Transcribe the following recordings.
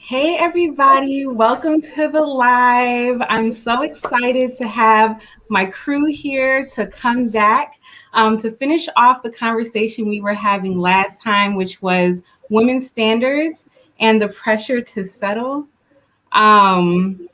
Hey everybody, welcome to the live. I'm so excited to have my crew here to come back to finish off the conversation we were having last time, which was women's standards and the pressure to settle. Um,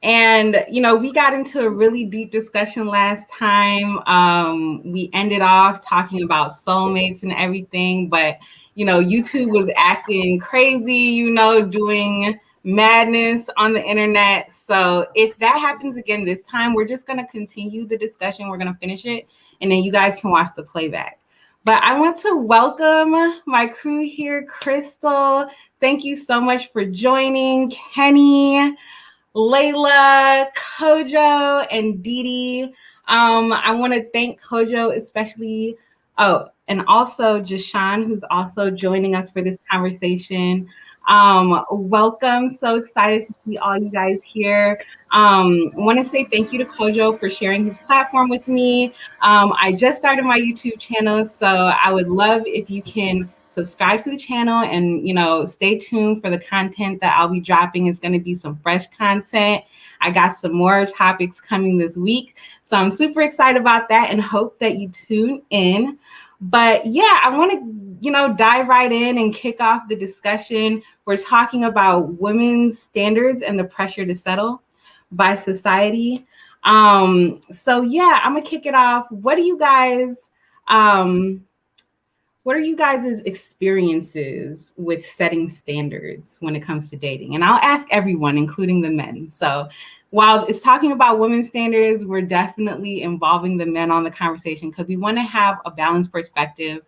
we got into a really deep discussion last time. We ended off talking about soulmates and everything, but YouTube was acting crazy, doing madness on the internet. So if that happens again this time, we're just going to continue the discussion. We're going to finish it, and then you guys can watch the playback. But I want to welcome my crew here, Crystal. Thank you so much for joining, Kenny, Layla, Kojo, and Didi. I want to thank Kojo especially. Oh, and also Jashan, who's also joining us for this conversation. Welcome. So excited to see all you guys here. I want to say thank you to Kojo for sharing his platform with me. I just started my YouTube channel, so I would love if you can subscribe to the channel and stay tuned for the content that I'll be dropping. It's going to be some fresh content. I got some more topics coming this week, so I'm super excited about that and hope that you tune in. But yeah, I want to dive right in and kick off the discussion. We're talking about women's standards and the pressure to settle by society. So yeah, I'm gonna kick it off. What are you guys' experiences with setting standards when it comes to dating? And I'll ask everyone, including the men. So while it's talking about women's standards, we're definitely involving the men on the conversation because we want to have a balanced perspective.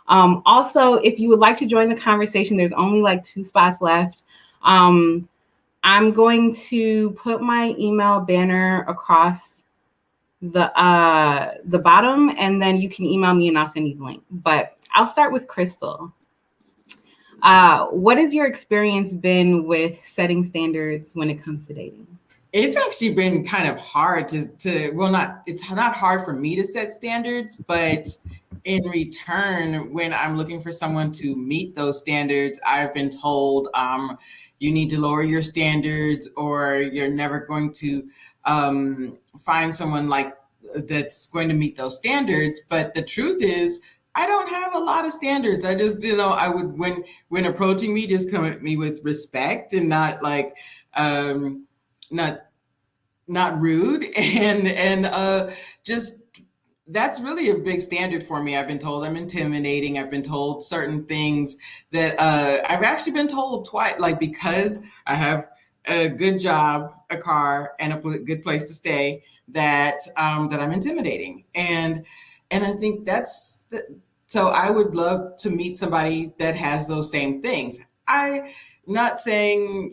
Also, if you would like to join the conversation, there's only like 2 spots left. I'm going to put my email banner across the bottom, and then you can email me and I'll send you the link. But I'll start with Crystal. What has your experience been with setting standards when it comes to dating? It's actually been kind of hard it's not hard for me to set standards, but in return, when I'm looking for someone to meet those standards, I've been told you need to lower your standards or you're never going to find someone that's going to meet those standards. But the truth is, I don't have a lot of standards. I just, I would, when approaching me, just come at me with respect and not not not rude and just that's really a big standard for me. I've been told I'm intimidating. I've been told certain things that I've actually been told twice, like because I have a good job, a car, and a good place to stay, that I'm intimidating, and I think so. I would love to meet somebody that has those same things. I'm not saying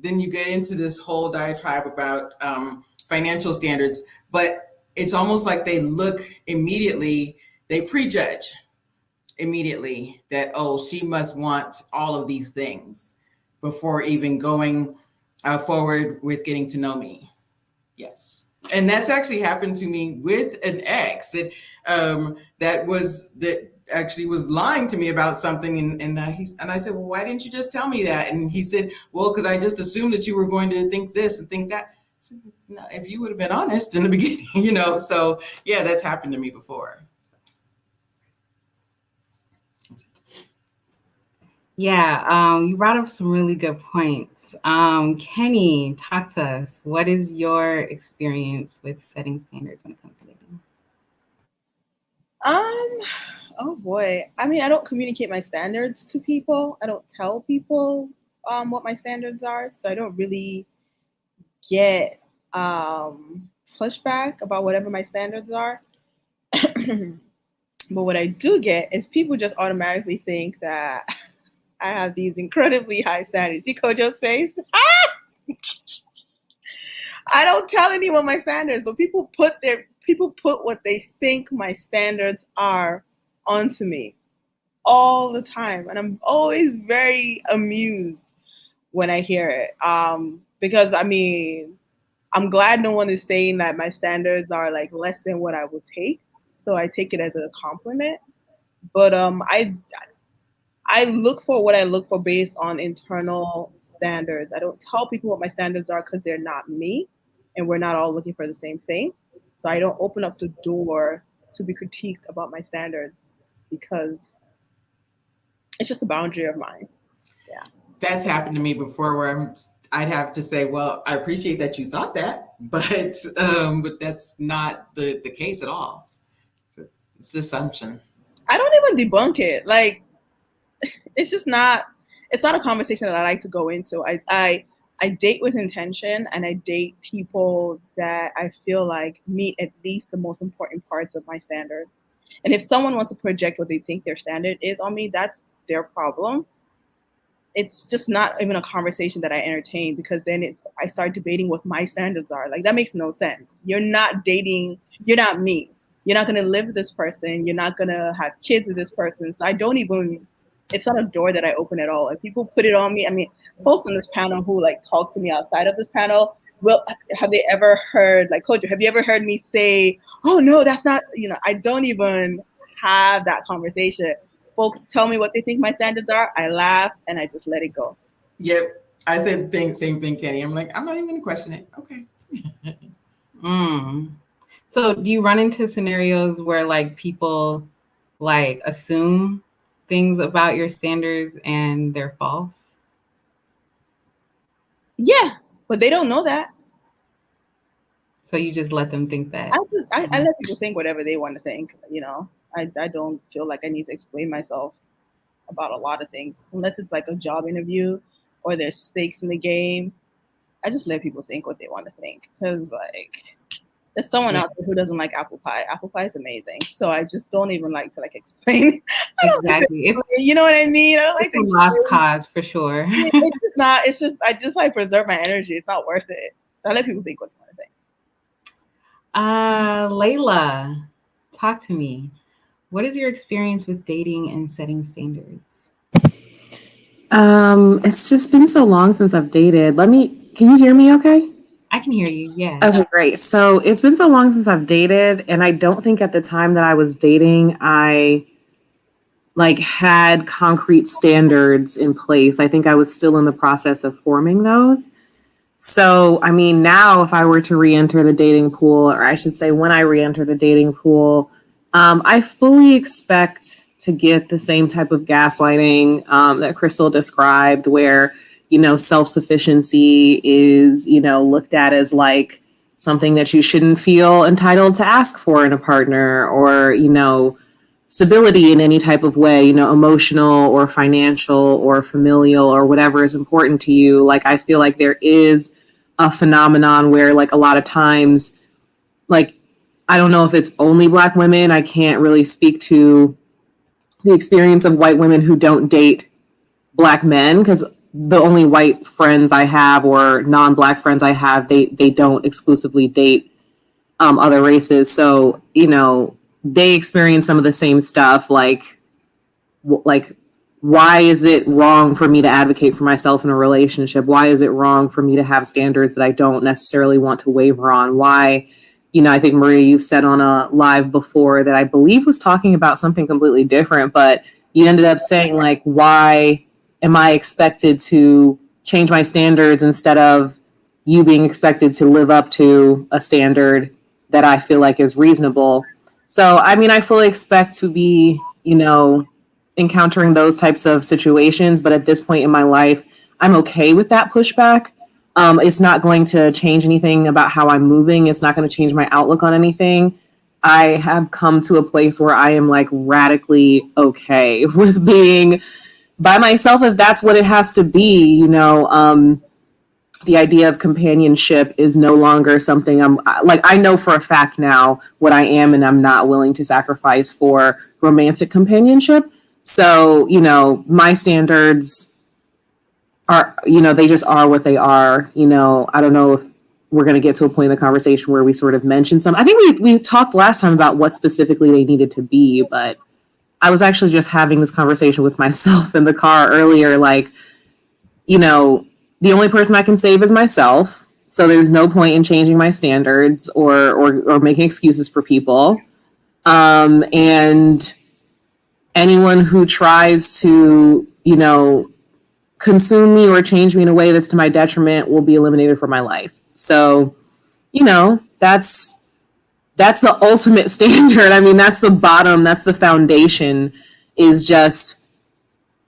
then you get into this whole diatribe about financial standards, but it's almost like they look immediately, they prejudge immediately that, oh, she must want all of these things before even going forward with getting to know me. Yes. And that's actually happened to me with an ex that actually was lying to me about something, and I said, well, why didn't you just tell me that? And he said, well, because I just assumed that you were going to think this and think that. I said, no, if you would have been honest in the beginning, So yeah, that's happened to me before. Yeah, you brought up some really good points. Kenny, talk to us. What is your experience with setting standards when it comes to dating? Oh boy. I mean, I don't communicate my standards to people. I don't tell people what my standards are, so I don't really get pushback about whatever my standards are. But what I do get is people just automatically think that I have these incredibly high standards. See Kojo's face? I don't tell anyone my standards, but people put what they think my standards are onto me all the time, and I'm always very amused when I hear it. Because I mean, I'm glad no one is saying that my standards are like less than what I would take, so I take it as a compliment. But I look for what I look for based on internal standards. I don't tell people what my standards are because they're not me and we're not all looking for the same thing. So I don't open up the door to be critiqued about my standards because it's just a boundary of mine. Yeah. That's happened to me before where I'd have to say, well, I appreciate that you thought that, but that's not the case at all. It's assumption. I don't even debunk it. Like, it's just not, it's not a conversation that I like to go into. I date with intention and I date people that I feel like meet at least the most important parts of my standards. And if someone wants to project what they think their standard is on me, that's their problem. It's just not even a conversation that I entertain because then I start debating what my standards are. Like, that makes no sense. You're not dating, you're not me. You're not going to live with this person. You're not going to have kids with this person. So I don't even, it's not a door that I open at all. If people put it on me, I mean, folks on this panel who like talk to me outside of this panel, will have they ever heard, like, Coach, have you ever heard me say, oh no, that's not, I don't even have that conversation. Folks tell me what they think my standards are. I laugh and I just let it go. Yep. I said same thing, Kenny. I'm like, I'm not even going to question it. Okay. So do you run into scenarios where like people like assume things about your standards and they're false? Yeah, but they don't know that. So you just let them think that? I let people think whatever they want to think, I don't feel like I need to explain myself about a lot of things unless it's like a job interview or there's stakes in the game. I just let people think what they want to think because like there's someone out there who doesn't like apple pie. Apple pie is amazing, so I just don't even like to like explain. Exactly, you know what I mean. I don't like to lost cause for sure. It's just not. It's just I just like preserve my energy. It's not worth it. I let people think what they want to think. Layla, talk to me. What is your experience with dating and setting standards? It's just been so long since I've dated. Can you hear me okay? I can hear you, yeah. Okay, great. So it's been so long since I've dated, and I don't think at the time that I was dating, I like had concrete standards in place. I think I was still in the process of forming those. So, I mean, now if I were to re-enter the dating pool, or I should say when I re-enter the dating pool, I fully expect to get the same type of gaslighting that Crystal described, where, self-sufficiency is, looked at as like something that you shouldn't feel entitled to ask for in a partner, or, stability in any type of way, emotional or financial or familial or whatever is important to you. Like, I feel like there is a phenomenon where like a lot of times, like, I don't know if it's only Black women. I can't really speak to the experience of white women who don't date Black men, because the only white friends I have or non-Black friends I have, they don't exclusively date other races. So, they experience some of the same stuff. Like, why is it wrong for me to advocate for myself in a relationship? Why is it wrong for me to have standards that I don't necessarily want to waver on? Why, I think, Maria, you've said on a live before that I believe was talking about something completely different, but you ended up saying, like, why am I expected to change my standards instead of you being expected to live up to a standard that I feel like is reasonable? So, I mean, I fully expect to be, encountering those types of situations. But at this point in my life, I'm okay with that pushback. It's not going to change anything about how I'm moving. It's not going to change my outlook on anything. I have come to a place where I am like radically okay with being by myself, if that's what it has to be. The idea of companionship is no longer something I'm like, I know for a fact now what I am and I'm not willing to sacrifice for romantic companionship. So, my standards are, they just are what they are. I don't know if we're going to get to a point in the conversation where we sort of mention some. I think we talked last time about what specifically they needed to be, but I was actually just having this conversation with myself in the car earlier. Like, the only person I can save is myself. So there's no point in changing my standards or making excuses for people. And anyone who tries to, consume me or change me in a way that's to my detriment will be eliminated from my life. So, that's the ultimate standard. I mean, that's the bottom, that's the foundation, is just,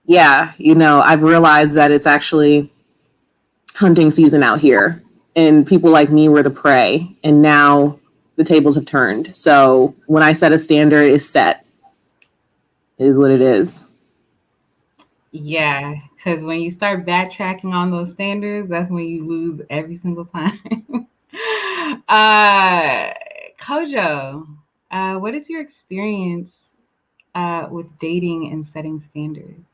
yeah, I've realized that it's actually hunting season out here and people like me were the prey, and now the tables have turned. So when I set a standard, it's set. It is what it is. Yeah, because when you start backtracking on those standards, that's when you lose every single time. uh, Kojo, what is your experience with dating and setting standards?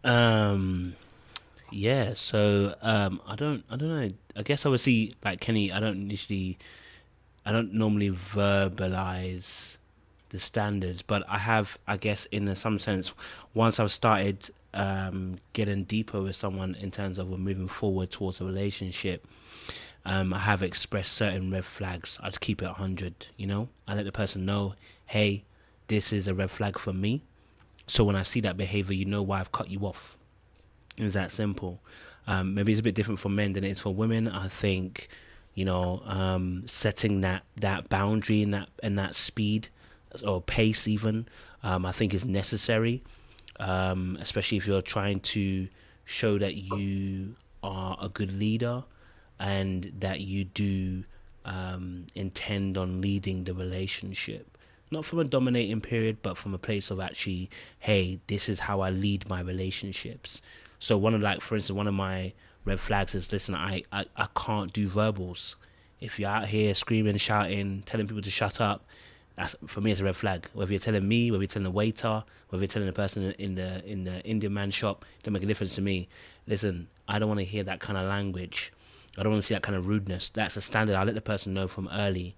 Um, yeah. So I don't know. I guess obviously, like Kenny, I don't normally verbalize the standards, but I have, I guess, in some sense, once I've started getting deeper with someone in terms of we're moving forward towards a relationship, I have expressed certain red flags. I just keep it 100, I let the person know, hey, this is a red flag for me. So when I see that behavior, you know why I've cut you off. It's that simple. Maybe it's a bit different for men than it is for women. I think, setting that boundary and that speed or pace even, I think is necessary, especially if you're trying to show that you are a good leader and that you do intend on leading the relationship. Not from a dominating period, but from a place of actually, hey, this is how I lead my relationships. So for instance, one of my red flags is, listen, I can't do verbals. If you're out here screaming, shouting, telling people to shut up, that's, for me, it's a red flag. Whether you're telling me, whether you're telling the waiter, whether you're telling the person in the Indian man shop, it don't make a difference to me. Listen, I don't want to hear that kind of language. I don't want to see that kind of rudeness. That's a standard. I let the person know from early.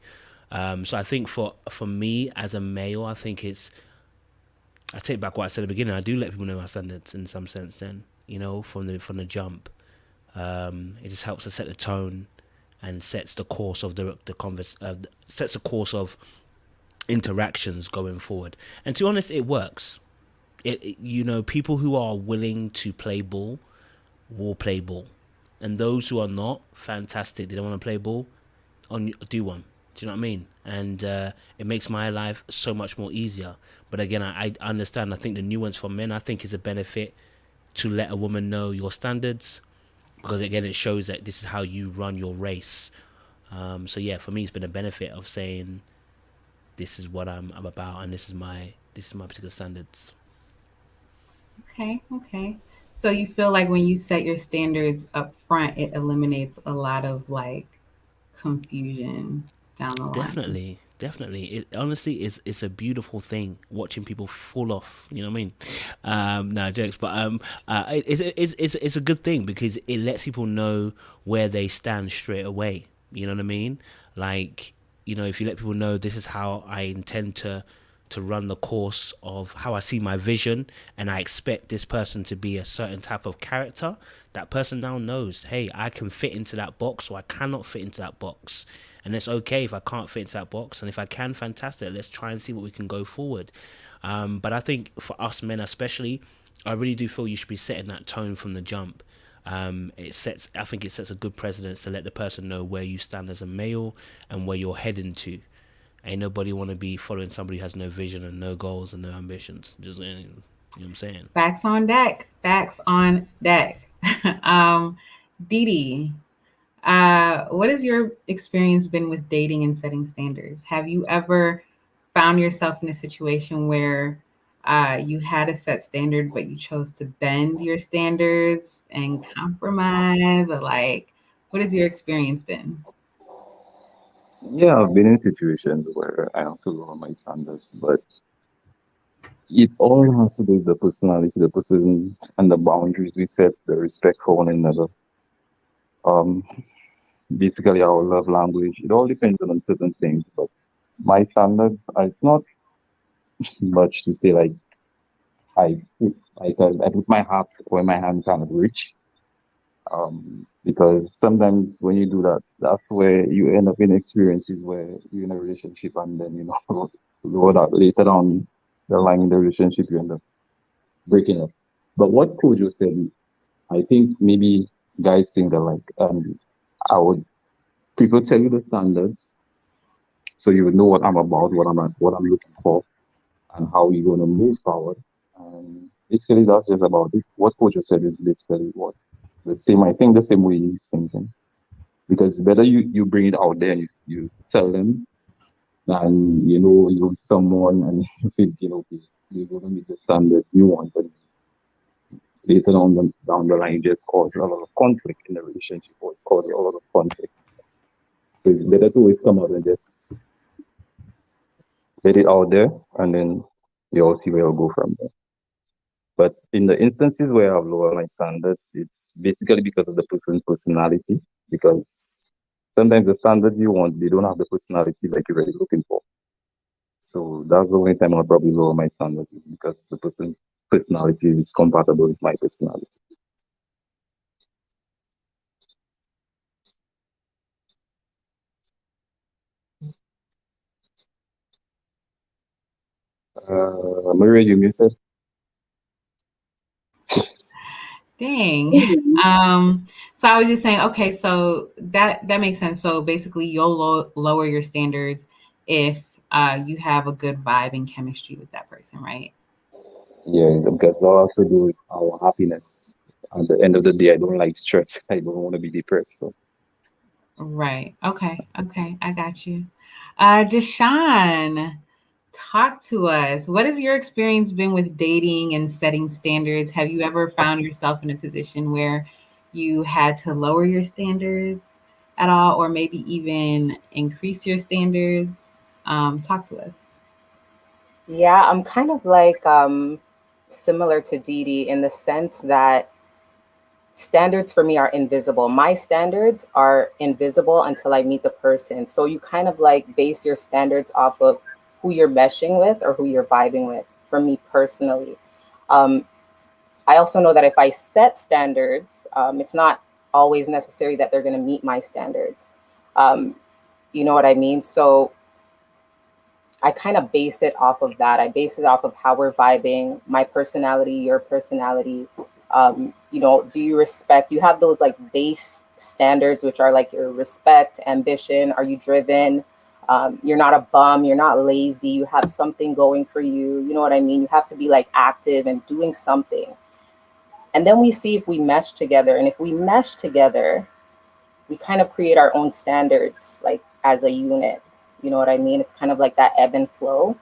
So I think for me as a male, I think I take back what I said at the beginning. I do let people know my standards in some sense. Then from the jump, it just helps to set the tone and sets the course of sets the course of interactions going forward. And to be honest, it works. People who are willing to play ball will play ball, and those who are not, fantastic. They don't want to play ball, do one. Do you know what I mean? And it makes my life so much more easier. But again, I understand. I think the nuance for men, I think, is a benefit to let a woman know your standards, because again, it shows that this is how you run your race. So yeah, for me, it's been a benefit of saying, this is what I'm about, and this is my particular standards. Okay, okay. So you feel like when you set your standards up front, it eliminates a lot of like confusion down the line. Definitely, definitely. It honestly is. It's a beautiful thing watching people fall off. You know what I mean? No jokes, but it's a good thing because it lets people know where they stand straight away. You know what I mean? Like, if you let people know this is how I intend to run the course of how I see my vision, and I expect this person to be a certain type of character, that person now knows, hey, I can fit into that box or I cannot fit into that box. And it's okay if I can't fit into that box. And if I can, fantastic. Let's try and see what we can go forward. But I think for us men especially, I really do feel you should be setting that tone from the jump. I think it sets a good precedence to let the person know where you stand as a male and where you're heading to. Ain't nobody want to be following somebody who has no vision and no goals and no ambitions. Just, you know what I'm saying? Facts on deck. Facts on deck. um, Dee Dee, what has your experience been with dating and setting standards? Have you ever found yourself in a situation where you had a set standard, but you chose to bend your standards and compromise? Or like, what has your experience been? Yeah, I've been in situations where I have to lower my standards, but it all has to do with the personality, the person, and the boundaries we set, the respect for one another. Um, Basically, our love language. It all depends on certain things, but my standards, it's not much to say like I put my heart where my hand cannot reach. Because sometimes when you do that, that's where you end up in experiences where you're in a relationship and then Lower that later on the line in the relationship, you end up breaking up. But what Kojo said, I think maybe guys think that like I would prefer tell you the standards so you would know what I'm about, what I'm looking for, and how we're going to move forward. And basically, that's just about it. What Kojo said is basically what the same. I think the same way he's thinking because better you bring it out there and you tell them and you know you're with someone and you think okay, you're going to meet the standards you want, and later on down the line, it just cause a lot of conflict in the relationship or it causes a lot of conflict. So it's better to always come out and just let it out there, and then you all see where you'll go from there. But in the instances where I have lower my standards, it's basically because of the person's personality. Because sometimes the standards you want, they don't have the personality like you're really looking for. So that's the only time I'll probably lower my standards is because the person's personality is compatible with my personality. Maria, you muted. Dang. So I was just saying, okay, so that makes sense. So basically, you'll lower your standards if you have a good vibe and chemistry with that person, right? Yeah, because all have to do with our happiness. At the end of the day, I don't like stress. I don't want to be depressed. So, Right. Okay. Okay. I got you. Deshaun, talk to us. What has your experience been with dating and setting standards? Have you ever found yourself in a position where you had to lower your standards at all, or maybe even increase your standards? Talk to us. Yeah, I'm kind of like similar to Dee Dee in the sense that standards for me are invisible. My standards are invisible until I meet the person. So you kind of like base your standards off of who you're meshing with or who you're vibing with. For me personally, um, I also know that if I set standards, it's not always necessary that they're going to meet my standards. Um, you know what I mean? So I kind of base it off of that. I base it off of how we're vibing, my personality, your personality. Do you respect? You have those like base standards, which are like your respect, ambition. Are you driven? You're not a bum. You're not lazy. You have something going for you. You know what I mean? You have to be like active and doing something. And then we see if we mesh together. And if we mesh together, we kind of create our own standards, like as a unit. You know what I mean? It's kind of like that ebb and flow.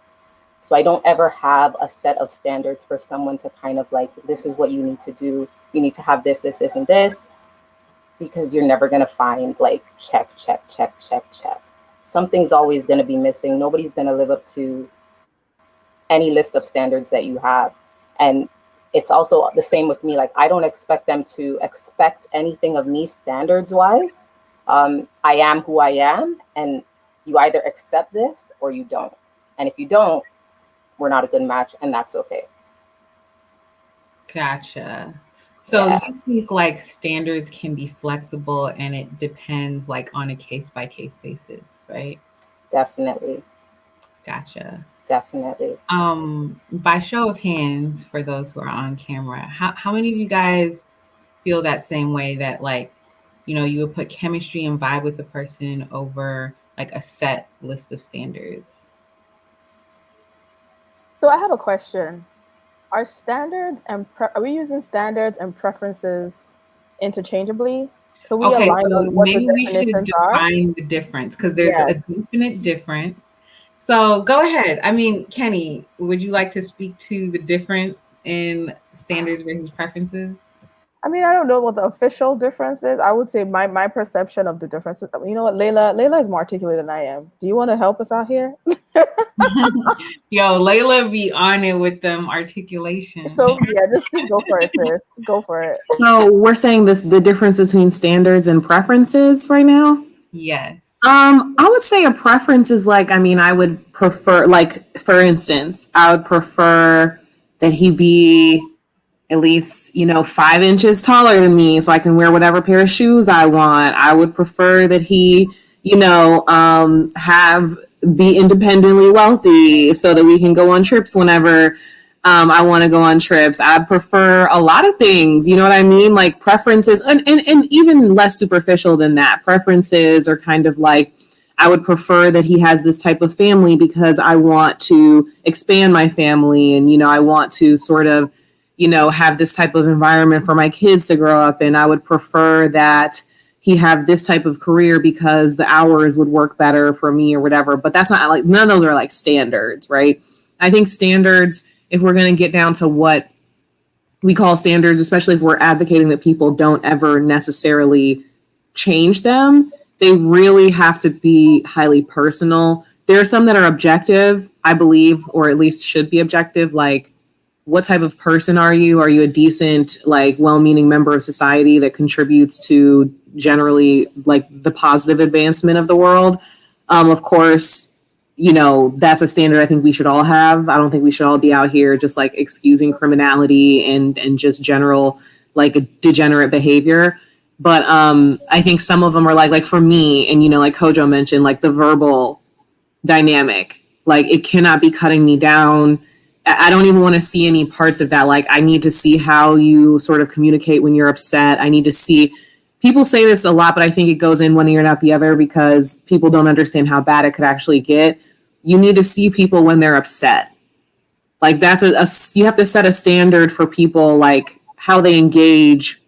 So I don't ever have a set of standards for someone to kind of like, this is what you need to do. You need to have this, and this, because you're never going to find like check, check, check, check, check. Something's always going to be missing. Nobody's going to live up to any list of standards that you have. And it's also the same with me. Like, I don't expect them to expect anything of me standards wise. I am who I am, and you either accept this or you don't. And if you don't, we're not a good match, and that's okay. Gotcha. So Yeah, you think like standards can be flexible and it depends like on a case by case basis, right? definitely. Gotcha. Definitely. By show of hands, for those who are on camera, how many of you guys feel that same way that like, you would put chemistry and vibe with the person over like a set list of standards? So I have a question. Are we using standards and preferences interchangeably? Can we Okay, align so on what the maybe we should definitions are? define the difference because there's Yeah. a definite difference. So go ahead. I mean, Kenny, would you like to speak to the difference in standards versus preferences? I mean, I don't know what the official difference is. I would say my perception of the differences. You know what, Layla is more articulate than I am. Do you want to help us out here? Yo, Layla be on it with them articulations. So yeah, just go for it, sis. Go for it. So we're saying this the difference between standards and preferences right now. Yes. I would say a preference is like, I mean, I would prefer, like, for instance, I would prefer that he be at least, 5 inches taller than me so I can wear whatever pair of shoes I want. I would prefer that he, have be independently wealthy so that we can go on trips whenever I want to go on trips. I prefer a lot of things, you know what I mean? Like preferences, and even less superficial than that. Preferences are kind of like, I would prefer that he has this type of family because I want to expand my family, and, I want to sort of, have this type of environment for my kids to grow up in. I would prefer that he have this type of career because the hours would work better for me or whatever. But that's not like, none of those are like standards, right? I think standards, if we're going to get down to what we call standards, especially if we're advocating that people don't ever necessarily change them, they really have to be highly personal. There are some that are objective, I believe, or at least should be objective, like, what type of person are you? Are you a decent, like, well-meaning member of society that contributes to generally like the positive advancement of the world? Of course, that's a standard I think we should all have. I don't think we should all be out here just like excusing criminality and just general like degenerate behavior. But I think some of them are like for me, and like Kojo mentioned, like the verbal dynamic, like it cannot be cutting me down. I don't even want to see any parts of that. Like, I need to see how you sort of communicate when you're upset. I need to see, people say this a lot, but I think it goes in one ear and out the other because people don't understand how bad it could actually get. You need to see people when they're upset. Like that's you have to set a standard for people, like how they engage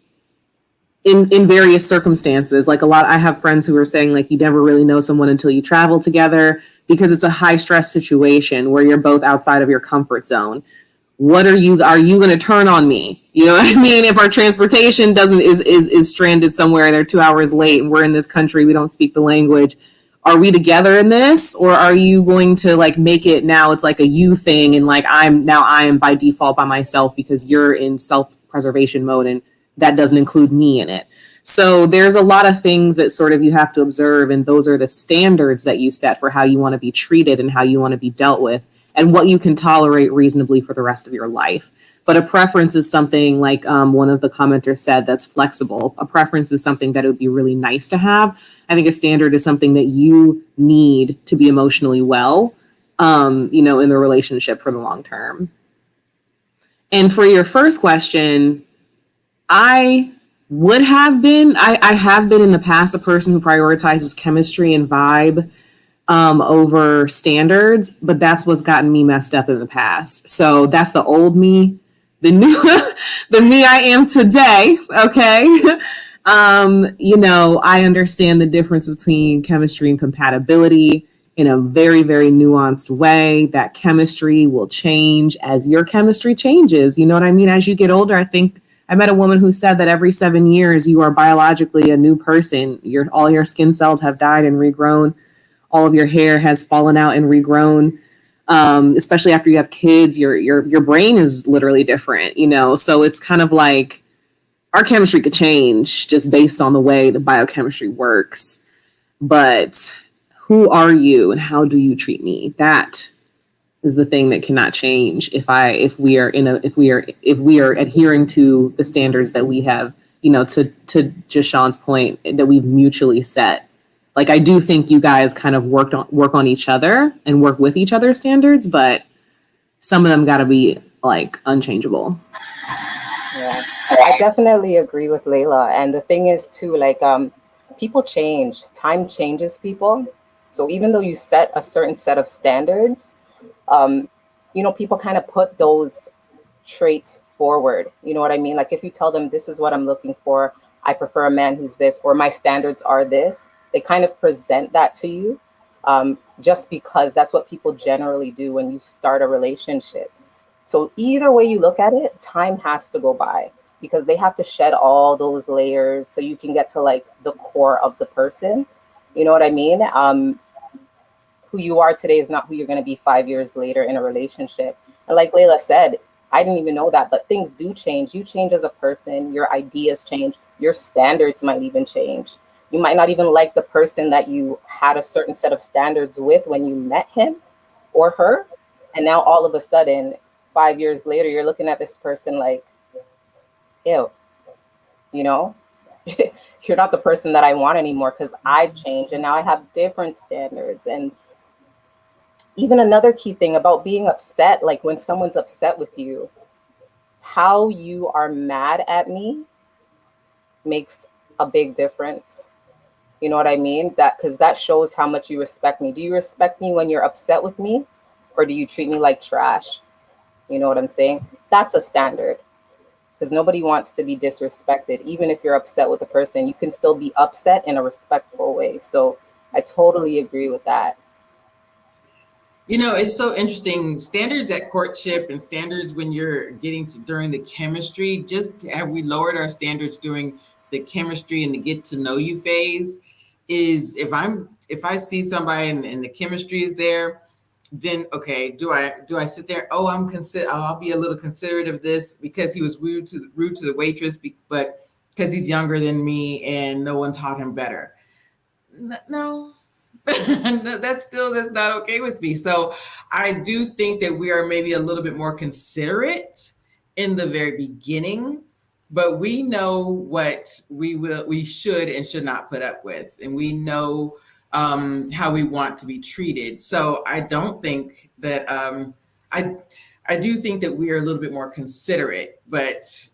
in various circumstances. Like I have friends who are saying like you never really know someone until you travel together because it's a high stress situation where you're both outside of your comfort zone. What are you going to turn on me? You know what I mean? If our transportation is stranded somewhere and they're 2 hours late and we're in this country, we don't speak the language. Are we together in this, or are you going to like make it now it's like a you thing and like I am by default by myself because you're in self-preservation mode and that doesn't include me in it. So there's a lot of things that sort of you have to observe, and those are the standards that you set for how you want to be treated and how you want to be dealt with and what you can tolerate reasonably for the rest of your life. But a preference is something like one of the commenters said that's flexible. A preference is something that it would be really nice to have. I think a standard is something that you need to be emotionally well, in the relationship for the long term. And for your first question, I have been in the past a person who prioritizes chemistry and vibe over standards, but that's what's gotten me messed up in the past. So that's the old me. The new the me I am today. Okay. I understand the difference between chemistry and compatibility in a very, very nuanced way. That chemistry will change as your chemistry changes. You know what I mean? As you get older, I think I met a woman who said that every 7 years you are biologically a new person. All your skin cells have died and regrown. All of your hair has fallen out and regrown. Especially after you have kids, your brain is literally different, So it's kind of like our chemistry could change just based on the way the biochemistry works. But who are you and how do you treat me? That is the thing that cannot change if we are adhering to the standards that we have, to just Sean's point, that we've mutually set. Like, I do think you guys kind of work on each other and work with each other's standards, but some of them got to be like unchangeable. Yeah, I definitely agree with Layla. And the thing is too, like, people change, time changes people. So even though you set a certain set of standards, people kind of put those traits forward. You know what I mean? Like if you tell them this is what I'm looking for, I prefer a man who's this, or my standards are this, they kind of present that to you, just because that's what people generally do when you start a relationship. So either way you look at it, time has to go by because they have to shed all those layers so you can get to like the core of the person. You know what I mean? Who you are today is not who you're going to be 5 years later in a relationship. And like Layla said, I didn't even know that, but things do change. You change as a person, your ideas change, your standards might even change. You might not even like the person that you had a certain set of standards with when you met him or her. And now all of a sudden, 5 years later, you're looking at this person like, ew, you're not the person that I want anymore because I've changed and now I have different standards. And even another key thing about being upset, like when someone's upset with you, how you are mad at me makes a big difference. You know what I mean? That, because that shows how much you respect me. Do you respect me when you're upset with me, or do you treat me like trash? You know what I'm saying? That's a standard, because nobody wants to be disrespected. Even if you're upset with a person, you can still be upset in a respectful way. So I totally agree with that. You know, it's so interesting. Standards at courtship and standards when you're getting to during the chemistry, just have we lowered our standards during the chemistry and the get to know you phase? Is if I see somebody and the chemistry is there, then okay, do I sit there? Oh, I'll be a little considerate of this because he was rude to the waitress, but because he's younger than me and no one taught him better. No, that's not okay with me. So I do think that we are maybe a little bit more considerate in the very beginning, but we know what we should and should not put up with, and we know how we want to be treated. So I don't think that I I do think that we are a little bit more considerate, but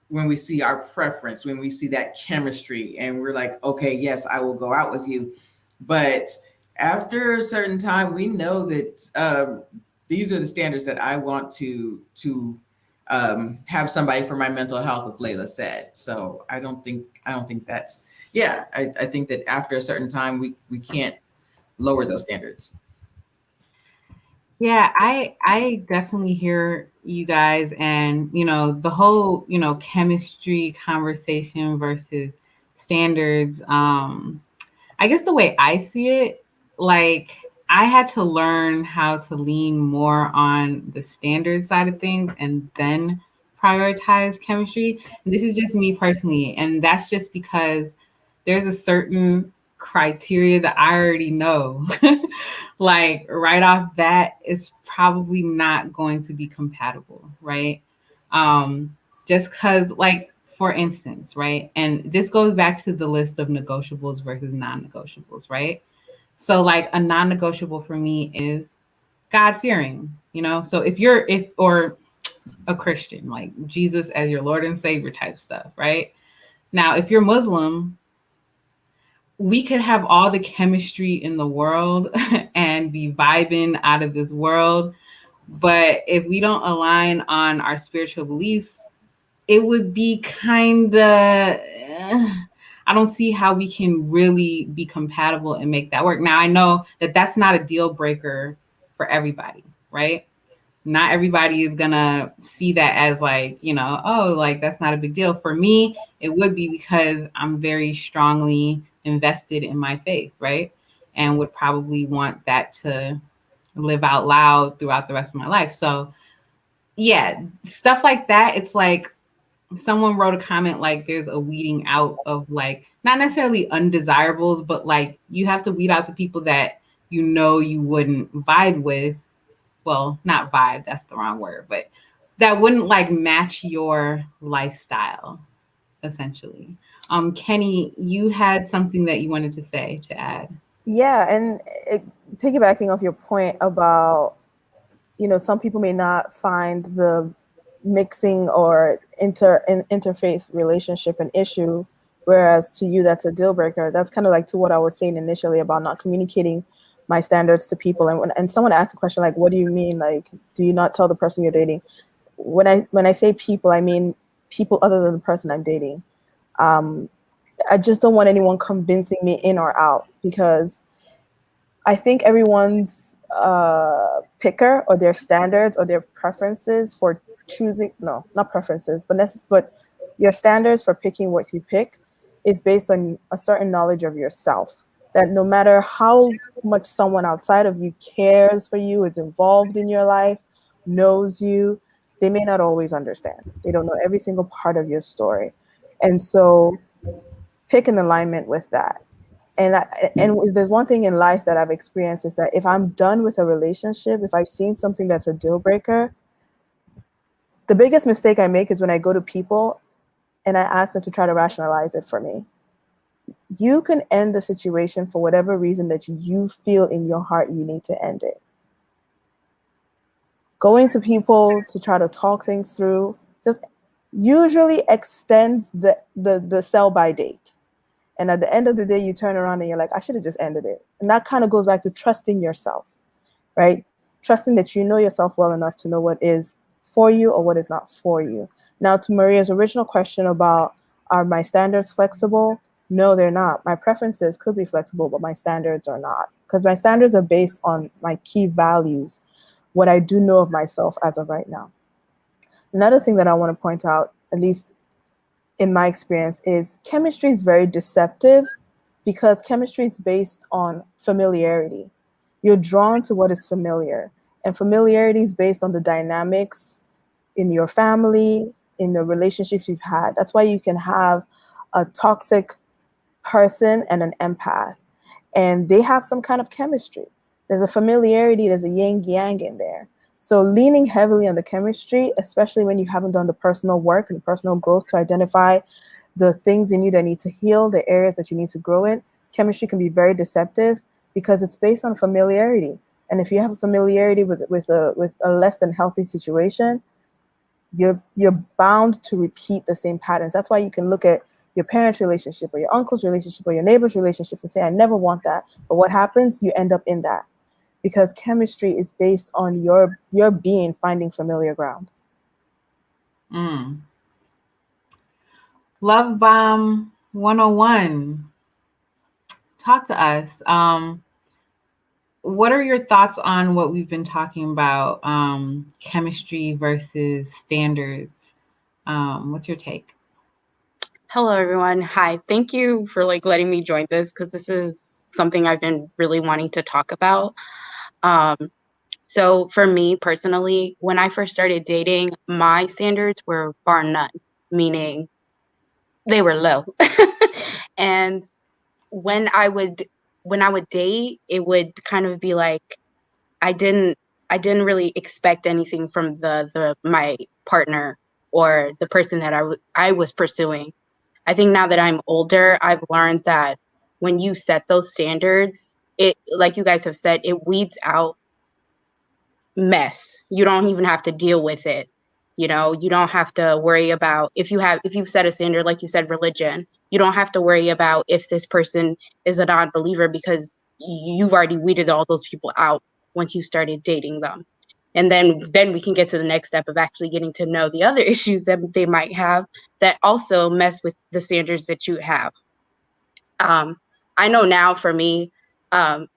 when we see our preference, when we see that chemistry, and we're like, okay, yes, I will go out with you. But after a certain time, we know that these are the standards that I want to have somebody for my mental health, as Layla said. So I don't think that's yeah. I think that after a certain time, we can't lower those standards. Yeah, I definitely hear you guys, and the whole chemistry conversation versus standards. I guess the way I see it, like I had to learn how to lean more on the standard side of things and then prioritize chemistry. And this is just me personally, and that's just because there's a certain criteria that I already know. Like right off bat, it's probably not going to be compatible, right? Just because, like, for instance, right? And this goes back to the list of negotiables versus non negotiables, right? So, like, a non negotiable for me is God fearing, So, or a Christian, like Jesus as your Lord and Savior type stuff, right? Now, if you're Muslim, we could have all the chemistry in the world and be vibing out of this world. But if we don't align on our spiritual beliefs, it would be kind of, I don't see how we can really be compatible and make that work. Now, I know that that's not a deal breaker for everybody, right? Not everybody is gonna see that as like, oh, like that's not a big deal. For me, it would be because I'm very strongly invested in my faith, right? And would probably want that to live out loud throughout the rest of my life. So yeah, stuff like that. It's like someone wrote a comment like there's a weeding out of like not necessarily undesirables, but like you have to weed out the people that you wouldn't vibe with. Well, not vibe, that's the wrong word, but that wouldn't like match your lifestyle, essentially. Kenny, you had something that you wanted to say to add. Yeah, and piggybacking off your point about, some people may not find the mixing or interfaith relationship an issue, whereas to you that's a deal breaker. That's kind of like to what I was saying initially about not communicating my standards to people. And someone asked a question like, what do you mean? Like, do you not tell the person you're dating? When I say people, I mean people other than the person I'm dating. I just don't want anyone convincing me in or out, because I think everyone's picker or their standards or their preferences for choosing, no, not preferences, but your standards for picking what you pick is based on a certain knowledge of yourself. That no matter how much someone outside of you cares for you, is involved in your life, knows you, they may not always understand. They don't know every single part of your story. And so pick an alignment with that. And there's one thing in life that I've experienced is that if I'm done with a relationship, if I've seen something that's a deal breaker, the biggest mistake I make is when I go to people and I ask them to try to rationalize it for me. you can end the situation for whatever reason that you feel in your heart you need to end it. Going to people to try to talk things through just usually extends the sell by date. And at the end of the day, you turn around and you're like, I should have just ended it. And that kind of goes back to trusting yourself, right? Trusting that you know yourself well enough to know what is for you or what is not for you. Now, to Maria's original question about, are my standards flexible? No, they're not. My preferences could be flexible, but my standards are not. Because my standards are based on my key values, what I do know of myself as of right now. Another thing that I want to point out, at least in my experience, is chemistry is very deceptive because chemistry is based on familiarity. You're drawn to what is familiar, and familiarity is based on the dynamics in your family, in the relationships you've had. That's why you can have a toxic person and an empath, and they have some kind of chemistry. There's a familiarity, there's a yin yang in there. So leaning heavily on the chemistry, especially when you haven't done the personal work and personal growth to identify the things in you that need to heal, the areas that you need to grow in, chemistry can be very deceptive because it's based on familiarity. And if you have a familiarity with a less than healthy situation, you're bound to repeat the same patterns. That's why you can look at your parents' relationship or your uncle's relationship or your neighbor's relationships and say, I never want that. But what happens? You end up in that because chemistry is based on your being finding familiar ground. Mm. Love Bomb 101. Talk to us. What are your thoughts on what we've been talking about? Chemistry versus standards. What's your take? Hello, everyone. Hi. Thank you for letting me join this because this is something I've been really wanting to talk about. So for me personally, when I first started dating, my standards were bar none, meaning they were low. And when I would date, it would kind of be like I didn't really expect anything from the my partner or the person that I was pursuing. I think now that I'm older, I've learned that when you set those standards, it, like you guys have said, it weeds out mess. You don't even have to deal with it. You know, you don't have to worry about if you've set a standard, like you said, religion, you don't have to worry about if this person is a non-believer because you've already weeded all those people out once you started dating them. And then we can get to the next step of actually getting to know the other issues that they might have that also mess with the standards that you have. I know now for me, um,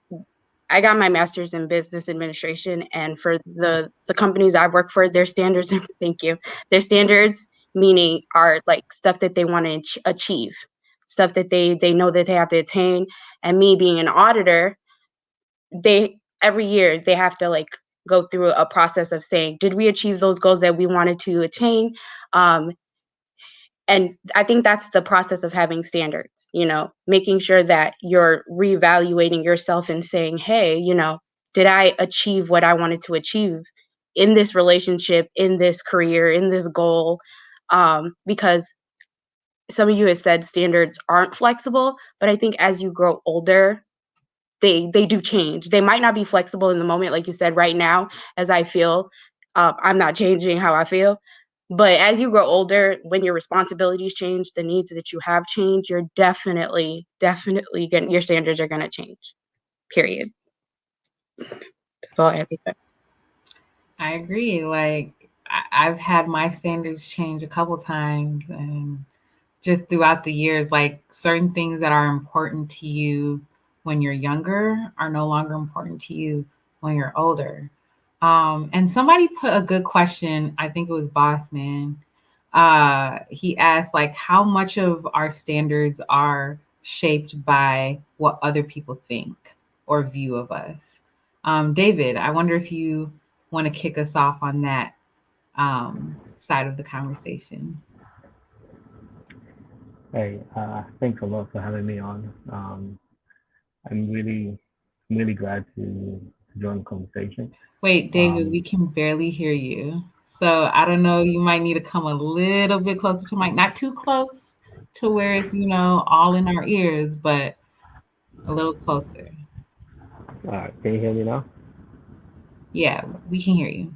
I got my master's in business administration, and for the companies I work for, their standards, thank you, their standards meaning are like stuff that they want to achieve, stuff that they know that they have to attain. And me being an auditor, they every year they have to go through a process of saying, did we achieve those goals that we wanted to attain? Um, and I think that's the process of having standards, making sure that you're reevaluating yourself and saying, hey, did I achieve what I wanted to achieve in this relationship, in this career, in this goal? Because some of you have said standards aren't flexible, but I think as you grow older, they do change. They might not be flexible in the moment, like you said, right now, as I feel. I'm not changing how I feel. But as you grow older, when your responsibilities change, the needs that you have change, you're definitely your standards are gonna change. Period. That's all I have to say. I agree. I've had my standards change a couple times, and just throughout the years, like certain things that are important to you when you're younger are no longer important to you when you're older. And somebody put a good question. I think it was Boss Man. He asked like how much of our standards are shaped by what other people think or view of us. David, I wonder if you want to kick us off on that side of the conversation. Hey, thanks a lot for having me on. I'm really glad to join the conversation. Wait, David, we Um, can barely hear you. So I don't know, you might need to come a little bit closer to mic, not too close, to where it's, all in our ears, but a little closer. All right, can you hear me now? Yeah, we can hear you.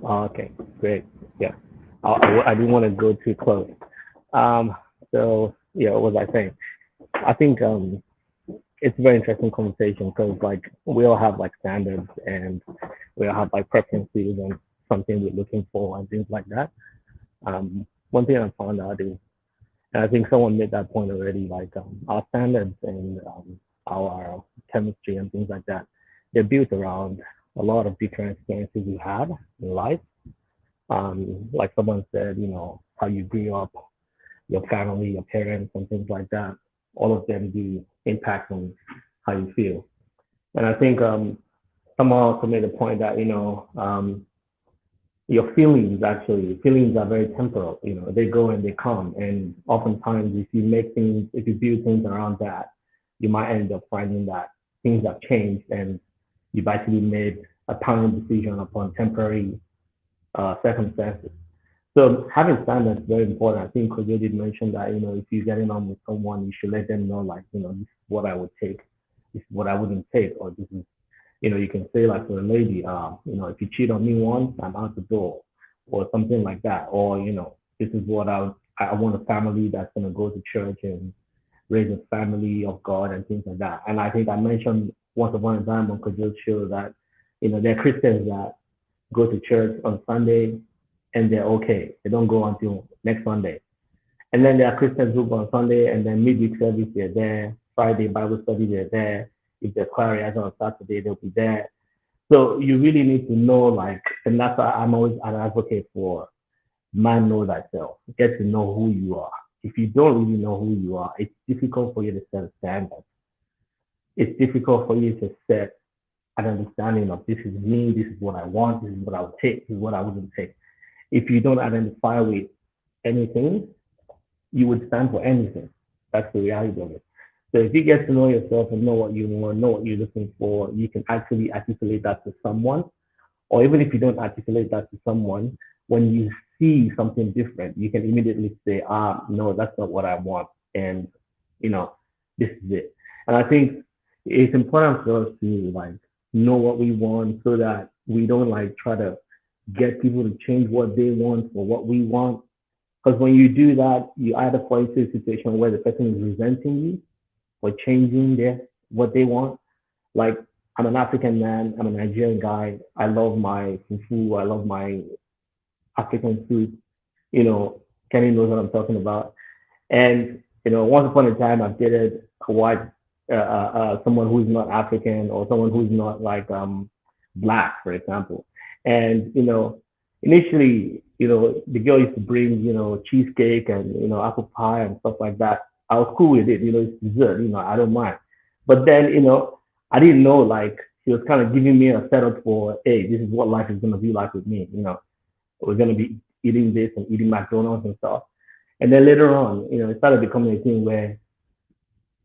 Oh, okay, great. Yeah, I didn't want to go too close. Um, so yeah, what was I saying? I think it's a very interesting conversation because like we all have like standards and we all have like preferences and something we're looking for and things like that. One thing I found out is, and I think someone made that point already, like our standards and our chemistry and things like that, they're built around a lot of different experiences we had in life. Like someone said, how you grew up, your family, your parents, and things like that. All of them do impact on how you feel. And I think someone also made a point that your feelings are very temporal. They go and they come, and oftentimes if you build things around that, you might end up finding that things have changed and you've actually made a permanent decision upon temporary circumstances. So having standards is very important. I think Kojo did mention that, if you're getting on with someone, you should let them know, like, this is what I would take, this is what I wouldn't take, or this is, you can say like for a lady, if you cheat on me once, I'm out the door, or something like that, or, this is what I want a family that's going to go to church and raise a family of God and things like that. And I think I mentioned once upon a time on Kojo's show that, there are Christians that go to church on Sunday and they're okay. They don't go until next Sunday. And then there are Christians who go on Sunday and then midweek service they're there, Friday Bible study they're there. If there's choir rehearsal on Saturday, they'll be there. So you really need to know, like, and that's why I'm always an advocate for man know thyself. Get to know who you are. If you don't really know who you are, it's difficult for you to set a standard. It's difficult for you to set an understanding of this is me, this is what I want, this is what I would take, this is what I wouldn't take. If you don't identify with anything, you would stand for anything. That's the reality of it. So if you get to know yourself and know what you want, know what you're looking for, you can actually articulate that to someone. Or even if you don't articulate that to someone, when you see something different, you can immediately say, no, that's not what I want. And, you know, this is it. And I think it's important for us to like know what we want so that we don't like try to get people to change what they want for what we want. Because when you do that, you either fall into a situation where the person is resenting you for changing what they want. Like I'm an African man, I'm a Nigerian guy. I love my fufu, I love my African food. Kenny knows what I'm talking about. And once upon a time, I've dated a white, someone who's not African or someone who's not like black, for example. And initially, the girl used to bring cheesecake and apple pie and stuff like that. I was cool with it. It's dessert. I don't mind. But then I didn't know like she was kind of giving me a setup for, hey, this is what life is gonna be like with me. We're gonna be eating this and eating McDonald's and stuff. And then later on, it started becoming a thing where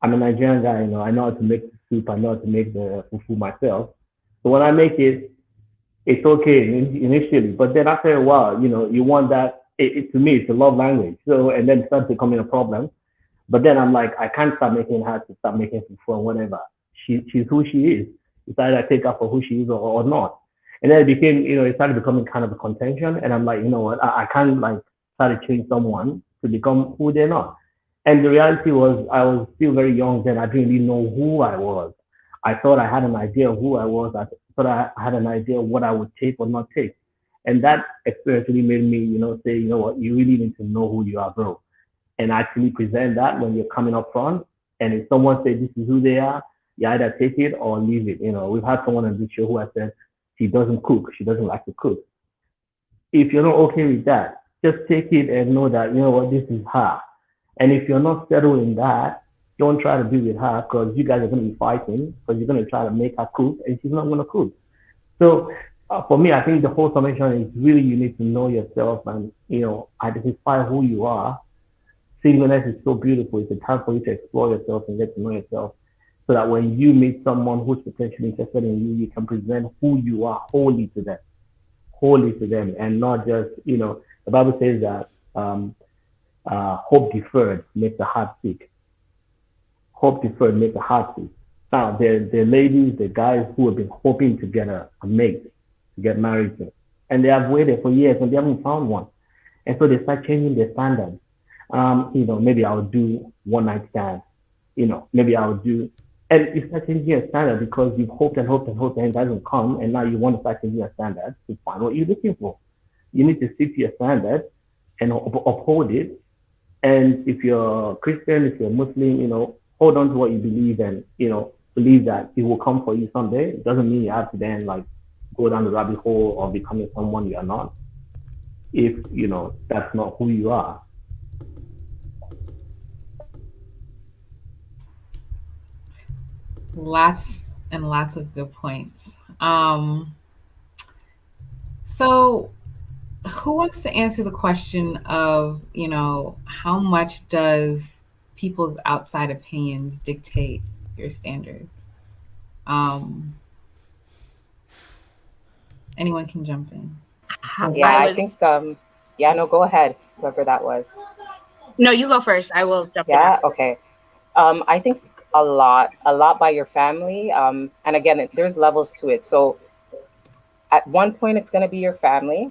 I'm a Nigerian guy, I know how to make the soup, I know how to make the fufu myself. So when I make it, it's okay initially, but then after a while, you want that. To me, it's a love language. So and then it starts becoming a problem. But then I'm like, I can't start making her to start making fufu or whatever. She's who she is. It's either I take her for who she is or not. And then it became, it started becoming kind of a contention. And I'm like, you know what, I can't like try to change someone to become who they're not. And the reality was, I was still very young then. I didn't really know who I was. I thought I had an idea of who I was. I thought I had an idea of what I would take or not take. And that experience really made me, say, you know what, you really need to know who you are, bro. And actually present that when you're coming up front. And if someone says this is who they are, you either take it or leave it. We've had someone on this show who has said she doesn't cook. She doesn't like to cook. If you're not okay with that, just take it and know that, this is her. And if you're not settled in that, don't try to be with her because you guys are going to be fighting because you're going to try to make her cook and she's not going to cook. So for me, I think the whole summation is really you need to know yourself and, identify who you are. Singleness is so beautiful. It's a time for you to explore yourself and get to know yourself so that when you meet someone who's potentially interested in you, you can present who you are wholly to them and not just, the Bible says that Hope deferred makes the heart sick. Hope deferred makes the heart sick. Now, the ladies, the guys who have been hoping to get a mate, to get married to, and they have waited for years and they haven't found one. And so they start changing their standards. Maybe I'll do one night stand. Maybe I'll do, and you start changing your standard because you've hoped and hoped and hoped and it doesn't come, and now you want to start changing your standards to find what you're looking for. You need to stick to your standard and uphold it. And if you're Christian, if you're Muslim, hold on to what you believe and, believe that it will come for you someday. It doesn't mean you have to then like go down the rabbit hole of becoming someone you are not if, that's not who you are. Lots and lots of good points. So who wants to answer the question of, how much does people's outside opinions dictate your standards? Um, Anyone can jump in. Yeah, I I was think, yeah, no, go ahead, whoever that was. No, you go first. I will jump in Yeah, after. okay. I think a lot by your family. And again, there's levels to it. So at one point, it's going to be your family.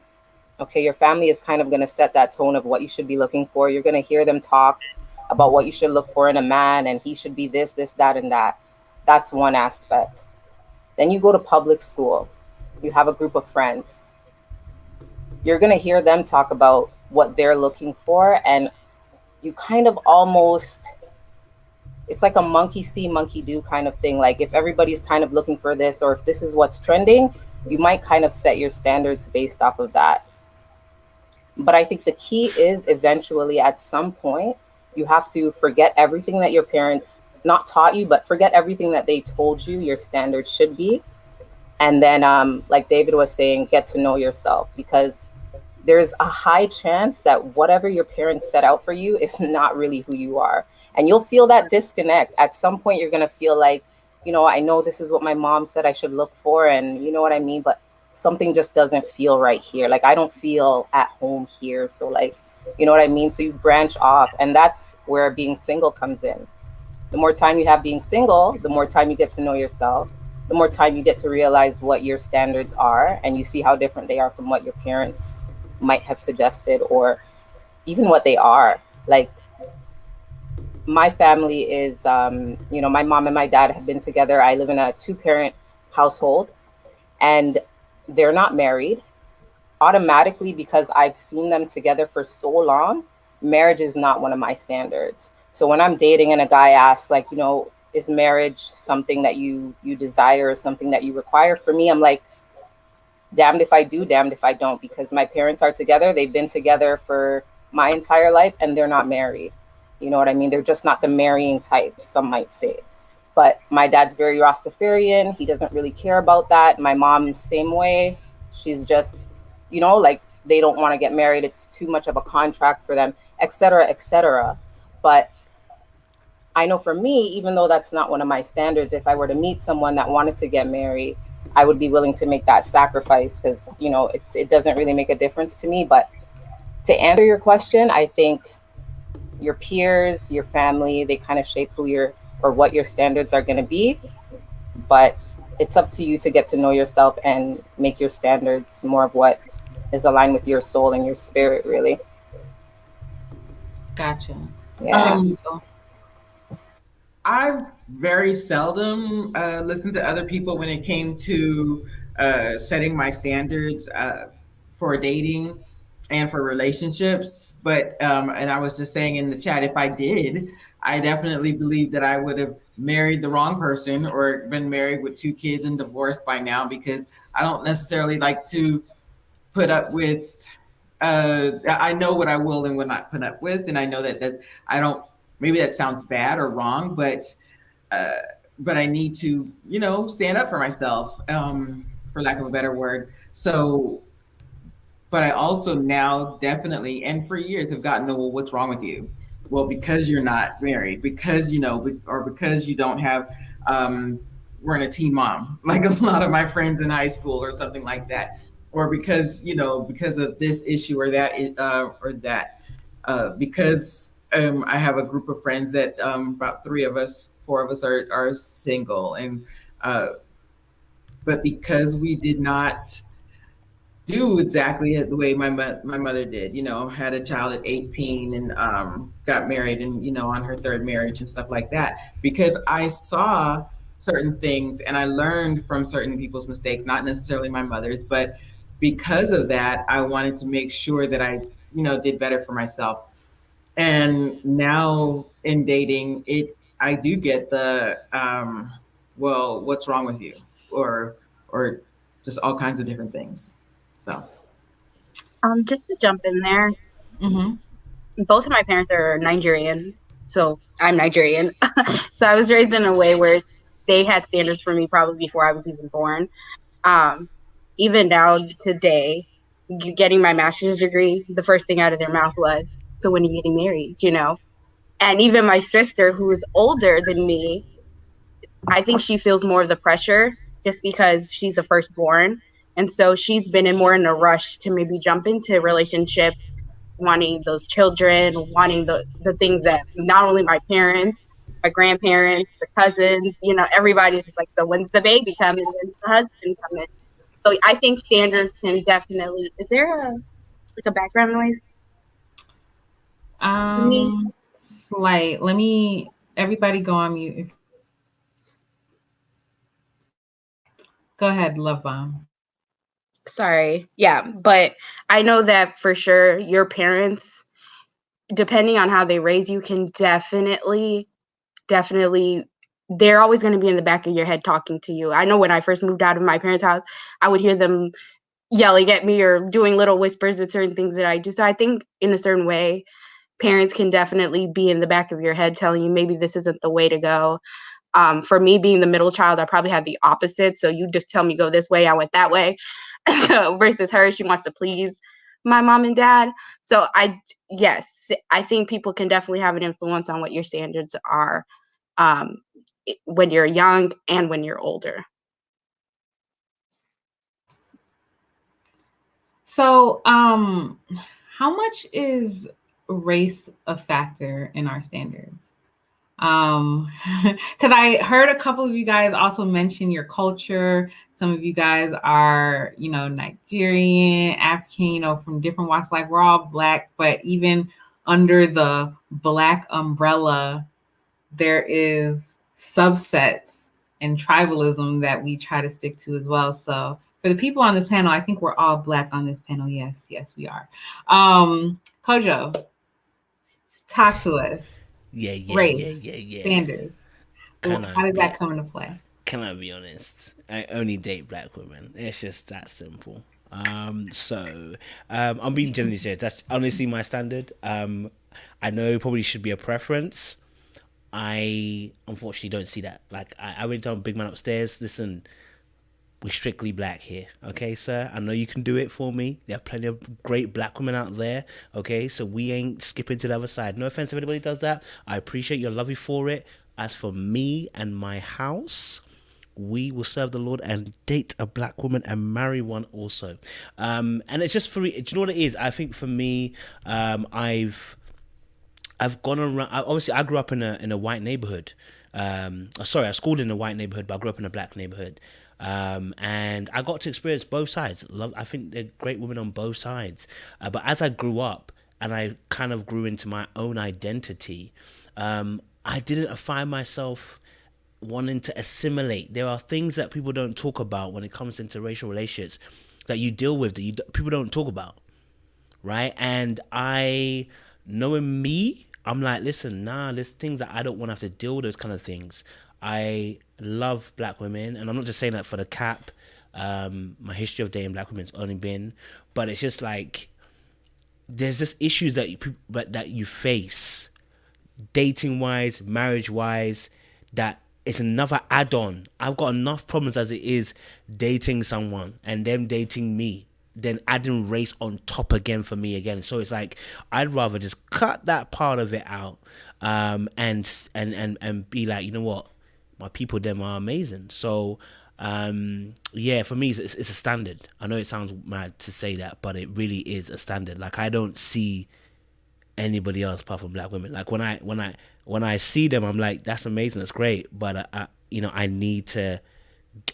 Okay, your family is kind of going to set that tone of what you should be looking for. You're going to hear them talk about what you should look for in a man, and he should be this, that, and that. That's one aspect. Then you go to public school. You have a group of friends. You're going to hear them talk about what they're looking for, and you kind of almost, it's like a monkey see, monkey do kind of thing. Like if everybody's kind of looking for this, or if this is what's trending, you might kind of set your standards based off of that. But I think the key is eventually at some point, you have to forget everything that your parents not taught you, but forget everything that they told you your standards should be. And then, like David was saying, get to know yourself, because there's a high chance that whatever your parents set out for you is not really who you are. And you'll feel that disconnect. At some point, you're going to feel like, I know this is what my mom said I should look for, and you know what I mean? But something just doesn't feel right here. Like, I don't feel at home here. So, like, you know what I mean? So you branch off. And that's where being single comes in. The more time you have being single, the more time you get to know yourself, the more time you get to realize what your standards are, and you see how different they are from what your parents might have suggested, or even what they are. Like, my family is, my mom and my dad have been together. I live in a two-parent household, and they're not married. Automatically, because I've seen them together for so long, marriage is not one of my standards. So when I'm dating and a guy asks, like, is marriage something that you desire, or something that you require? For me, I'm like, damned if I do, damned if I don't, because my parents are together. They've been together for my entire life, and they're not married. You know what I mean? They're just not the marrying type, some might say. But my dad's very Rastafarian. He doesn't really care about that. My mom, same way. She's just, like, they don't want to get married. It's too much of a contract for them, etc., etc. But I know for me, even though that's not one of my standards, if I were to meet someone that wanted to get married, I would be willing to make that sacrifice, because, it doesn't really make a difference to me. But to answer your question, I think your peers, your family, they kind of shape who you're, or what your standards are going to be. But it's up to you to get to know yourself and make your standards more of what is aligned with your soul and your spirit, really. Gotcha. Yeah. I very seldom listened to other people when it came to setting my standards for dating and for relationships. But and I was just saying in the chat, if I did, I definitely believe that I would have married the wrong person, or been married with two kids and divorced by now, because I don't necessarily like to put up with. I know what I will and will not put up with, and I know that that's. I don't. Maybe that sounds bad or wrong, uh, but I need to, stand up for myself, for lack of a better word. So, but I also now definitely, and for years, have gotten the, well, what's wrong with you? Well, because you're not married, because, or because you don't have, weren't a teen mom, like a lot of my friends in high school or something like that. Or because, because of this issue or that, or that. because I have a group of friends that about four of us are single, and but because we did not do exactly the way my mother did. Had a child at 18 and got married, and on her third marriage and stuff like that. Because I saw certain things and I learned from certain people's mistakes, not necessarily my mother's, but because of that, I wanted to make sure that I did better for myself. And now in dating, I do get the well, what's wrong with you, or just all kinds of different things. So. Just to jump in there, Mm-hmm. both of my parents are Nigerian, so I'm Nigerian. So I was raised in a way where they had standards for me probably before I was even born. Um, Even now, today, getting my master's degree, the first thing out of their mouth was, "So when are you getting married?" And even my sister, who is older than me, I think she feels more of the pressure just because she's the firstborn. And so she's been more in a rush to maybe jump into relationships, wanting those children, wanting the things that not only my parents, my grandparents, the cousins, everybody's like, so when's the baby coming? When's the husband coming? So I think standards can definitely. Is there a background noise? Me? Slight. Let me. Everybody, go on mute. Go ahead, love bomb. Sorry. Yeah, but I know that for sure your parents, depending on how they raise you, can definitely, they're always going to be in the back of your head talking to you. I know when I first moved out of my parents' house, I would hear them yelling at me or doing little whispers with certain things that I do. So I think in a certain way, parents can definitely be in the back of your head telling you maybe this isn't the way to go. For me, being the middle child, I probably had the opposite. So you just tell me go this way, I went that way. So versus her, she wants to please my mom and dad. So yes, I think people can definitely have an influence on what your standards are, um, when you're young and when you're older. So, how much is race a factor in our standards? Because I heard a couple of you guys also mention your culture. Some of you guys are, Nigerian, African, from different walks of life. We're all Black, but even under the Black umbrella, there is subsets and tribalism that we try to stick to as well. So for the people on the panel, I think we're all Black on this panel. Yes, we are. Kojo, talk to us. Race, Yeah. standards. Can How I does be that come into play? can I be honest? I only date black women. It's just that simple. I'm being genuinely serious. That's honestly my standard. I know it probably should be a preference. I unfortunately don't see that. Like I went down big man upstairs. Listen, we're strictly black here, okay, sir? I know you can do it for me. There are plenty of great black women out there, okay? So we ain't skipping to the other side. No offense if anybody does that. I appreciate your love you for it. As for me and my house, we will serve the Lord and date a black woman and marry one also. And it's just for me. Do you know what it is? I think for me, I've gone around. Obviously, I grew up in a white neighborhood. I schooled in a white neighborhood, but I grew up in a black neighborhood. And I got to experience both sides. I think they're great women on both sides. But as I grew up and I kind of grew into my own identity, I didn't find myself wanting to assimilate. There are things that people don't talk about when it comes into racial relationships that you deal with people don't talk about, right? And knowing me, I'm like, listen, there's things that I don't want to have to deal with, those kind of things. I love black women, and I'm not just saying that for the cap. My history of dating black women's only been, but it's just like there's just issues that you face, dating wise, marriage wise, that it's another add-on. I've got enough problems as it is dating someone and them dating me, then adding race on top again for me again. So it's like I'd rather just cut that part of it out, and be like, you know what, my people them are amazing. So yeah, for me it's a standard. I know it sounds mad to say that, but it really is a standard. Like I don't see anybody else apart from black women. Like when I see them, I'm like, that's amazing, that's great, but I need to.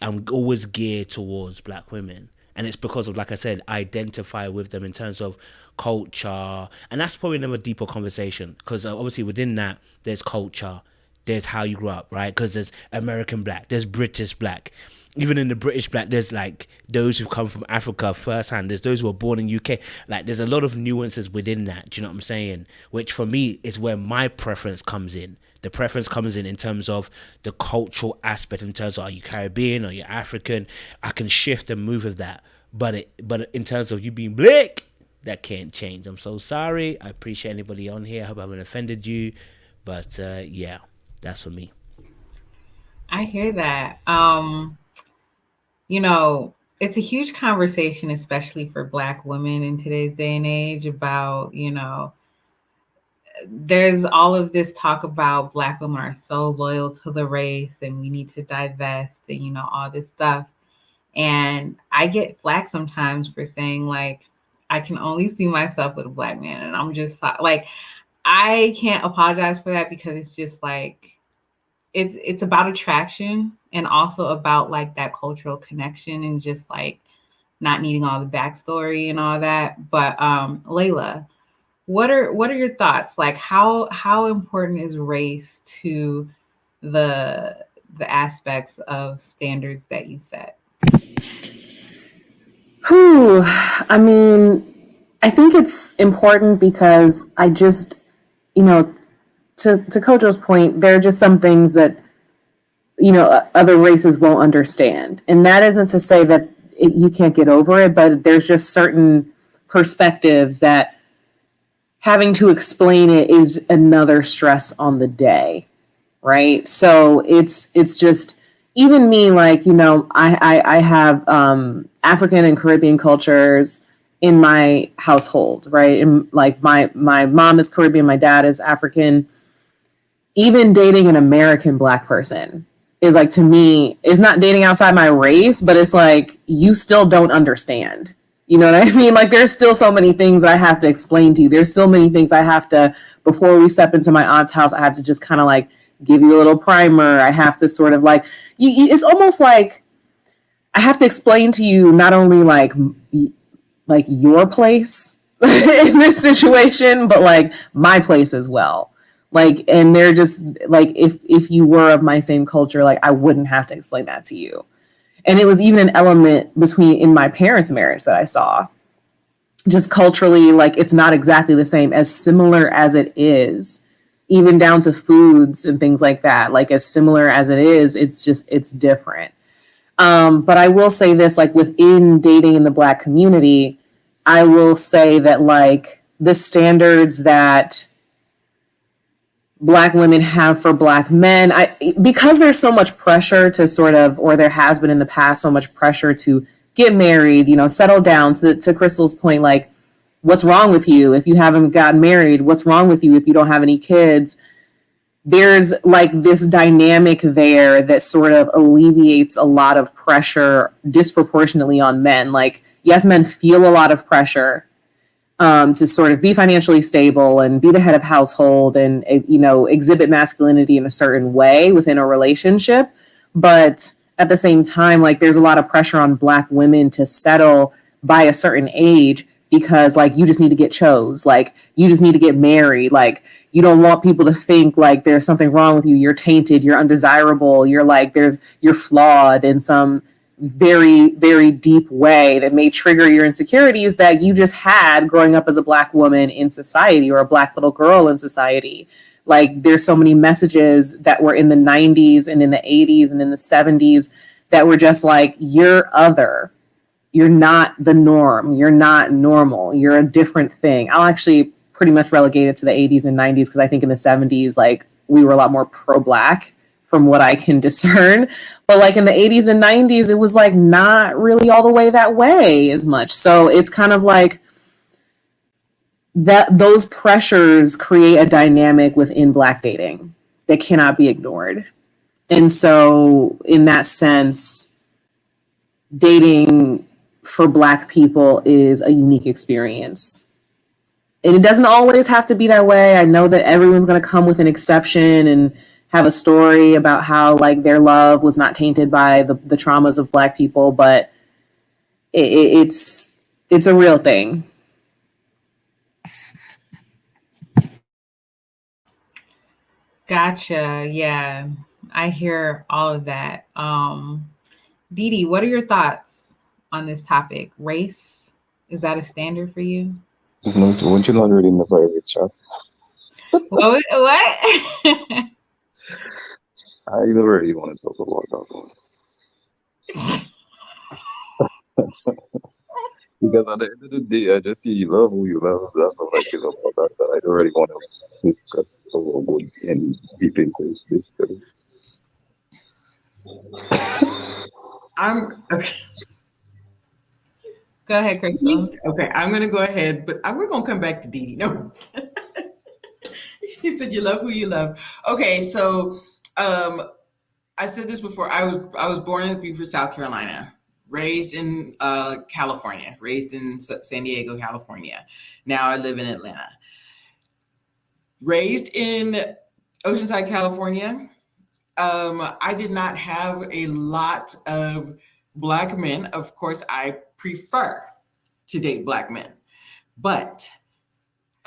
I'm always geared towards black women, and it's because of, like I said, identify with them in terms of culture, and that's probably another deeper conversation, because obviously within that there's culture, there's how you grew up, right? Because there's American black, there's British black. Even in the British black, there's like those who've come from Africa firsthand. There's those who were born in UK. Like there's a lot of nuances within that. Do you know what I'm saying? Which for me is where my preference comes in. The preference comes in terms of the cultural aspect, in terms of, are you Caribbean or you're African? I can shift and move with that. But in terms of you being black, that can't change. I'm so sorry. I appreciate anybody on here. I hope I haven't offended you. But yeah, that's for me. I hear that. It's a huge conversation, especially for Black women in today's day and age, about, there's all of this talk about Black women are so loyal to the race and we need to divest and, all this stuff. And I get flack sometimes for saying, like, I can only see myself with a Black man. And I'm just like, I can't apologize for that, because it's just like, it's about attraction and also about like that cultural connection and just like not needing all the backstory and all that. But Layla, what are your thoughts? Like how important is race to the aspects of standards that you set? Whew. I mean, I think it's important because I just, to Kojo's point, there are just some things that, other races won't understand. And that isn't to say that you can't get over it, but there's just certain perspectives that having to explain it is another stress on the day, right? So it's just, even me, like, I have African and Caribbean cultures in my household, right? And like my mom is Caribbean, my dad is African. Even dating an American Black person is like, to me, is not dating outside my race, but it's like, you still don't understand. You know what I mean? Like, there's still so many things I have to explain to you. There's still many things I have to, before we step into my aunt's house, I have to just kind of like give you a little primer. I have to sort of like, it's almost like I have to explain to you not only like your place in this situation, but like my place as well. Like, and they're just like, if you were of my same culture, like I wouldn't have to explain that to you. And it was even an element in my parents' marriage that I saw. Just culturally, like it's not exactly the same, as similar as it is, even down to foods and things like that. Like as similar as it is, it's different. But I will say this, like within dating in the Black community, I will say that like the standards that Black women have for Black men, because there's so much pressure to sort of, or there has been in the past, so much pressure to get married, settle down, to Crystal's point, like, what's wrong with you if you haven't gotten married? What's wrong with you if you don't have any kids? There's like this dynamic there that sort of alleviates a lot of pressure disproportionately on men. Like, yes, men feel a lot of pressure to sort of be financially stable and be the head of household and, exhibit masculinity in a certain way within a relationship. But at the same time, like there's a lot of pressure on Black women to settle by a certain age, because like you just need to get chose, like you just need to get married, like you don't want people to think like there's something wrong with you, you're tainted, you're undesirable, you're flawed in some very, very deep way that may trigger your insecurities that you just had growing up as a Black woman in society or a Black little girl in society. Like there's so many messages that were in the 90s and in the 80s and in the 70s that were just like, you're other. You're not the norm. You're not normal. You're a different thing. I'll actually pretty much relegate it to the 80s and 90s, because I think in the 70s, like we were a lot more pro-Black from what I can discern. But like in the 80s and 90s, it was like not really all the way that way as much. So it's kind of like that those pressures create a dynamic within Black dating that cannot be ignored. And so in that sense, dating for Black people is a unique experience. And it doesn't always have to be that way. I know that everyone's going to come with an exception and have a story about how like their love was not tainted by the traumas of Black people, but it's a real thing. Gotcha. Yeah, I hear all of that. Dee, what are your thoughts on this topic? Race, is that a standard for you? Won't you not read in the private chat? What? I don't really want to talk about that one. Because at the end of the day, I just see you love who you love. That's all I feel about that. But I don't really want to discuss or go any deep into this. I'm okay. Go ahead, Crystal. Okay, I'm gonna go ahead, but we're gonna come back to Dee Dee. No, you said you love who you love. Okay, so I said this before. I was born in Beaufort, South Carolina, raised in California, raised in San Diego, California. Now I live in Atlanta. Raised in Oceanside, California. I did not have a lot of Black men. Of course, I prefer to date Black men, but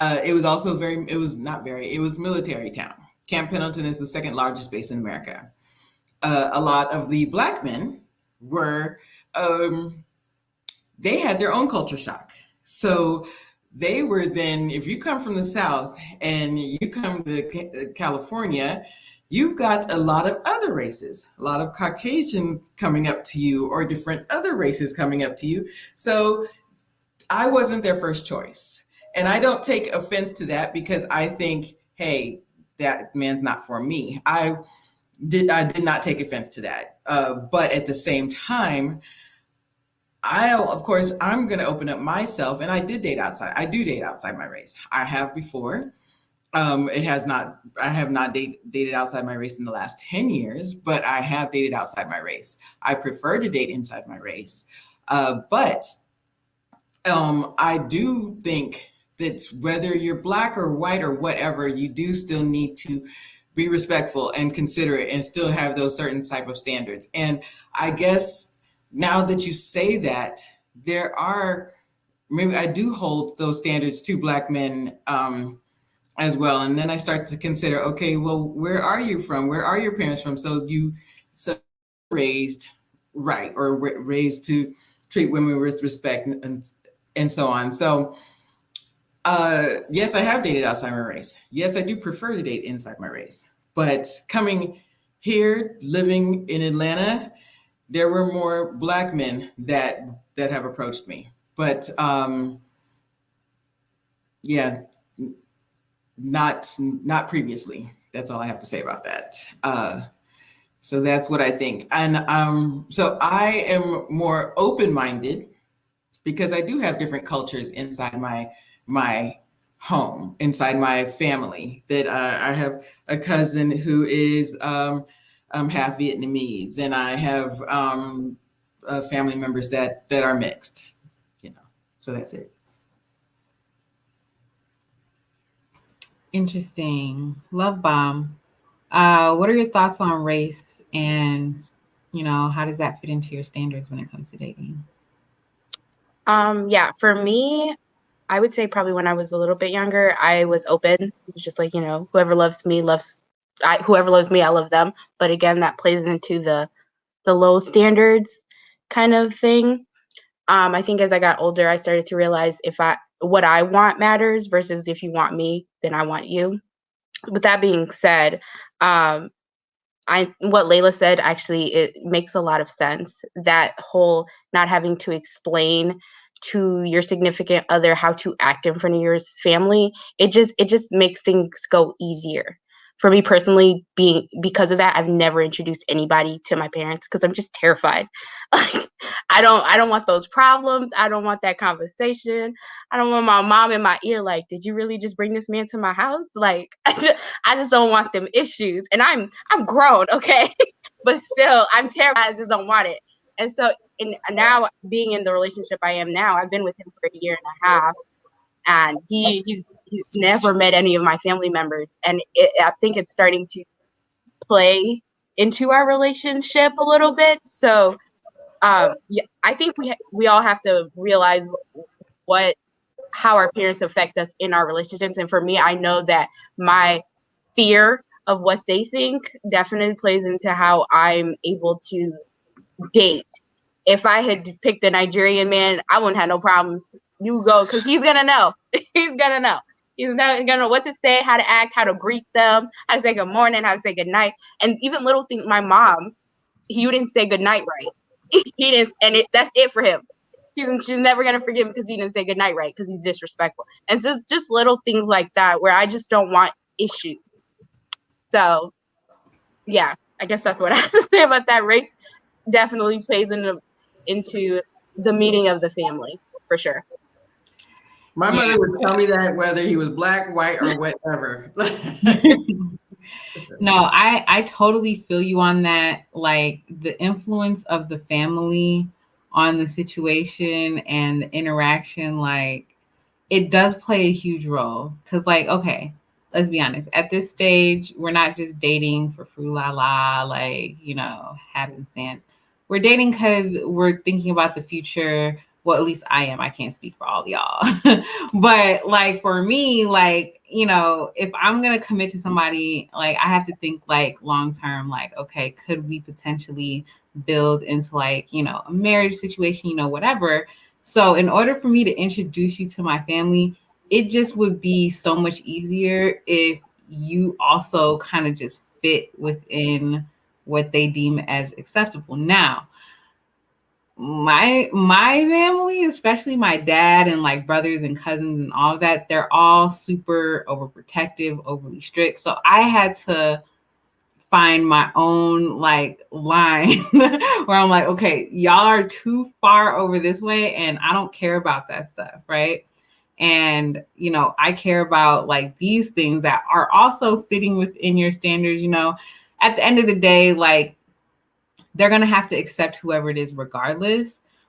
it was also it was not very, it was military town. Camp Pendleton is the second largest base in America. A lot of the Black men were, they had their own culture shock. So they were then, if you come from the South and you come to California, you've got a lot of other races, a lot of Caucasian coming up to you or different other races coming up to you. So I wasn't their first choice. And I don't take offense to that because I think, hey, that man's not for me. I did not take offense to that. But at the same time, of course, I'm going to open up myself, and I did date outside. I do date outside my race. I have before. I have not dated outside my race in the last 10 years, but I have dated outside my race. I prefer to date inside my race. But I do think that whether you're Black or white or whatever, you do still need to be respectful and considerate and still have those certain type of standards. And I guess now that you say that, there are, maybe I do hold those standards to Black men as well. And then I start to consider, okay, well, where are you from? Where are your parents from? So raised right, or raised to treat women with respect and so on. So yes, I have dated outside my race. Yes, I do prefer to date inside my race. But coming here, living in Atlanta, there were more Black men that have approached me. But yeah, not previously. That's all I have to say about that. So that's what I think. And so I am more open-minded because I do have different cultures inside my home, inside my family. That I have a cousin who is half Vietnamese, and I have family members that are mixed. You know, so that's it. Interesting. Love bomb. What are your thoughts on race and how does that fit into your standards when it comes to dating? Yeah, for me, I would say probably when I was a little bit younger, I was open. It was just like, whoever loves me whoever loves me, I love them. But again, that plays into the low standards kind of thing. I think as I got older, I started to realize what I want matters versus if you want me, then I want you. With that being said, what Layla said, actually, it makes a lot of sense. That whole not having to explain to your significant other how to act in front of your family, it just makes things go easier. For me personally, because of that, I've never introduced anybody to my parents because I'm just terrified. Like, I don't want those problems. I don't want that conversation. I don't want my mom in my ear like, did you really just bring this man to my house? Like, I just don't want them issues. And I'm grown, okay? But still, I'm terrified. I just don't want it. And so, and now being in the relationship I am now, I've been with him for a year and a half. and he's never met any of my family members, and I think it's starting to play into our relationship a little bit. So yeah, I think we all have to realize what how our parents affect us in our relationships. And for me, I know that my fear of what they think definitely plays into how I'm able to date. If I had picked a Nigerian man, I wouldn't have no problems. You go, because he's gonna know. He's gonna know. He's not gonna know what to say, how to act, how to greet them, how to say good morning, how to say good night, and even little things. My mom, he didn't say good night right. He didn't, and that's it for him. She's never gonna forgive him because he didn't say good night right, because he's disrespectful. And it's just little things like that where I just don't want issues. So yeah, I guess that's what I have to say about that. Race definitely plays into the meeting of the family for sure. My Yeah. mother would tell me that whether he was black, white, or whatever. No, I totally feel you on that. Like the influence of the family on the situation and the interaction, like it does play a huge role. Cause like, okay, let's be honest. At this stage, we're not just dating for frou la la, like, happenstance. We're dating because we're thinking about the future. Well, at least I am. I can't speak for all y'all. But like for me, like, if I'm gonna commit to somebody, like I have to think like long term, like, okay, could we potentially build into like, a marriage situation, whatever. So in order for me to introduce you to my family, it just would be so much easier if you also kind of just fit within what they deem as acceptable. Now, my family, especially my dad and like brothers and cousins and all of that, they're all super overprotective, overly strict. So I had to find my own like line where I'm like, okay, y'all are too far over this way and I don't care about that stuff, right? And I care about like these things that are also fitting within your standards. At the end of the day, like they're going to have to accept whoever it is regardless.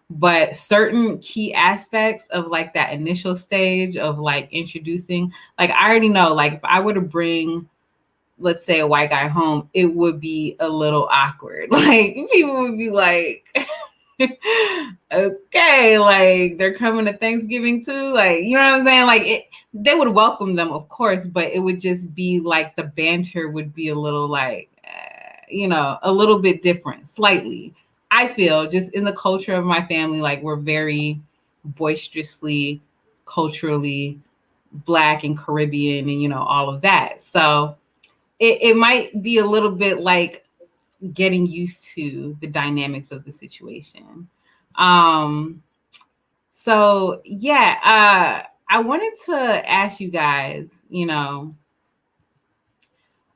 But certain key aspects of like that initial stage of like introducing, like I already know, like if I were to bring, let's say, a white guy home, it would be a little awkward. Like people would be like, okay, like they're coming to Thanksgiving too. Like, you know what I'm saying? Like they would welcome them, of course, but it would just be like the banter would be a little like, a little bit different, slightly. I feel just in the culture of my family, like we're very boisterously, culturally Black and Caribbean and, all of that. So it might be a little bit like getting used to the dynamics of the situation. So yeah, I wanted to ask you guys,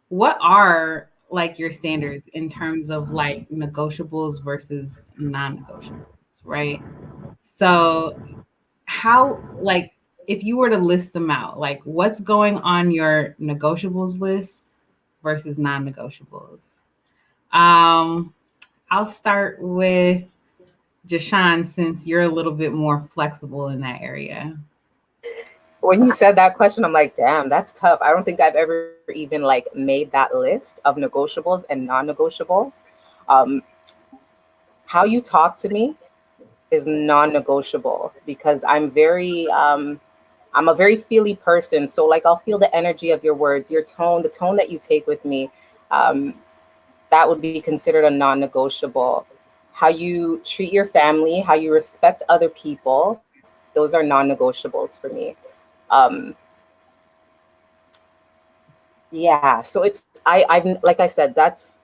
what are like your standards in terms of like negotiables versus non-negotiables, right? So how, like, if you were to list them out, like what's going on your negotiables list versus non-negotiables? um I'll start with Jashawn, since you're a little bit more flexible in that area. When you said that question, I'm like, damn, that's tough. I don't think I've ever even like made that list of negotiables and non-negotiables. Um, how you talk to me is non-negotiable because I'm a very feely person. So like I'll feel the energy of your words, your tone, the tone that you take with me. Um, that would be considered a non-negotiable. How you treat your family, how you respect other people, those are non-negotiables for me. Um, yeah, so I've like I said, that's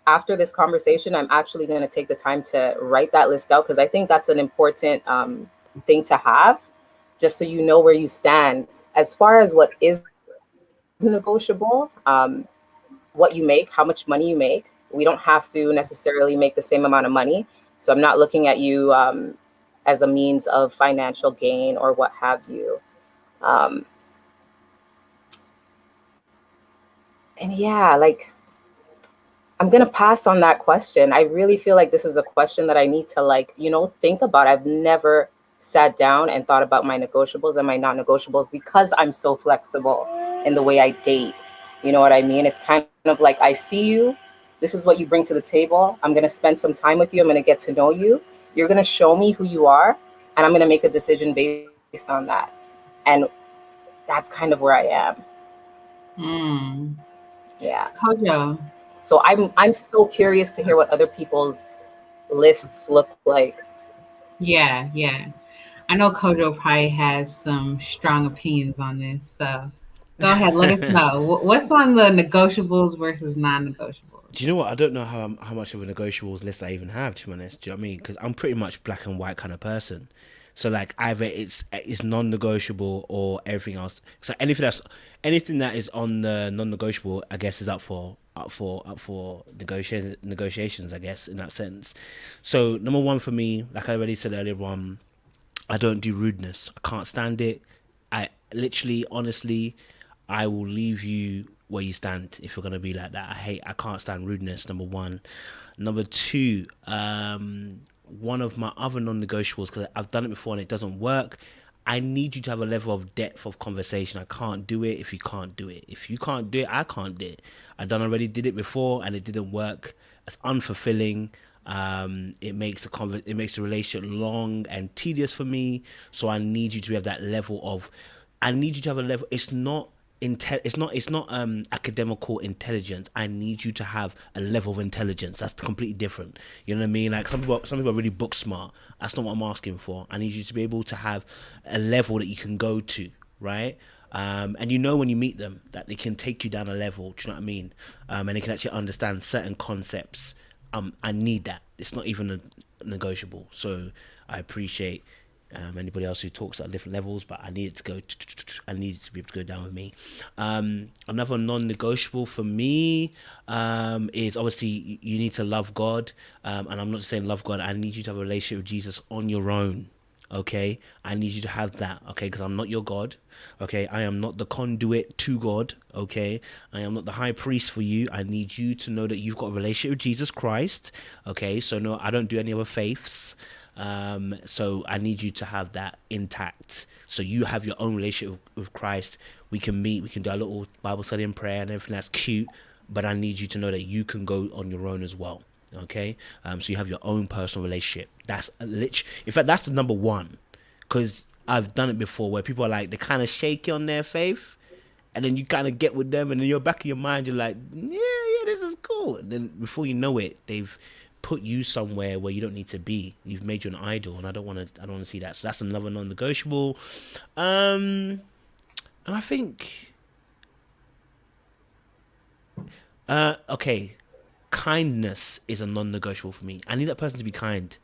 after this conversation, I'm actually going to take the time to write that list out because I think that's an important thing to have, just so you know where you stand. As far as what is negotiable, what you make, how much money you make. We don't have to necessarily make the same amount of money. So I'm not looking at you as a means of financial gain or what have you. Um, and yeah, like I'm gonna pass on that question. I really feel like this is a question that I need to like, think about. I've never sat down and thought about my negotiables and my non-negotiables, because I'm so flexible in the way I date. You know what I mean? It's kind of like, I see you, this is what you bring to the table. I'm going to spend some time with you. I'm going to get to know you. You're going to show me who you are, and I'm going to make a decision based on that. And that's kind of where I am. Mm. Yeah. Kojo. So I'm so curious to hear what other people's lists look like. Yeah, yeah. I know Kojo probably has some strong opinions on this. So go ahead, let us know. What's on the negotiables versus non-negotiables? Do you know what? I don't know how much of a negotiables list I even have, to be honest. Do you know what I mean? Because I'm pretty much black and white kind of person. So like either it's non-negotiable or everything else. So anything that is on the non-negotiable, I guess, is up for negotiations. I guess in that sense. So number one for me, like I already said earlier on, I don't do rudeness. I can't stand it. I literally, honestly, I will leave you where you stand if you're gonna be like that. I can't stand rudeness. Number one. Number two, one of my other non-negotiables, because I've done it before and it doesn't work. I need you to have a level of depth of conversation. I can't do it if you can't do it. If you can't do it, I can't do it. Did it before and it didn't work. It's unfulfilling. It makes the relationship long and tedious for me. So I need you to have that level of. I need you to have a level. It's not academical intelligence. I need you to have a level of intelligence. That's completely different. You know what I mean? Like some people are really book smart. That's not what I'm asking for. I need you to be able to have a level that you can go to, right? And you know when you meet them that they can take you down a level. Do you know what I mean? And they can actually understand certain concepts. I need that. It's not even a negotiable. So I appreciate anybody else who talks at different levels, but I need it to go. I need it to be able to go down with me. Another non-negotiable for me is obviously you need to love God, and I'm not just saying love God. I need you to have a relationship with Jesus on your own. Okay, I need you to have that. Okay, because I'm not your God. Okay, I am not the conduit to God. Okay, I am not the high priest for you. I need you to know that you've got a relationship with Jesus Christ. Okay, so no, I don't do any other faiths. So I need you to have that intact. So you have your own relationship with Christ. We can meet, we can do a little Bible study and prayer and everything. That's cute. But I need you to know that you can go on your own as well. Okay. So you have your own personal relationship. That's in fact, that's the number one, because I've done it before where people are like, they kind of shaky on their faith. And then you kind of get with them, and in your back of your mind, you're like, yeah, this is cool. And then before you know it, they've put you somewhere where you don't need to be. You've made you an idol, and I don't want to see that. So that's another non-negotiable. And I think, okay, kindness is a non-negotiable for me. I need that person to be kind.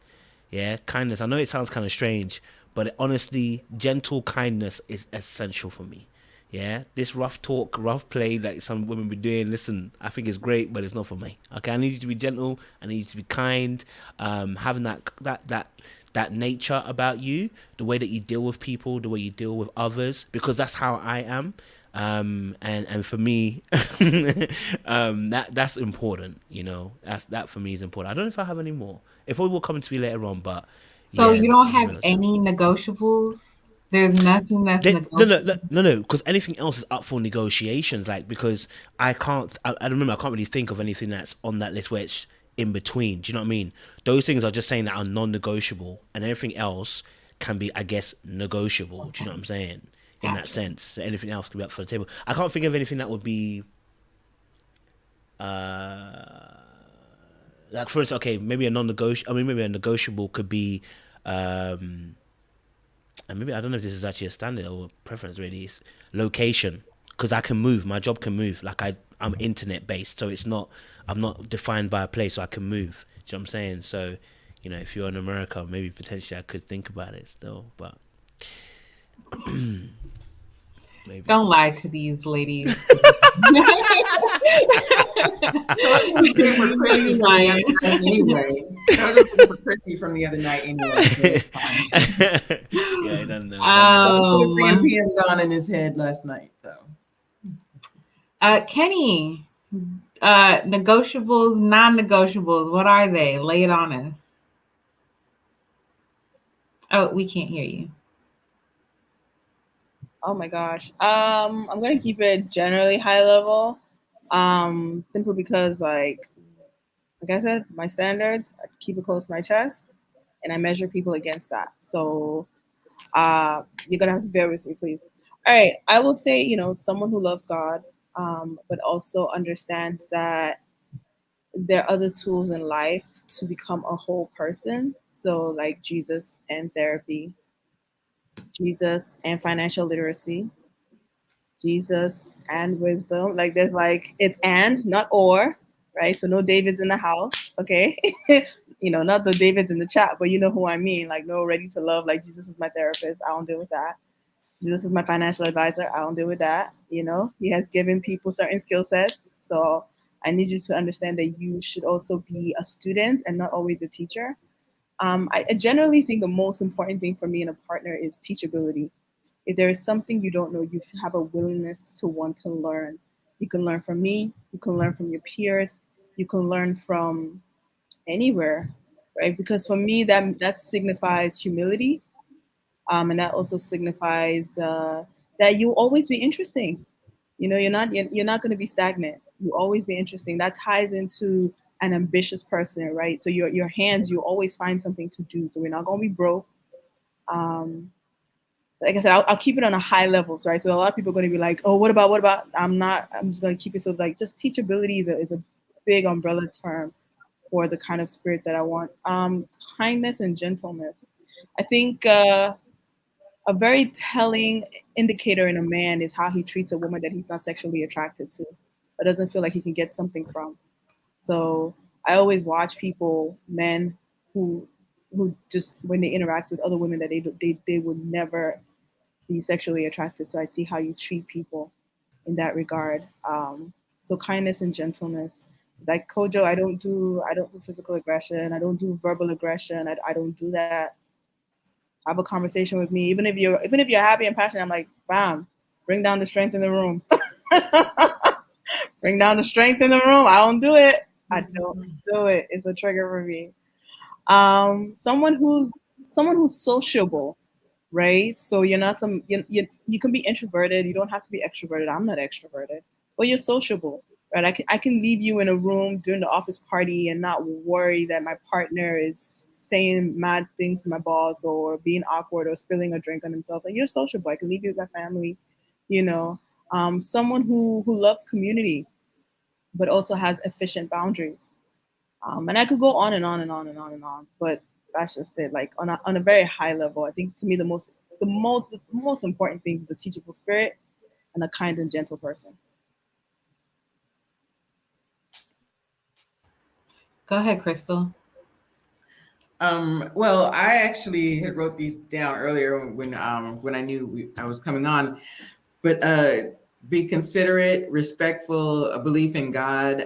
Yeah, kindness. I know it sounds kind of strange, but honestly, gentle kindness is essential for me. Yeah, this rough talk, rough play that some women be doing, listen, I think it's great, but it's not for me. Okay, I need you to be gentle. I need you to be kind. Having that nature about you, the way that you deal with people, the way you deal with others, because that's how I am. And for me, that's important. You know, that for me is important. I don't know if I have any more. It probably will come to me later on, but So yeah, you don't have any negotiables? There's nothing that's negotiable. No, because anything else is up for negotiations. Like, because I remember, I can't really think of anything that's on that list where it's in between. Do you know what I mean? Those things are just saying that are non-negotiable, and everything else can be, I guess, negotiable. Do you know what I'm saying? In that sense, so anything else can be up for the table. I can't think of anything that would be, like, for instance, okay, maybe a non-negotiable. I mean, maybe a negotiable could be. And maybe I don't know if this is actually a standard or preference. Really, it's location, because I can move. My job can move. Like I'm internet based, so I'm not defined by a place, so I can move. Do you know what I'm saying? So, you know, if you're in America, maybe potentially I could think about it still, but maybe. Don't lie to these ladies. For Chrissy from the other night anyway. Yeah, I don't know. Sam PM gone in his head last night, though. Kenny, negotiables, non-negotiables, what are they? Lay it on us. Oh, we can't hear you. Oh my gosh. I'm gonna keep it generally high level. Simply because like I said, my standards, I keep it close to my chest and I measure people against that. So you're gonna have to bear with me, please. All right, I would say, someone who loves God, but also understands that there are other tools in life to become a whole person. So like Jesus and therapy, Jesus and financial literacy, Jesus and wisdom. Like there's it's and not or, right? So no Davids in the house, okay? Not the Davids in the chat, but you know who I mean. Like no ready to love. Like Jesus is my therapist. I don't deal with that. Jesus is my financial advisor. I don't deal with that. He has given people certain skill sets. So I need you to understand that you should also be a student and not always a teacher. I generally think the most important thing for me in a partner is teachability. If there is something you don't know, you have a willingness to want to learn. You can learn from me, you can learn from your peers, you can learn from anywhere, right? Because for me, that signifies humility, and that also signifies that you'll always be interesting. You're not going to be stagnant. You always be interesting. That ties into an ambitious person, right? So your hands, you always find something to do. So we're not going to be broke. Um, so like I said, I'll keep it on a high level, right? So a lot of people are going to be like, "Oh, what about, what about?" I'm not. I'm just going to keep it so like just teachability is a big umbrella term for the kind of spirit that I want. Kindness and gentleness. I think a very telling indicator in a man is how he treats a woman that he's not sexually attracted to, or doesn't feel like he can get something from. So I always watch people, men who just when they interact with other women that they would never be sexually attracted. So I see how you treat people in that regard. So kindness and gentleness. Like Kojo, I don't do physical aggression. I don't do verbal aggression. I don't do that. Have a conversation with me, even if you're happy and passionate. I'm like, bam, bring down the strength in the room. Bring down the strength in the room. I don't do it. I don't do it. It's a trigger for me. Someone who's sociable, right? So you're not you can be introverted. You don't have to be extroverted. I'm not extroverted, but you're sociable, right? I can leave you in a room during the office party and not worry that my partner is saying mad things to my boss or being awkward or spilling a drink on himself. Like you're sociable. I can leave you with my family, you know. Someone who loves community, but also has efficient boundaries. And I could go on and on and on and on and on, but that's just it. Like on a very high level, I think to me the most important things is a teachable spirit and a kind and gentle person. Go ahead, Crystal. Well, I actually had wrote these down earlier when I knew I was coming on, but be considerate, respectful, a belief in God.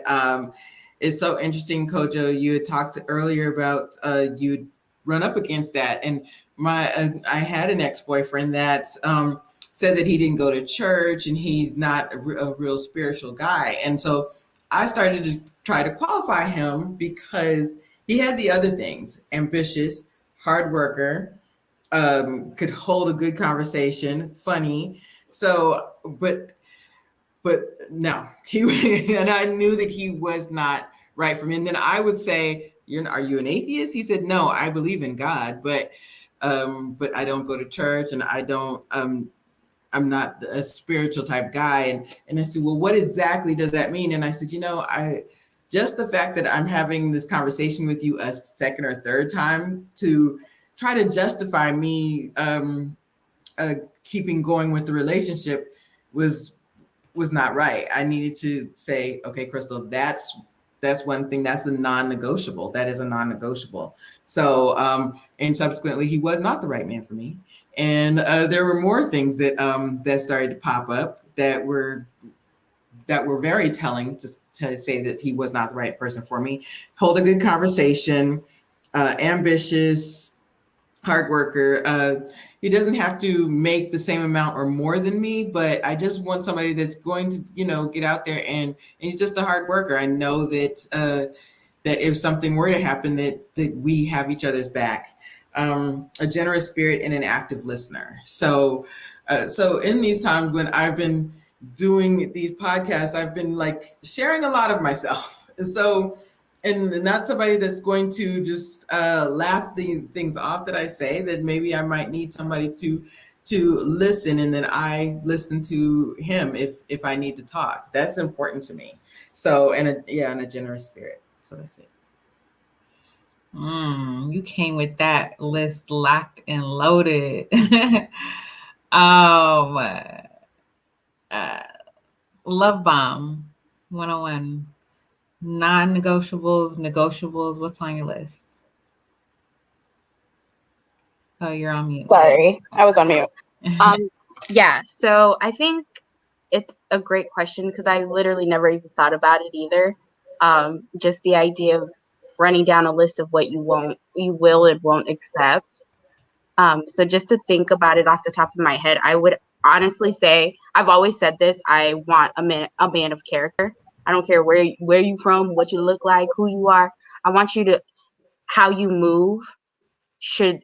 It's so interesting, Kojo. You had talked earlier about you'd run up against that, and I had an ex-boyfriend that said that he didn't go to church and he's not a real spiritual guy, and so I started to try to qualify him because he had the other things: ambitious, hard worker, could hold a good conversation, funny. So, but no, he and I knew that he was not right for me. And then I would say, are you an atheist?" He said, "No, I believe in God, but I don't go to church and I don't I'm not a spiritual type guy." And I said, "Well, what exactly does that mean?" And I said, I just the fact that I'm having this conversation with you a second or third time to try to justify me keeping going with the relationship was not right. I needed to say, okay, Crystal, that's one thing. That's a non-negotiable. That is a non-negotiable. So, and subsequently, he was not the right man for me. And there were more things that started to pop up that were very telling to say that he was not the right person for me. Hold a good conversation, ambitious, hard worker. He doesn't have to make the same amount or more than me, but I just want somebody that's going to, get out there and he's just a hard worker. I know that that if something were to happen, that we have each other's back. a generous spirit, and an active listener. So in these times when I've been doing these podcasts, I've been like sharing a lot of myself. And so, and not somebody that's going to just laugh these things off that I say, that maybe I might need somebody to listen, and then I listen to him if I need to talk. That's important to me. So, and a generous spirit. So that's it. You came with that list locked and loaded. um, uh, Love Bomb 101. Non-negotiables, negotiables. What's on your list? Oh, you're on mute. Sorry, I was on mute. Yeah, so I think it's a great question because I literally never even thought about it either. Just the idea of running down a list of what you will and won't accept. So just to think about it off the top of my head, I would honestly say, I've always said this, I want a man of character. I don't care where you from, what you look like, who you are. I want you to, how you move should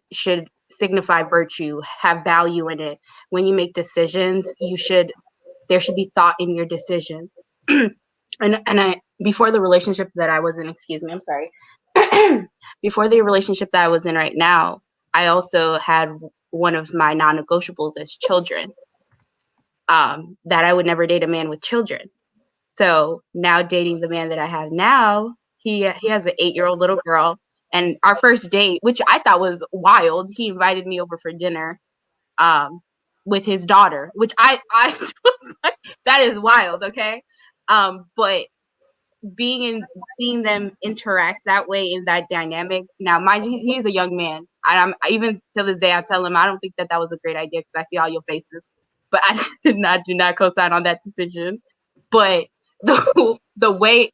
signify virtue, have value in it. When you make decisions, there should be thought in your decisions. and I, before the relationship that I was in, excuse me, I'm sorry. Before the relationship that I was in right now, I also had one of my non-negotiables as children. That I would never date a man with children. So now dating the man that I have now, he has an 8-year-old little girl, and our first date, which I thought was wild, he invited me over for dinner, with his daughter, which I that is wild, okay? But seeing them interact that way in that dynamic. Now, mind you, he's a young man. I'm even to this day, I tell him I don't think that was a great idea because I see all your faces, but I do not co-sign on that decision. But the way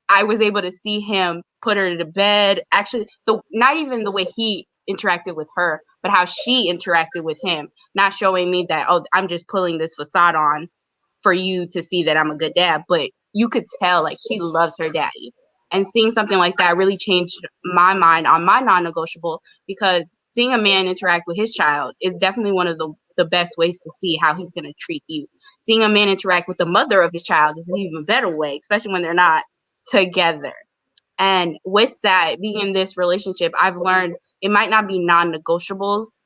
I was able to see him put her to bed, actually, not even the way he interacted with her, but how she interacted with him, not showing me that, oh, I'm just pulling this facade on for you to see that I'm a good dad, but you could tell like she loves her daddy. And seeing something like that really changed my mind on my non-negotiable, because seeing a man interact with his child is definitely one of the best ways to see how he's going to treat you. Seeing a man interact with the mother of his child is an even better way, especially when they're not together. And with that, being in this relationship, I've learned it might not be non-negotiables,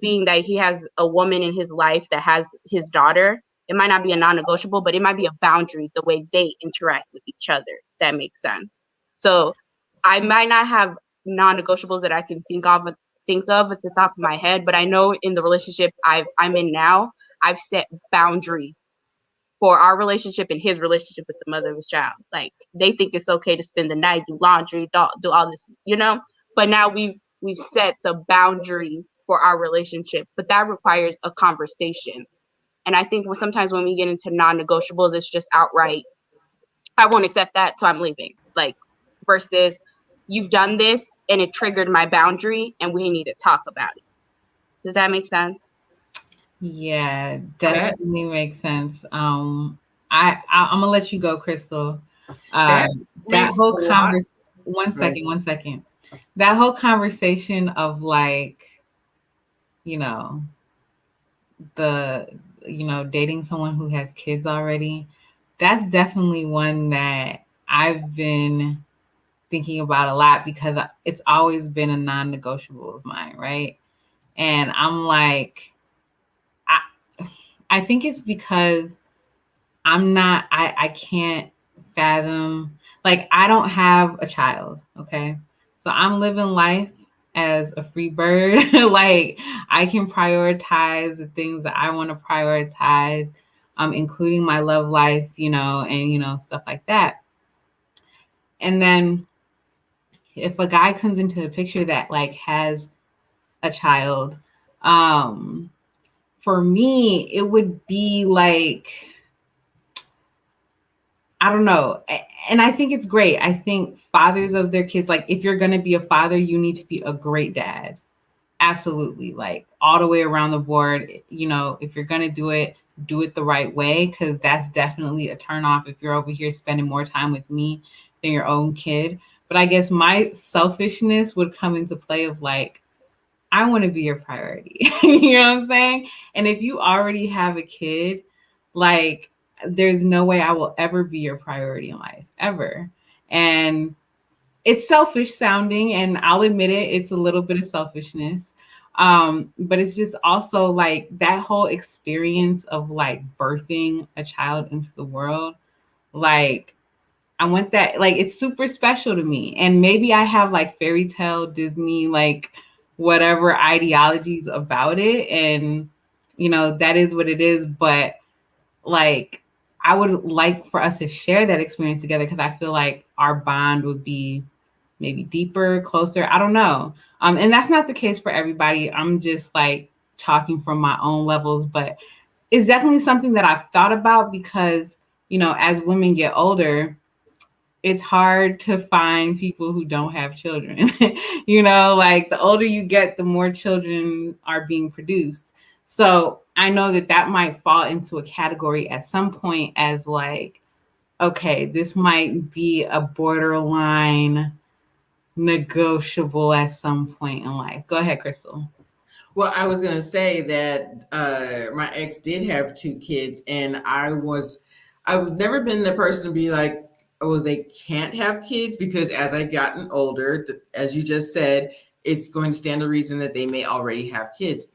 being that he has a woman in his life that has his daughter. It might not be a non-negotiable, but it might be a boundary, the way they interact with each other. That makes sense. So I might not have non-negotiables that I can think of at the top of my head, but I know in the relationship I'm in now, I've set boundaries for our relationship and his relationship with the mother of his child. Like, they think it's okay to spend the night, do laundry, do all this, but now we've set the boundaries for our relationship, but that requires a conversation. And I think sometimes when we get into non-negotiables, it's just outright, I won't accept that, so I'm leaving. Like, versus you've done this and it triggered my boundary and we need to talk about it. Does that make sense? Yeah, definitely makes sense. I'm gonna let you go, Crystal. That That makes whole a lot. One second. That whole conversation of like, you know, dating someone who has kids already. That's definitely one that I've been thinking about a lot because it's always been a non-negotiable of mine, right? And I'm like, I think it's because I can't fathom, like, I don't have a child, okay? So I'm living life as a free bird. Like, I can prioritize the things that I want to prioritize, including my love life, and stuff like that. And then if a guy comes into the picture that like has a child, for me, it would be like, I don't know. And I think it's great. I think fathers of their kids, like, if you're going to be a father, you need to be a great dad. Absolutely. Like, all the way around the board. If you're going to do it the right way, because that's definitely a turnoff if you're over here spending more time with me than your own kid. But I guess my selfishness would come into play of like, I want to be your priority. You know what I'm saying? And if you already have a kid, like there's no way I will ever be your priority in life, ever. And it's selfish sounding, and I'll admit it, it's a little bit of selfishness. But it's just also like that whole experience of like birthing a child into the world. Like I want that, like it's super special to me. And maybe I have like fairy tale Disney, like whatever ideologies about it. And that is what it is. But like I would like for us to share that experience together because I feel like our bond would be maybe deeper, closer. I don't know. And that's not the case for everybody. I'm just like talking from my own levels, but it's definitely something that I've thought about because, as women get older, it's hard to find people who don't have children. Like the older you get, the more children are being produced. So I know that that might fall into a category at some point as like, okay, this might be a borderline negotiable at some point in life. Go ahead, Crystal. Well, I was going to say that my ex did have two kids, and I've never been the person to be like, oh, they can't have kids, because as I've gotten older, as you just said, it's going to stand to reason that they may already have kids.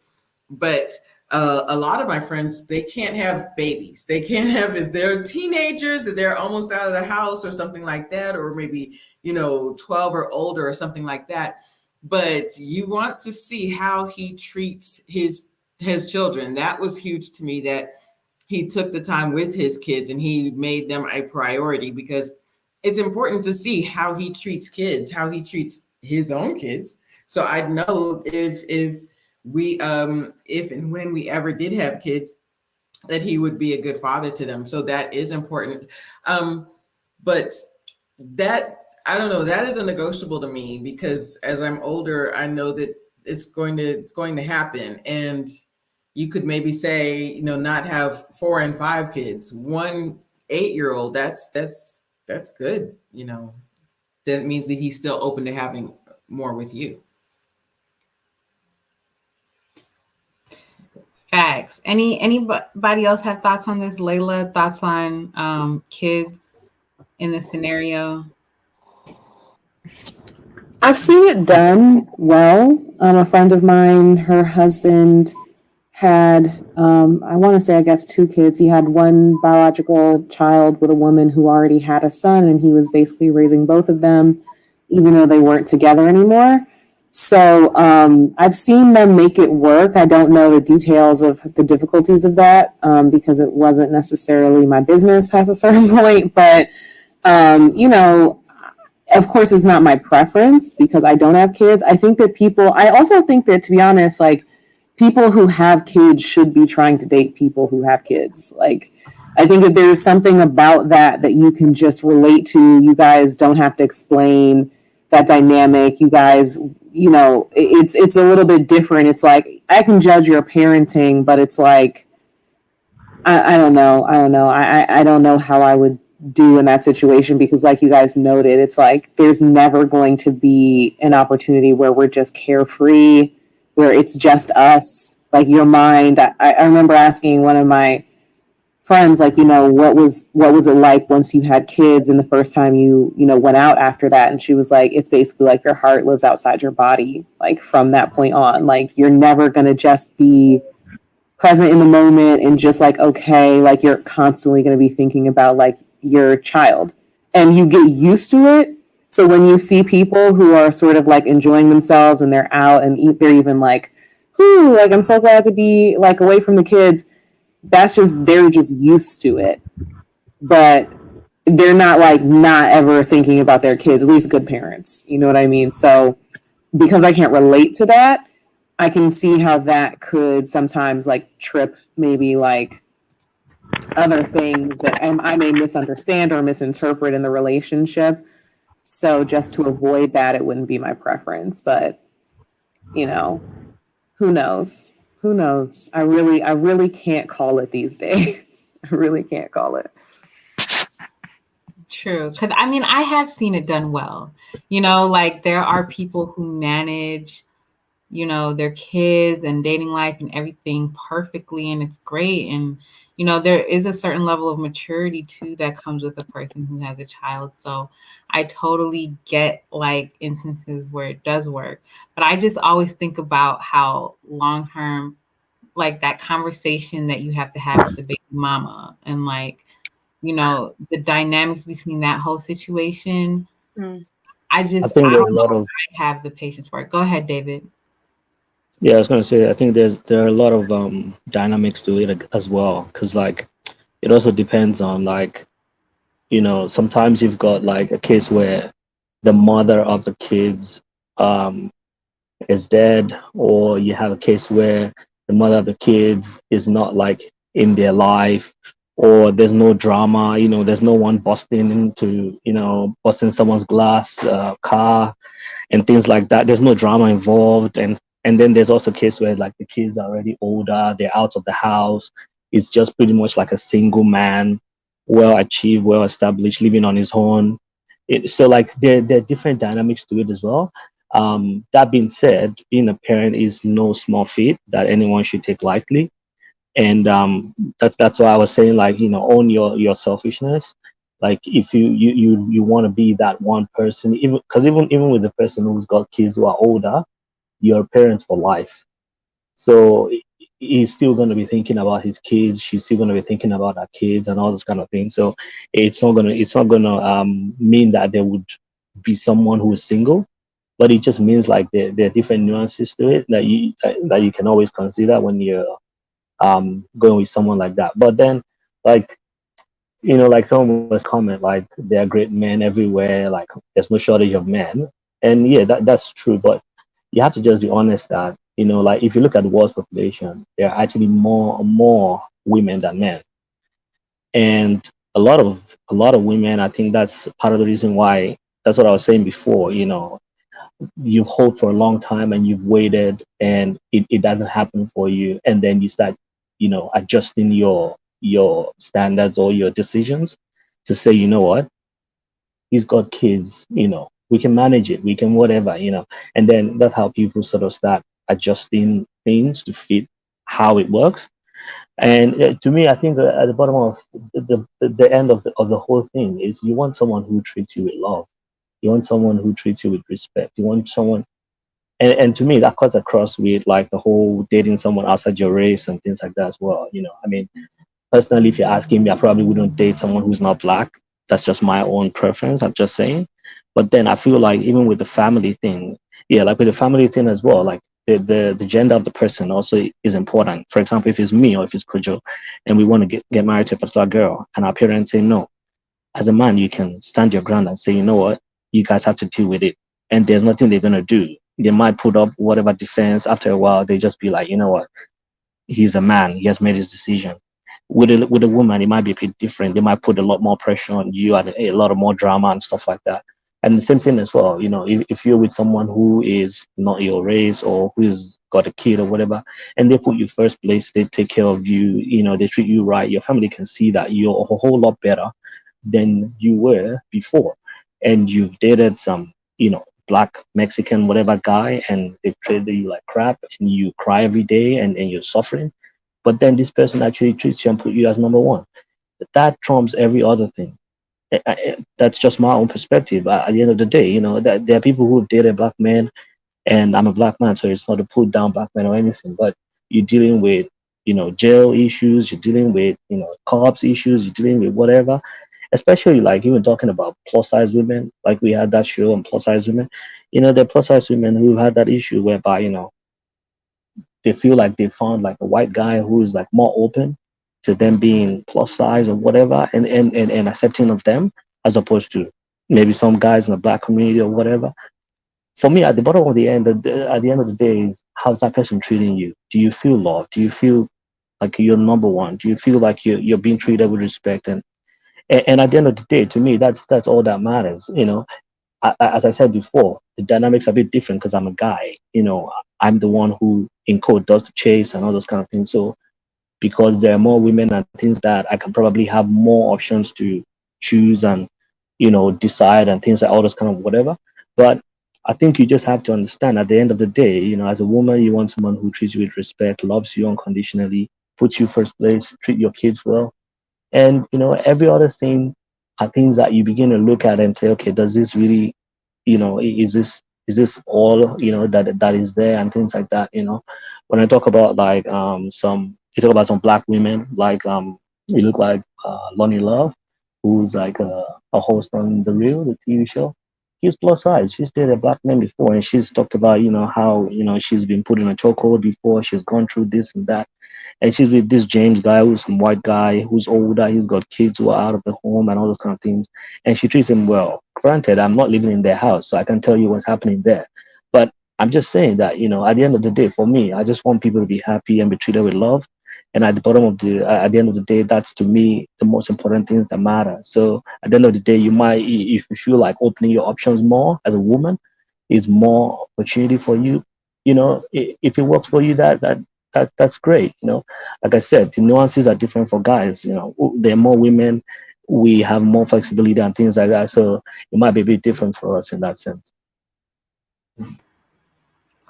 But a lot of my friends, they can't have babies. They can't have, if they're teenagers, if they're almost out of the house or something like that, or maybe, 12 or older or something like that. But you want to see how he treats his children. That was huge to me, that he took the time with his kids and he made them a priority, because it's important to see how he treats kids, how he treats his own kids. So I'd know if and when we ever did have kids, that he would be a good father to them. So that is important. But that, I don't know, that is a negotiable to me, because as I'm older, I know that it's going to happen. And you could maybe say, not have 4 and 5 kids, 1 8-year-old. That's good. That means that he's still open to having more with you. Facts. Anybody else have thoughts on this? Layla, thoughts on kids in this scenario? I've seen it done well. A friend of mine, her husband had, I want to say, I guess, 2 kids. He had one biological child with a woman who already had a son, and he was basically raising both of them, even though they weren't together anymore. So I've seen them make it work. I don't know the details of the difficulties of that because it wasn't necessarily my business past a certain point. But, of course, it's not my preference because I don't have kids. I also think that, to be honest, like, people who have kids should be trying to date people who have kids. Like, I think that there's something about that you can just relate to. You guys don't have to explain that dynamic. You guys, it's a little bit different. It's like, I can judge your parenting, but it's like, I don't know. I don't know how I would do in that situation, because like you guys noted, it's like there's never going to be an opportunity where we're just carefree, where it's just us. Like, your mind, I remember asking one of my friends, like, what was it like once you had kids and the first time you went out after that? And she was like, it's basically like your heart lives outside your body, like, from that point on. Like, you're never going to just be present in the moment and just like, okay, like, you're constantly going to be thinking about like your child, and you get used to it. So when you see people who are sort of like enjoying themselves and they're out and they're even like, whoo, like, I'm so glad to be like away from the kids. They're just used to it, but they're not like not ever thinking about their kids, at least good parents. You know what I mean? So because I can't relate to that, I can see how that could sometimes like trip maybe like other things that I may misunderstand or misinterpret in the relationship. So just to avoid that, it wouldn't be my preference. But, who knows? Who knows? I really can't call it these days. I really can't call it. True. Because I have seen it done well. Like there are people who manage their kids and dating life and everything perfectly, and it's great. And there is a certain level of maturity too that comes with a person who has a child. So I totally get like instances where it does work, but I just always think about how long term, like that conversation that you have to have with the baby mama, and like the dynamics between that whole situation. Mm. I I think there are don't a know lot if of I have the patience for it. Go ahead, David. yeah. I was gonna say I think there are a lot of dynamics to it as well, because like it also depends on like sometimes you've got like a case where the mother of the kids um is dead, or you have a case where the mother of the kids is not like in their life, or there's no drama, there's no one busting into, busting someone's glass car and things like that. There's no drama involved, and then there's also a case where like the kids are already older, they're out of the house. It's just pretty much like a single man, well achieved, well established, living on his own. So like there are different dynamics to it as well. That being said, being a parent is no small feat that anyone should take lightly, and that's why I was saying, like, own your selfishness. Like if you want to be that one person, even because even with the person who's got kids who are older, you're a parent for life. So he's still going to be thinking about his kids, she's still going to be thinking about her kids and all those kind of things. So it's not going to mean that there would be someone who is single, but it just means like there are different nuances to it that you can always consider when you're going with someone like that. But then, like, like someone was comment, like there are great men everywhere, like there's no shortage of men. And yeah, that's true, but you have to just be honest that, like if you look at the world's population, there are actually more women than men. And a lot of women, I think that's part of the reason why. That's what I was saying before. You've hoped for a long time and you've waited, and it doesn't happen for you, and then you start adjusting your standards or your decisions to say, what, he's got kids, we can manage it, we can whatever, and then that's how people sort of start adjusting things to fit how it works. And to me, I think at the bottom of the end of the whole thing is, you want someone who treats you with love, you want someone who treats you with respect, you want someone. And to me, that cuts across with like the whole dating someone outside your race and things like that as well. I mean, personally, if you're asking me, I probably wouldn't date someone who's not black. That's just my own preference. I'm just saying. But then I feel like even with the family thing, yeah, like with the family thing as well, like the gender of the person also is important. For example, if it's me or if it's Kojo, and we want to get married to a particular girl, and our parents say no, as a man, you can stand your ground and say, you know what, you guys have to deal with it. And there's nothing they're gonna do. They might put up whatever defense. After a while, they just be like, you know what, he's a man. He has made his decision. With a woman, it might be a bit different. They might put a lot more pressure on you and a lot of more drama and stuff like that. And the same thing as well. If you're with someone who is not your race or who's got a kid or whatever, and they put you first place, they take care of you. They treat you right. Your family can see that you're a whole lot better than you were before, and you've dated some, black, Mexican, whatever guy, and they've treated you like crap, and you cry every day, and you're suffering. But then this person actually treats you and put you as number one. That trumps every other thing. That's just my own perspective. At the end of the day, that there are people who have dated black men, and I'm a black man, so it's not to put down black men or anything, but you're dealing with, jail issues, you're dealing with, cops issues, you're dealing with whatever. Especially like even talking about plus size women, like we had that show on plus size women. There are plus size women who've had that issue whereby, they feel like they found like a white guy who's like more open to them being plus size or whatever, and accepting of them, as opposed to maybe some guys in the black community or whatever. For me, at the bottom of the end, at the end of the day, is how's that person treating you? Do you feel loved? Do you feel like you're number one? Do you feel like you're being treated with respect? And at the end of the day, to me, that's all that matters. As I said before, the dynamics are a bit different because I'm a guy. I'm the one who, in code, does the chase and all those kind of things. So because there are more women and things that I can probably have more options to choose and decide and things like all those kind of whatever. But I think you just have to understand at the end of the day, as a woman, you want someone who treats you with respect, loves you unconditionally, puts you first place, treat your kids well. And every other thing are things that you begin to look at and say, okay, does this really, is this all that is there, and things like that. When I talk about like some you talk about some black women, like you look like Lonnie Love, who's like a host on The Real, the TV show. She's plus size. She's dated a black man before, and she's talked about how she's been put in a chokehold before. She's gone through this and that, and she's with this James guy who's some white guy who's older. He's got kids who are out of the home and all those kind of things. And she treats him well. Granted, I'm not living in their house, so I can tell you what's happening there. But I'm just saying that, at the end of the day, for me, I just want people to be happy and be treated with love. And at the end of the day, that's to me the most important things that matter. So at the end of the day, you might, if you feel like opening your options more as a woman, is more opportunity for you. If it works for you, that's great. Like I said, the nuances are different for guys. There are more women, we have more flexibility and things like that. So it might be a bit different for us in that sense.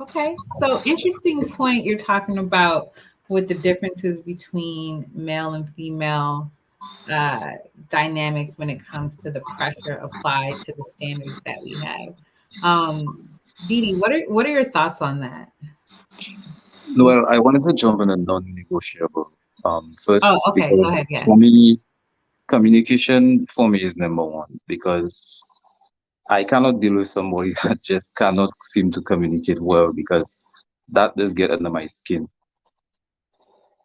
Okay, so interesting point you're talking about with the differences between male and female uh, dynamics when it comes to the pressure applied to the standards that we have. Um, Dee, what are your thoughts on that? Well, I wanted to jump on a non-negotiable. Oh, First, okay, go because ahead. Yeah. for me, communication for me is number one, because I cannot deal with somebody that just cannot seem to communicate well, because that does get under my skin.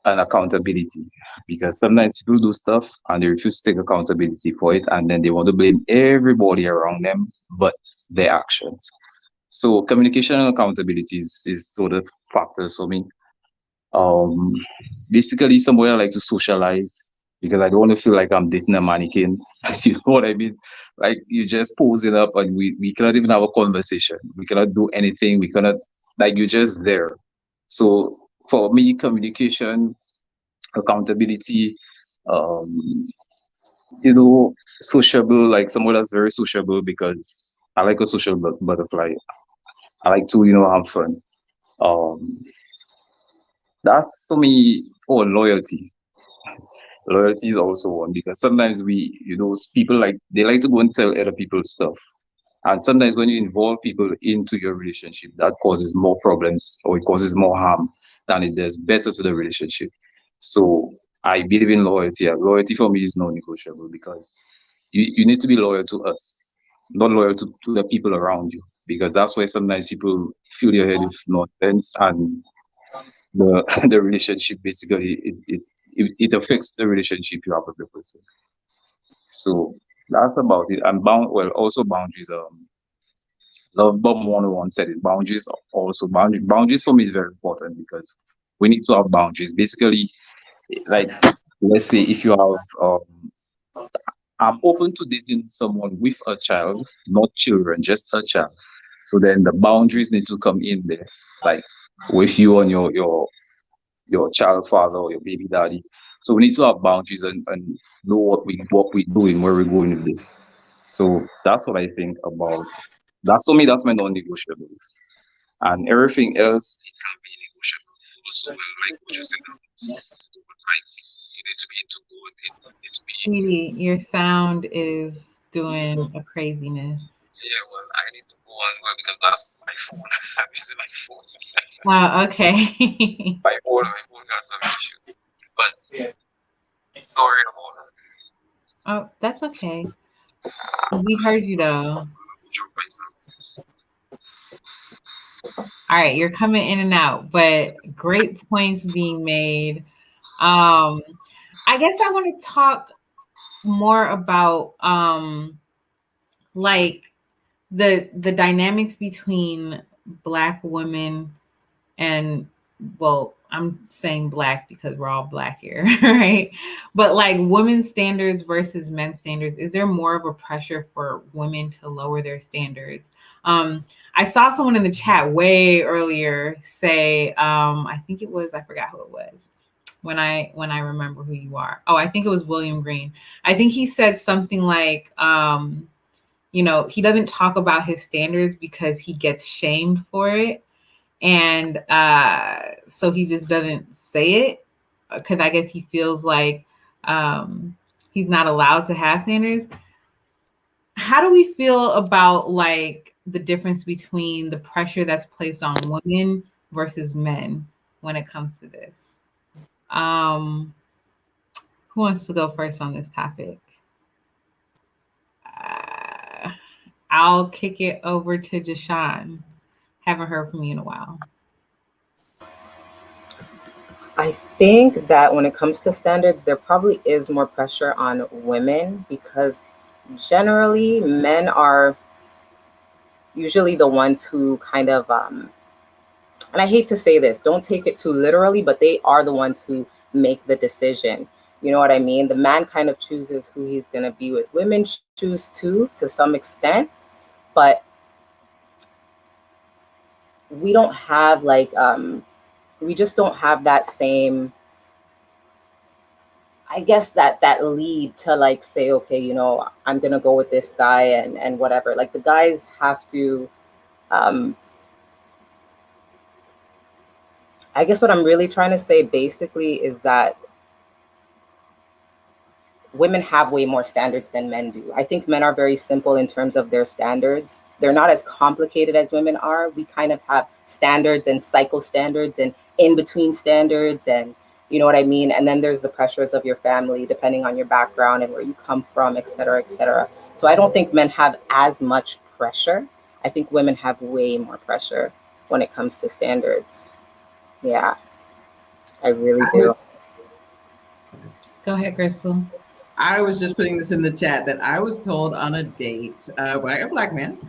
And accountability, because sometimes people do stuff and they refuse to take accountability for it, and then they want to blame everybody around them but their actions. So communication and accountability is sort of factors for me. Um, Basically, somebody I like to socialize, because I don't want to feel like I'm dating a mannequin. You know what I mean? Like you just posing up and we cannot even have a conversation. We cannot do anything. We cannot, like, you're just there. So for me, communication, accountability, um, sociable, like someone that's very sociable, because I like a social butterfly. I like to, have fun. Um, that's for me. Oh, loyalty. Loyalty is also one, because sometimes people like they like to go and tell other people stuff. And sometimes when you involve people into your relationship, that causes more problems, or it causes more harm than it does better to the relationship. So I believe in loyalty. And loyalty for me is non-negotiable, because you need to be loyal to us, not loyal to the people around you. Because that's why sometimes people fill your head with nonsense, and the the relationship basically it affects the relationship you have with the person. So that's about it. And also boundaries. Love Bob one said it. Boundaries also boundaries for me is very important, because we need to have boundaries. Basically, like, let's say if you have I'm open to dating someone with a child, not children, just a child. So then the boundaries need to come in there, like with you and your child father or your baby daddy. So we need to have boundaries, and know what we doing, where we're going with this. So that's what I think about. That's for me. That's my non-negotiables, and everything else it can be negotiable. Also, like what you said, like you need to be into God. It needs to be. Dee, your sound is doing a craziness. Yeah, well, I need to go as well, because that's my phone. I'm using my phone. Oh, okay. My phone got some issues. But sorry about that. Oh, that's okay. We heard you though. Joke myself. All right, you're coming in and out, but great points being made. Um, I guess I want to talk more about like the dynamics between black women and, well, I'm saying black because we're all black here, right? But like women's standards versus men's standards, is there more of a pressure for women to lower their standards? I saw someone in the chat way earlier say, I think it was, I forgot who it was. When I remember who you are. Oh, I think it was William Green. I think he said something like, he doesn't talk about his standards because he gets shamed for it. And so he just doesn't say it because I guess he feels like he's not allowed to have standards. How do we feel about like the difference between the pressure that's placed on women versus men when it comes to this? Um, who wants to go first on this topic? Uh, I'll kick it over to Jashawn. Haven't heard from you in a while. I think that when it comes to standards, there probably is more pressure on women because generally men are usually the ones who kind of, and I hate to say this, don't take it too literally, but they are the ones who make the decision. You know what I mean? The man kind of chooses who he's going to be with. Women choose too, to some extent, but we don't have like, we just don't have that same, I guess, that lead to like say, okay, I'm gonna go with this guy and whatever. Like the guys have to, um, I guess what I'm really trying to say basically is that women have way more standards than men do. I think men are very simple in terms of their standards. They're not as complicated as women are. We kind of have standards and cycle standards and in between standards, and you know what I mean? And then there's the pressures of your family, depending on your background and where you come from, et cetera, et cetera. So I don't think men have as much pressure. I think women have way more pressure when it comes to standards. Yeah, I really I do. would, Go ahead, Crystal. I was just putting this in the chat that I was told on a date by a black man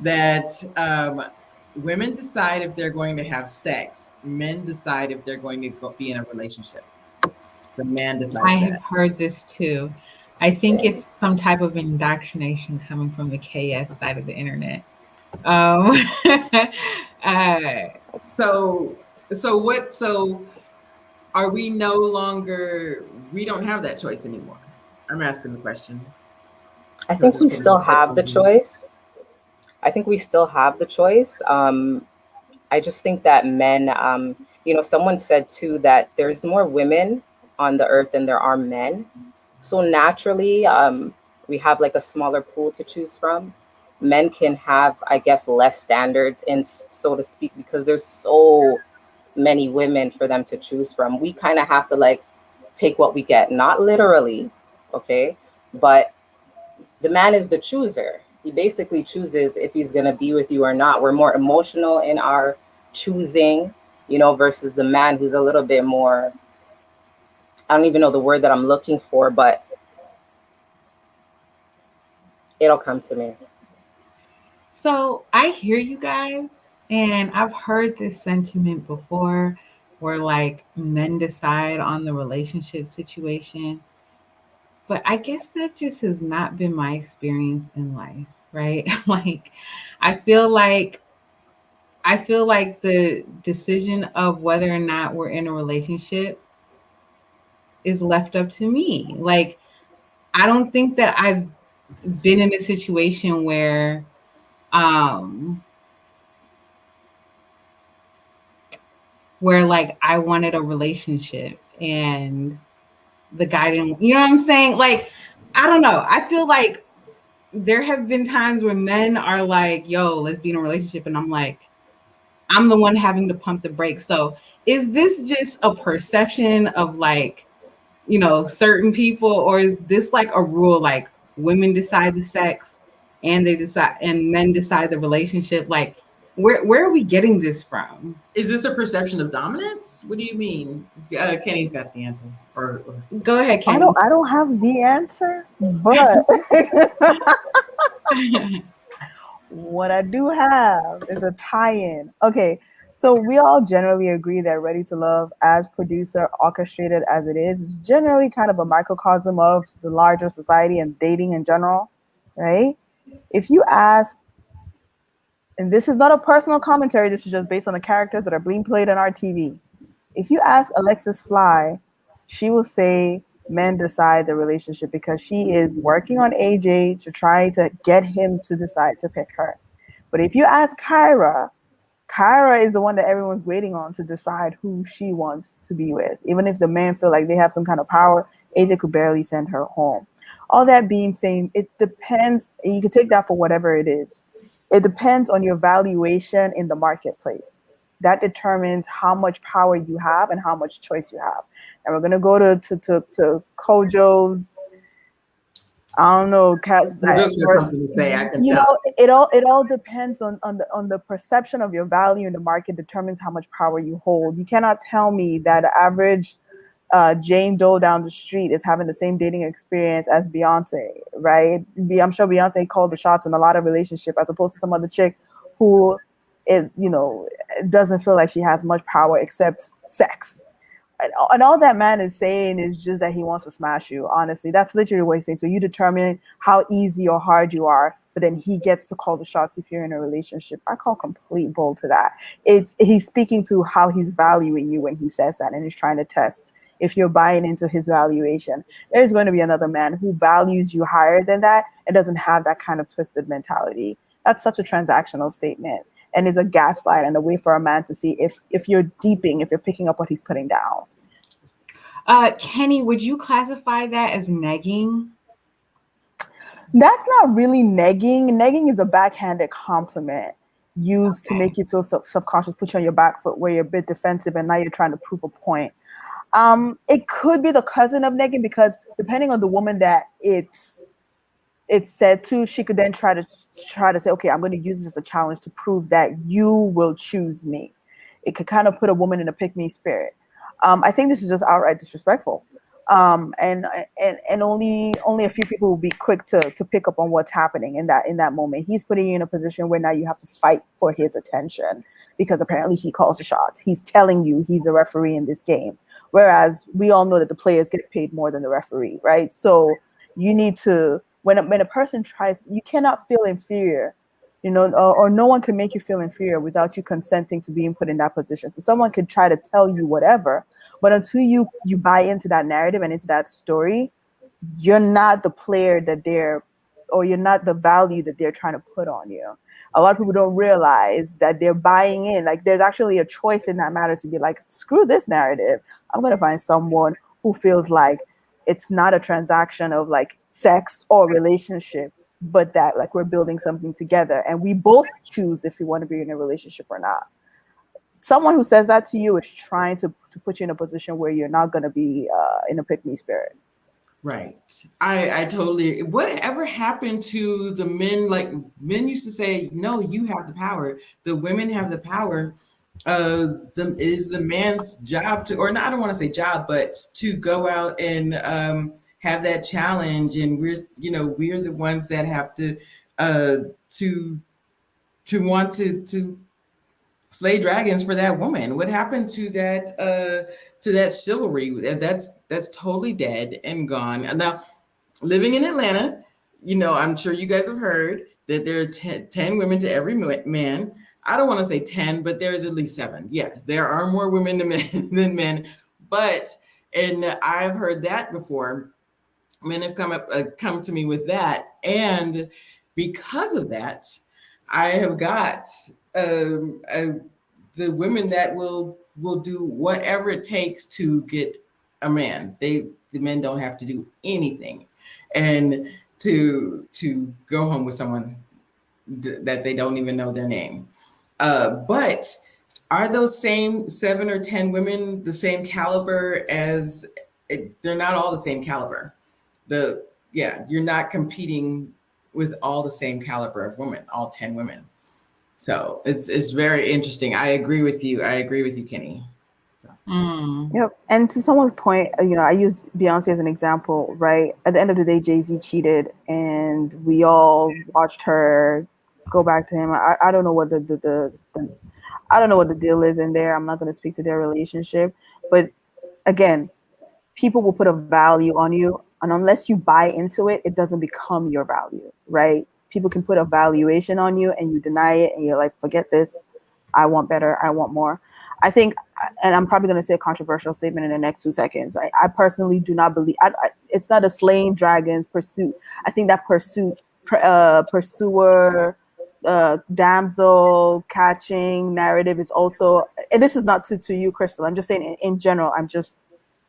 that women decide if they're going to have sex. Men decide if they're going to be in a relationship. The man decides I have that. heard this too. I think Same. it's some type of indoctrination coming from the KS side of the internet. Um, uh, So, so what? So, are we no longer? We don't have that choice anymore. I'm asking the question. I So think just we putting still it have the open. choice. I think we still have the choice. I just think that men, someone said too that there's more women on the earth than there are men. So naturally, we have like a smaller pool to choose from. Men can have, I guess, less standards, and so to speak, because there's so many women for them to choose from. We kind of have to like take what we get, not literally, okay, but the man is the chooser. He basically chooses if he's going to be with you or not. We're more emotional in our choosing, versus the man who's a little bit more, I don't even know the word that I'm looking for, but it'll come to me. so I hear you guys, and I've heard this sentiment before where like men decide on the relationship situation. But I guess that just has not been my experience in life, right? Like I feel like I feel like the decision of whether or not we're in a relationship is left up to me. Like I don't think that I've been in a situation um where like I wanted a relationship and the guy didn't, you know what I'm saying? Like I don't know. I feel like there have been times where men are like, yo, let's be in a relationship. And I'm like, I'm the one having to pump the brakes. So is this just a perception of like, certain people, or is this like a rule like women decide the sex and they decide and men decide the relationship? Like where are we getting this from? Is this a perception of dominance? What do you mean? Kenny's got the answer. Or Go ahead, I Kenny. don't have the answer, but what I do have is a tie-in. Okay, so we all generally agree that Ready to Love, as producer orchestrated as it is generally kind of a microcosm of the larger society and dating in general, right? If you ask, and this is not a personal commentary, this is just based on the characters that are being played on our TV. If you ask Alexis Fly, she will say men decide the relationship because she is working on AJ to try to get him to decide to pick her. But if you ask Kyra is the one that everyone's waiting on to decide who she wants to be with. Even if the men feel like they have some kind of power, AJ could barely send her home. All that being said, it depends. You can take that for whatever it is. It depends on your valuation in the marketplace. That determines how much power you have and how much choice you have. And we're gonna go to Kojo's, I don't know, cats Well, that just got something to say, I can you tell. know, it all depends on the perception of your value in the market determines how much power you hold. You cannot tell me that the average Jane Doe down the street is having the same dating experience as Beyonce, right? I'm sure Beyonce called the shots in a lot of relationship as opposed to some other chick who is, doesn't feel like she has much power except sex. And all that man is saying is just that he wants to smash you. Honestly, that's literally what he's saying. So you determine how easy or hard you are, but then he gets to call the shots if you're in a relationship. I call complete bull to that. He's speaking to how he's valuing you when he says that, and he's trying to test if you're buying into his valuation. There's going to be another man who values you higher than that and doesn't have that kind of twisted mentality. That's such a transactional statement and is a gaslight and a way for a man to see if you're deeping, if you're picking up what he's putting down. Kenny, would you classify that as negging? That's not really negging. Negging is a backhanded compliment used to make you feel subconscious, put you on your back foot where you're a bit defensive and now you're trying to prove a point. It could be the cousin of negging because depending on the woman that it's said to, she could then try to say, okay, I'm going to use this as a challenge to prove that you will choose me. It could kind of put a woman in a pick me spirit. I think this is just outright disrespectful. And only a few people will be quick to pick up on what's happening in that moment. He's putting you in a position where now you have to fight for his attention because apparently he calls the shots. He's telling you he's a referee in this game, whereas we all know that the players get paid more than the referee, right? So you need to when a person tries, you cannot feel inferior, or no one can make you feel inferior without you consenting to being put in that position. So someone could try to tell you whatever, but until you buy into that narrative and into that story, you're not the player that or you're not the value that they're trying to put on you. A lot of people don't realize that they're buying in. Like there's actually a choice in that matter to be like, screw this narrative. I'm going to find someone who feels like it's not a transaction of like sex or relationship, but that like we're building something together and we both choose if we want to be in a relationship or not. Someone who says that to you is trying to put you in a position where you're not going to be in a pick me spirit. Right. I totally. Whatever happened to the men? Like men used to say, no, you have the power. The women have the power. Is the man's job to, or not, I don't want to say job, but to go out and have that challenge. And we're the ones that have uh, to, want to slay dragons for that woman. What happened to that chivalry? That's totally dead and gone. And now, living in Atlanta, I'm sure you guys have heard that there are 10 women to every man. I don't want to say 10, but there's at least 7. Yeah, there are more women than men, and I've heard that before. Men have come to me with that, and because of that, I have got the women that will do whatever it takes to get a man. The men don't have to do anything, and to go home with someone that they don't even know their name. But are those same 7 or 10 women the same caliber as? They're not all the same caliber. You're not competing with all the same caliber of women, all 10 women. So it's very interesting. I agree with you. Kenny. So. Yep. And to someone's point, I used Beyonce as an example, right? At the end of the day, Jay-Z cheated and we all watched her go back to him. I don't know what the I don't know what the deal is in there. I'm not going to speak to their relationship, but again, people will put a value on you, and unless you buy into it, it doesn't become your value, right? People can put a valuation on you and you deny it and you're like, forget this. I want better. I want more. I think and I'm probably going to say a controversial statement in the next 2 seconds. Right? I personally do not believe it's not a slaying dragons pursuit. I think that pursuer, damsel catching narrative is also, and this is not to you, Crystal. I'm just saying in general. I'm just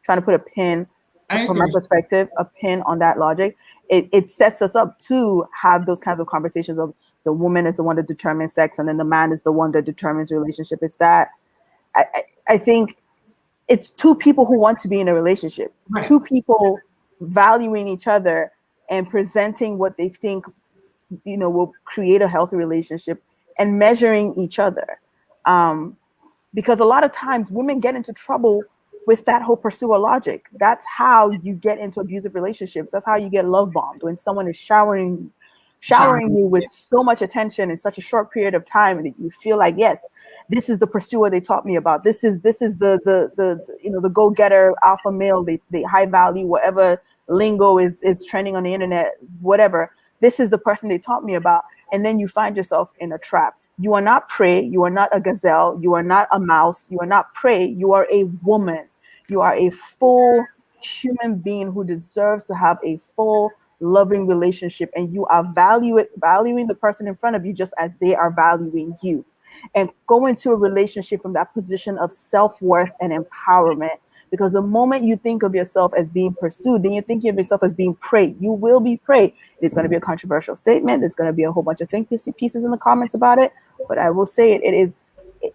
trying to put a pin I from my understand. perspective, a pin on that logic. It sets us up to have those kinds of conversations of the woman is the one that determines sex, and then the man is the one that determines relationship. It's that I think it's two people who want to be in a relationship, Right. two people valuing each other and presenting what they think will create a healthy relationship and measuring each other. Because a lot of times women get into trouble with that whole pursuer logic. That's how you get into abusive relationships. That's how you get love bombed, when someone is showering you with so much attention in such a short period of time that you feel like, yes, this is the pursuer they taught me about. This is the go-getter alpha male, they high value, whatever lingo is trending on the internet, whatever. This is the person they taught me about. And then you find yourself in a trap. You are not prey. You are not a gazelle. You are not a mouse. You are not prey. You are a woman. You are a full human being who deserves to have a full loving relationship, and you are valuing the person in front of you just as they are valuing you, and go into a relationship from that position of self-worth and empowerment. Because the moment you think of yourself as being pursued, then you think of yourself as being prey. You will be prey. It's going to be a controversial statement. There's going to be a whole bunch of think pieces in the comments about it, but I will say it is,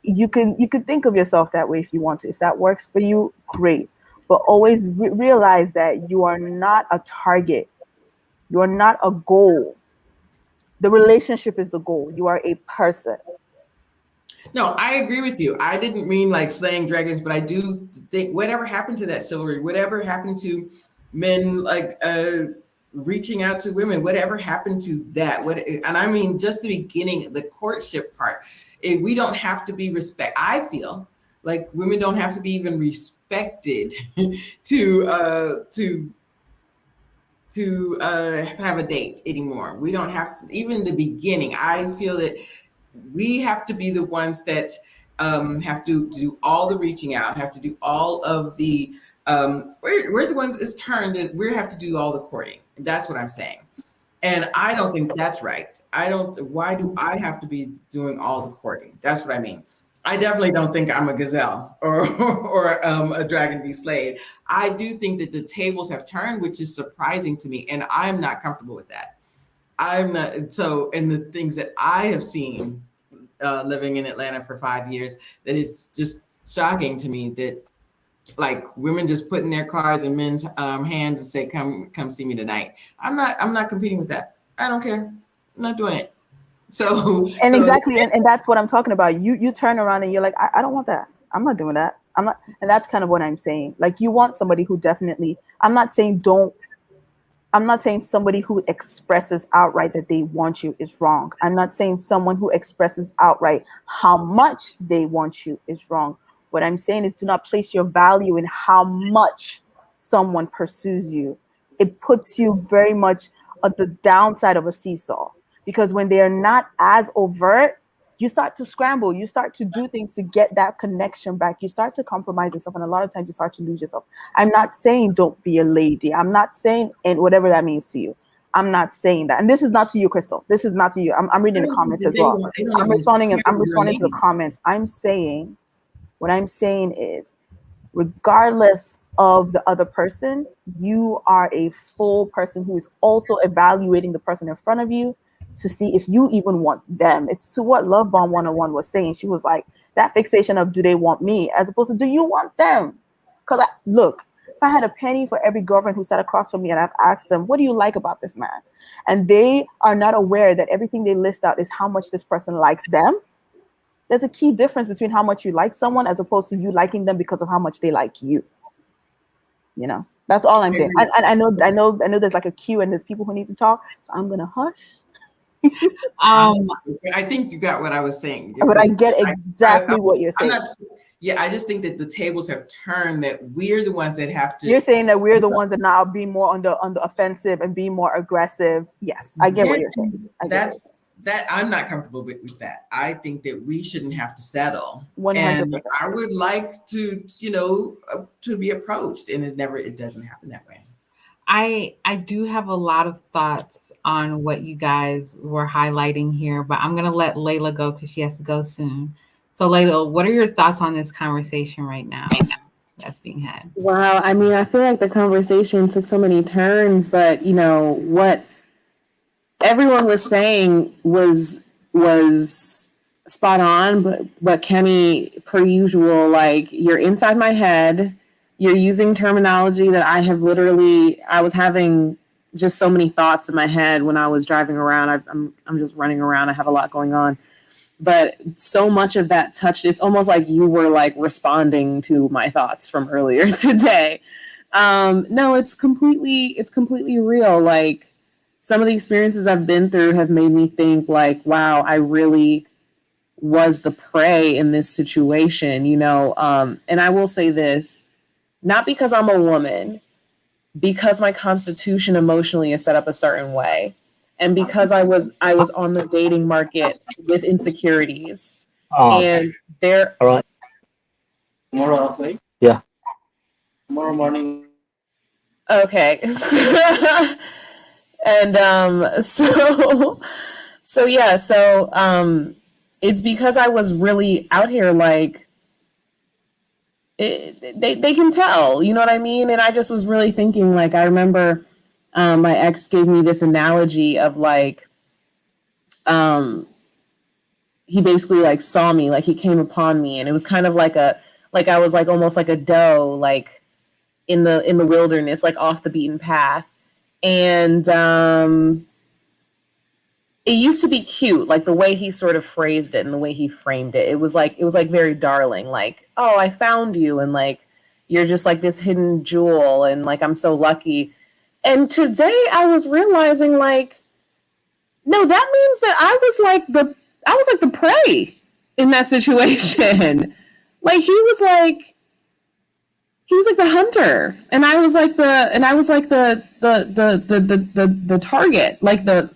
you could think of yourself that way if you want to. If that works for you, great. But always realize that you are not a target. You are not a goal. The relationship is the goal. You are a person. No, I agree with you. I didn't mean like slaying dragons, but I do think whatever happened to that chivalry, whatever happened to men like reaching out to women, whatever happened to that? And I mean just the beginning, the courtship part. We don't have to be I feel like women don't have to be even respected to have a date anymore. We don't have to, even the beginning. I feel that we have to be the ones that have to do all the reaching out, have to do all of the, we're the ones it's turned and we have to do all the courting. That's what I'm saying. And I don't think that's right. Why do I have to be doing all the courting? That's what I mean. I definitely don't think I'm a gazelle or a dragon to be slayed. I do think that the tables have turned, which is surprising to me, and I'm not comfortable with that. I'm not. So, and the things that I have seen living in Atlanta for 5 years, that is just shocking to me. That like women just putting their cards in men's hands and say, "Come see me tonight." I'm not competing with that. I don't care. I'm not doing it. And exactly, and that's what I'm talking about. You turn around and you're like, I don't want that. I'm not doing that. I'm not, and that's kind of what I'm saying. Like, you want somebody who definitely. I'm not saying somebody who expresses outright that they want you is wrong. I'm not saying someone who expresses outright how much they want you is wrong. What I'm saying is, do not place your value in how much someone pursues you. It puts you very much on the downside of a seesaw, because when they are not as overt, you start to scramble. You start to do things to get that connection back. You start to compromise yourself, and a lot of times you start to lose yourself. I'm not saying don't be a lady. I'm not saying, and whatever that means to you. I'm not saying that. And this is not to you, Crystal. This is not to you. I'm reading the comments as well. I'm responding to the comments. What I'm saying is, regardless of the other person, you are a full person who is also evaluating the person in front of you to see if you even want them. It's to what Love Bomb 101 was saying. She was like, that fixation of do they want me, as opposed to do you want them? Because look, if I had a penny for every girlfriend who sat across from me and I've asked them, what do you like about this man? And they are not aware that everything they list out is how much this person likes them. There's a key difference between how much you like someone as opposed to you liking them because of how much they like you. That's all I'm saying. And I know there's like a queue and there's people who need to talk. So I'm gonna hush Um, I think you got what I was saying. But I get I, exactly what you're I'm saying. not. Yeah, I just think that the tables have turned. That we're the ones that have to. You're saying that we're the ones that now be more on the offensive and be more aggressive. Yes, I get what you're saying. That I'm not comfortable with that. I think that we shouldn't have to settle. 100%. And I would like to, to be approached, and it doesn't happen that way. I do have a lot of thoughts on what you guys were highlighting here, but I'm gonna let Layla go because she has to go soon. So Layla, what are your thoughts on this conversation right now that's being had? Wow, I mean, I feel like the conversation took so many turns, but what everyone was saying was spot on, but Kenny, per usual, like you're inside my head, you're using terminology that I was having just so many thoughts in my head when I was driving around. I'm just running around. I have a lot going on. But so much of that touched, it's almost like you were like responding to my thoughts from earlier today. No, it's completely real. Like some of the experiences I've been through have made me think like, wow, I really was the prey in this situation, and I will say this, not because I'm a woman, because my constitution emotionally is set up a certain way. And because I was on the dating market with insecurities. And there All right. Tomorrow, right? Yeah. Tomorrow morning. okay. And so yeah, it's because I was really out here like they can tell, you know what I mean? And I just was really thinking, like, I remember my ex gave me this analogy of like, he basically like saw me, like he came upon me, and it was kind of like I was like almost like a doe, like in the wilderness, like off the beaten path. And it used to be cute, like the way he sort of phrased it and the way he framed it. It was like very darling, like, oh, I found you, and like you're just like this hidden jewel, and like I'm so lucky. And today I was realizing like, no, that means that I was like the prey in that situation. Like he was like the hunter, and I was like the target, like the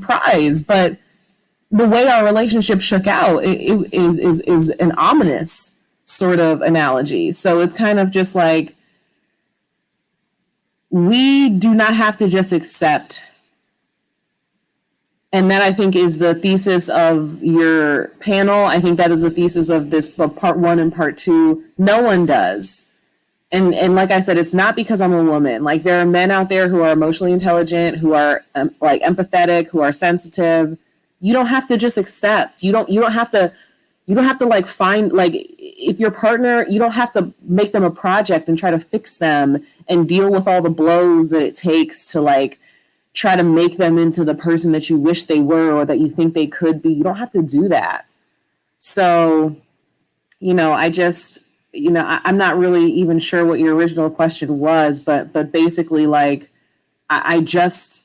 prize. But the way our relationship shook out, is an ominous sort of analogy. So it's kind of just like we do not have to just accept. And that, I think, is the thesis of your panel. I think that is the thesis of this part one and part two. No one does. And like I said, it's not because I'm a woman. Like there are men out there who are emotionally intelligent, who are like empathetic, who are sensitive. You don't have to just accept. You don't have to like find, like, if your partner, you don't have to make them a project and try to fix them and deal with all the blows that it takes to like try to make them into the person that you wish they were or that you think they could be. You don't have to do that. So, I just, I'm not really even sure what your original question was, but basically, like, I just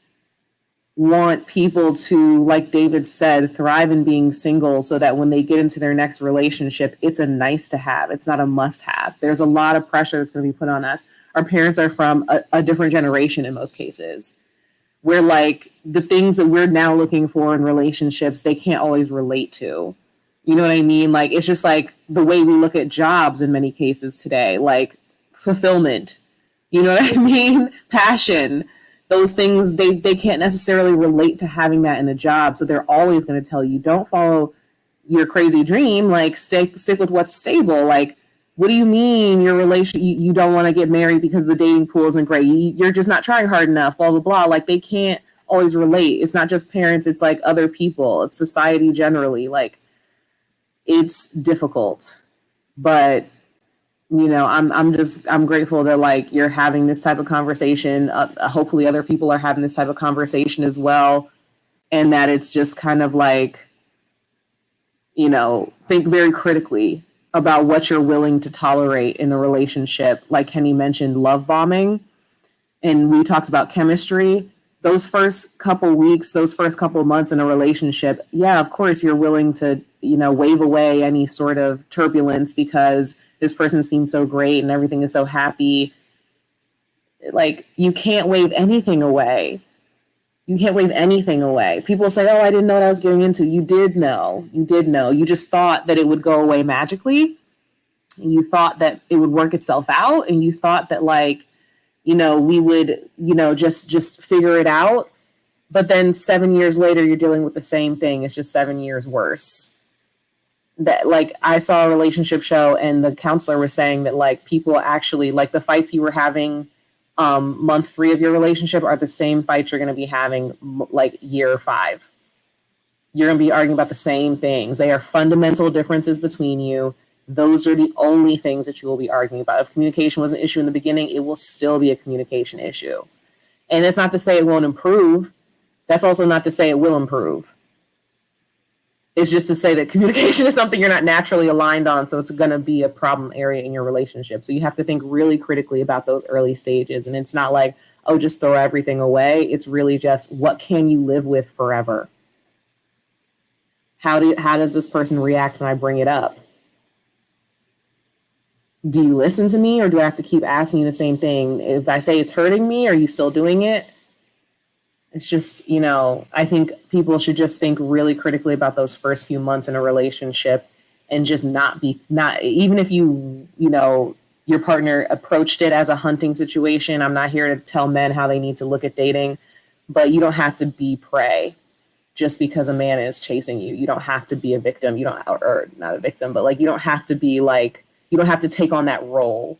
want people to, like David said, thrive in being single so that when they get into their next relationship, it's a nice to have. It's not a must have. There's a lot of pressure that's going to be put on us. Our parents are from a different generation in most cases, where like the things that we're now looking for in relationships, they can't always relate to. You know what I mean? Like, it's just like the way we look at jobs in many cases today, like fulfillment, you know what I mean? Passion, those things, they can't necessarily relate to having that in a job. So they're always going to tell you, don't follow your crazy dream, like stick with what's stable. Like, what do you mean your relation, you don't want to get married because the dating pool isn't great? You're just not trying hard enough, blah, blah, blah. Like, they can't always relate. It's not just parents. It's like other people. It's society generally. Like, it's difficult. But, I'm grateful that like you're having this type of conversation. Hopefully other people are having this type of conversation as well. And that it's just kind of like, think very critically about what you're willing to tolerate in a relationship. Like Kenny mentioned, love bombing, and we talked about chemistry. those first couple weeks, those first couple months in a relationship, yeah, of course you're willing to, wave away any sort of turbulence because this person seems so great and everything is so happy. Like, you can't wave anything away. You can't wave anything away. People say, oh, I didn't know what I was getting into. You did know. You did know. You just thought that it would go away magically. You thought that it would work itself out. And you thought that, like, we would, just figure it out. But then 7 years later, you're dealing with the same thing. It's just 7 years worse. That, like, I saw a relationship show and the counselor was saying that, like, people actually, like, the fights you were having month 3 of your relationship are the same fights you're going to be having like year 5. You're going to be arguing about the same things. They are fundamental differences between you. Those are the only things that you will be arguing about. If communication was an issue in the beginning, it will still be a communication issue. And it's not to say it won't improve. That's also not to say it will improve. It's just to say that communication is something you're not naturally aligned on, so it's going to be a problem area in your relationship. So you have to think really critically about those early stages. And it's not like, oh, just throw everything away. It's really just, what can you live with forever? How does this person react when I bring it up? Do you listen to me, or do I have to keep asking you the same thing? If I say it's hurting me, are you still doing it? It's just, I think people should just think really critically about those first few months in a relationship and just not even if your partner approached it as a hunting situation. I'm not here to tell men how they need to look at dating, but you don't have to be prey just because a man is chasing you. You don't have to be a victim. You don't, or not a victim, but like, you don't have to be like, you don't have to take on that role.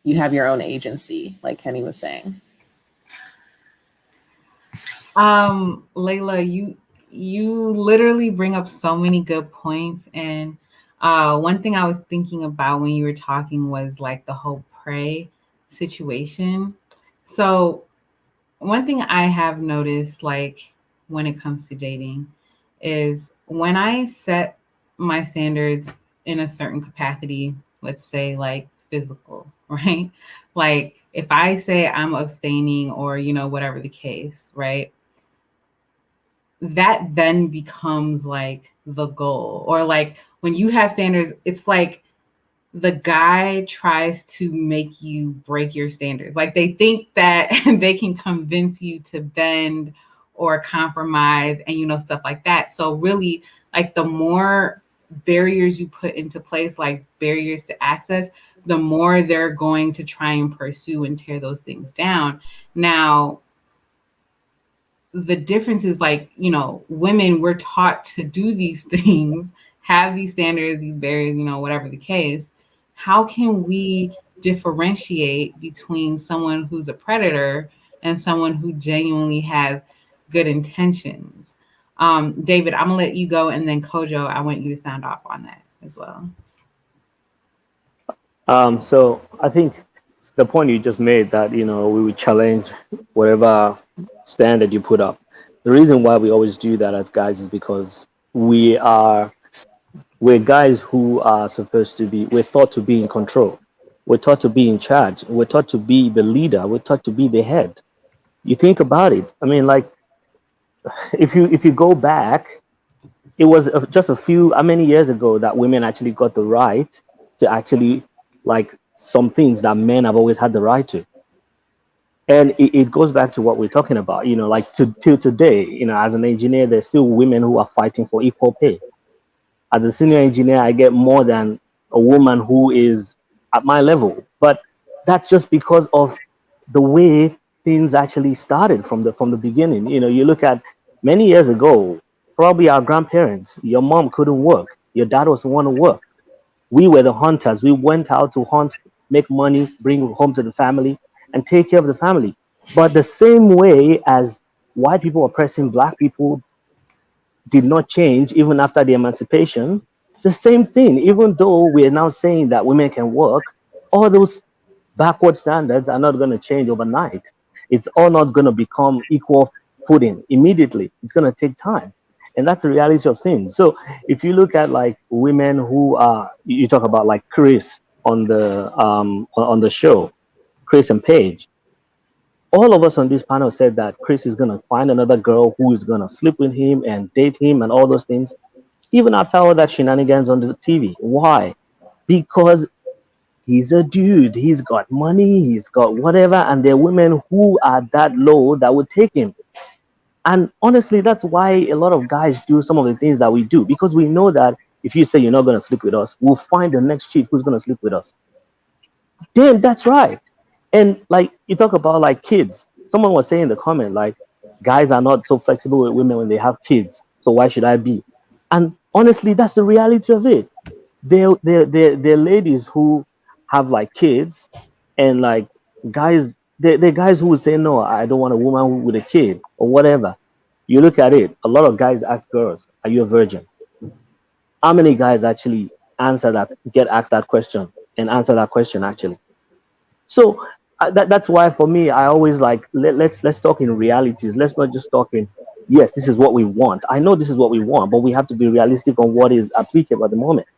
You have your own agency, like Kenny was saying. Layla, you literally bring up so many good points. And one thing I was thinking about when you were talking was like the whole prey situation. So one thing I have noticed, like when it comes to dating, is when I set my standards in a certain capacity, let's say like physical, right? Like if I say I'm abstaining or, whatever the case, right? That then becomes like the goal. Or like when you have standards, it's like the guy tries to make you break your standards. Like they think that they can convince you to bend or compromise and stuff like that. So really, like the more barriers you put into place, like barriers to access, the more they're going to try and pursue and tear those things down. Now, the difference is like, women, we're taught to do these things, have these standards, these barriers, whatever the case. How can we differentiate between someone who's a predator and someone who genuinely has good intentions? David, I'm gonna let you go, and then Kojo, I want you to sound off on that as well. So I think the point you just made that we would challenge whatever standard you put up. The reason why we always do that as guys is because we're guys who are supposed to be, we're taught to be in control. We're taught to be in charge. We're taught to be the leader. We're taught to be the head. You think about it. I mean, like, if you go back, it was just how many years ago that women actually got the right to actually, like, some things that men have always had the right to. And it goes back to what we're talking about, like till today, as an engineer, there's still women who are fighting for equal pay. As a senior engineer, I get more than a woman who is at my level. But that's just because of the way things actually started from the beginning. You look at many years ago, probably our grandparents, your mom couldn't work, your dad was the one who worked. We were the hunters. We went out to hunt, make money, bring home to the family, and take care of the family. But the same way as white people oppressing black people did not change even after the emancipation, the same thing, even though we are now saying that women can work, all those backward standards are not going to change overnight. It's all not going to become equal footing immediately. It's going to take time. And that's the reality of things. So if you look at like women who are, you talk about like Chris on the show, Chris and Paige, All of us on this panel said that Chris is gonna find another girl who is gonna sleep with him and date him and all those things, even after all that shenanigans on the TV. Why? Because he's a dude, he's got money, he's got whatever, and there are women who are that low that would take him. And honestly, that's why a lot of guys do some of the things that we do, because we know that if you say you're not gonna sleep with us, we'll find the next chick who's gonna sleep with us. Damn, that's right. And like you talk about like kids. Someone was saying in the comment, like, guys are not so flexible with women when they have kids. So why should I be? And honestly, that's the reality of it. They're ladies who have like kids, and like guys, they're guys who would say, no, I don't want a woman with a kid or whatever. You look at it, a lot of guys ask girls, are you a virgin? How many guys actually get asked that question and answer that question actually? So that's why for me, I always like let's talk in realities. Let's not just talk in yes, this is what we want. I know this is what we want, but we have to be realistic on what is applicable at the moment.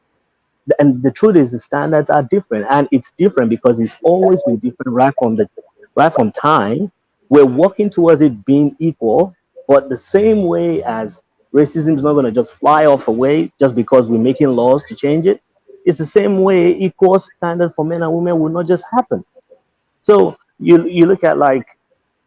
And the truth is, the standards are different, and it's different because it's always been different right from time. We're working towards it being equal, but the same way as racism is not going to just fly off away just because we're making laws to change it. It's the same way equal standard for men and women will not just happen. So you look at like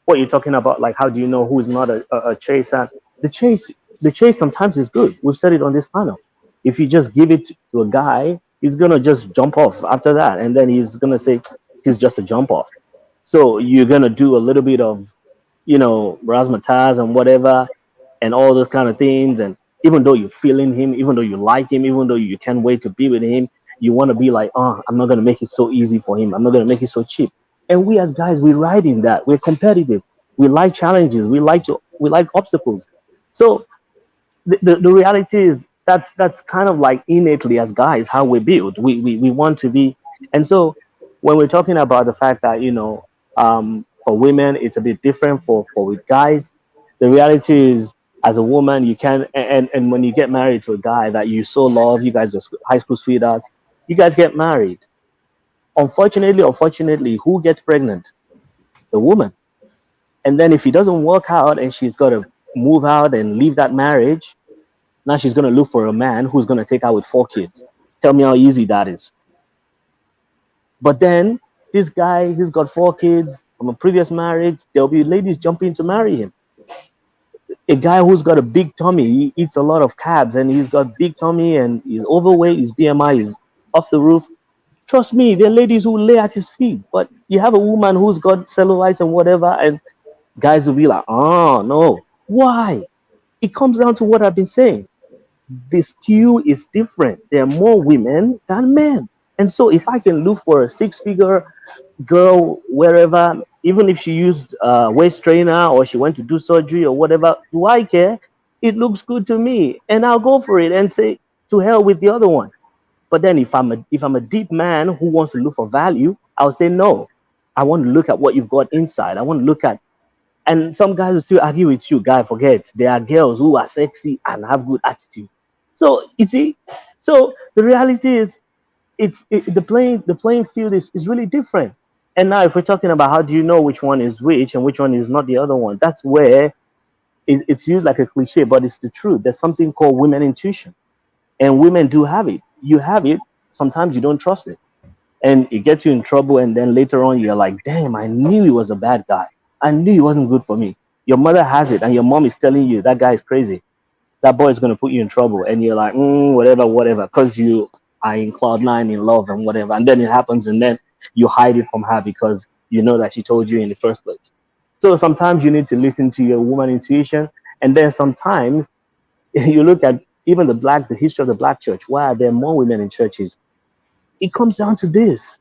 what you're talking about, like how do you know who is not a chaser? The chase the chase sometimes is good. We've said it on this panel. If you just give it to a guy, he's gonna just jump off after that, and then he's gonna say he's just a jump off. So you're gonna do a little bit of, razzmatazz and whatever, and all those kind of things. And even though you're feeling him, even though you like him, even though you can't wait to be with him, you want to be like, oh, I'm not gonna make it so easy for him. I'm not gonna make it so cheap. And we as guys, we ride in that. We're competitive. We like challenges. We like obstacles. So the reality is that's kind of like innately as guys how we build. We want to be, and so when we're talking about the fact that for women it's a bit different for with guys, the reality is as a woman you can, and when you get married to a guy that you so love, you guys are high school sweethearts, you guys get married. Unfortunately, who gets pregnant? The woman. And then if it doesn't work out and she's got to move out and leave that marriage, now she's going to look for a man who's going to take her with 4 kids. Tell me how easy that is. But then this guy, he's got 4 kids from a previous marriage. There'll be ladies jumping to marry him. A guy who's got a big tummy, he eats a lot of carbs and he's got big tummy and he's overweight, his BMI is off the roof. Trust me, there are ladies who lay at his feet. But you have a woman who's got cellulite and whatever, and guys will be like, oh, no. Why? It comes down to what I've been saying. The skew is different. There are more women than men. And so if I can look for a 6-figure girl wherever, even if she used a waist trainer or she went to do surgery or whatever, do I care? It looks good to me. And I'll go for it and say, to hell with the other one. But then if I'm a deep man who wants to look for value, I'll say no. I want to look at what you've got inside. I want to look at, and some guys will still argue with you, guy, forget. There are girls who are sexy and have good attitude. So you see, so the reality is the playing field is really different. And now if we're talking about how do you know which one is which and which one is not the other one, that's where it's used like a cliche, but it's the truth. There's something called women intuition. And women do have it. You have it, sometimes you don't trust it. And it gets you in trouble, and then later on you're like, damn, I knew he was a bad guy. I knew he wasn't good for me. Your mother has it, and your mom is telling you that guy is crazy. That boy is going to put you in trouble, and you're like, whatever, because you are in cloud nine in love and whatever. And then it happens, and then you hide it from her because you know that she told you in the first place. So sometimes you need to listen to your woman intuition, and then sometimes you look at even the history of the black church. Why are there more women in churches? It comes down to this,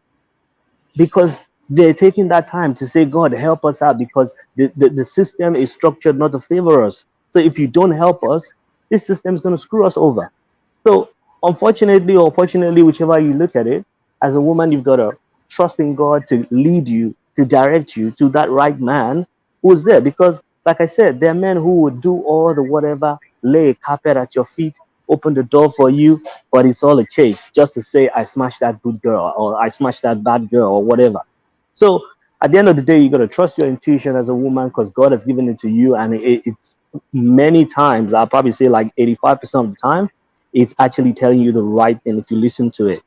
because they're taking that time to say, God, help us out, because the system is structured not to favor us. So if you don't help us, this system is going to screw us over. So unfortunately or fortunately, whichever you look at it, as a woman, you've got to trust in God to lead you, to direct you to that right man who's there. Because like I said, there are men who would do all the whatever, lay a carpet at your feet, open the door for you, but it's all a chase just to say, I smashed that good girl or I smashed that bad girl or whatever. So At the end of the day, you got to trust your intuition as a woman because God has given it to you. And it's many times, I'll probably say like 85% of the time, it's actually telling you the right thing if you listen to it.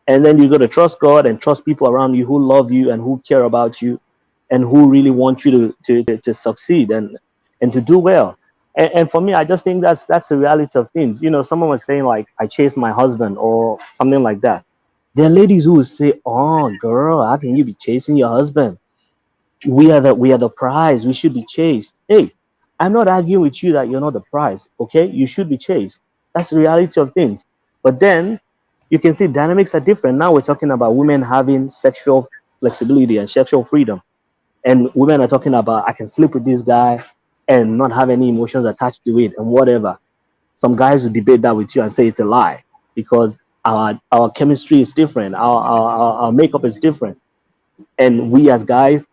And then you got to trust God and trust people around you who love you and who care about you and who really want you to succeed and to do well. And for me, I just think that's the reality of things. You know, someone was saying like, I chased my husband or something like that. There are ladies who will say, "Oh, girl, how can you be chasing your husband? We are the prize. We should be chased." Hey, I'm not arguing with you that you're not the prize. Okay, you should be chased. That's the reality of things. But then you can see dynamics are different. Now we're talking about women having sexual flexibility and sexual freedom, and women are talking about I can sleep with this guy and not have any emotions attached to it and whatever. Some guys will debate that with you and say it's a lie because our chemistry is different, our makeup is different, and we as guys,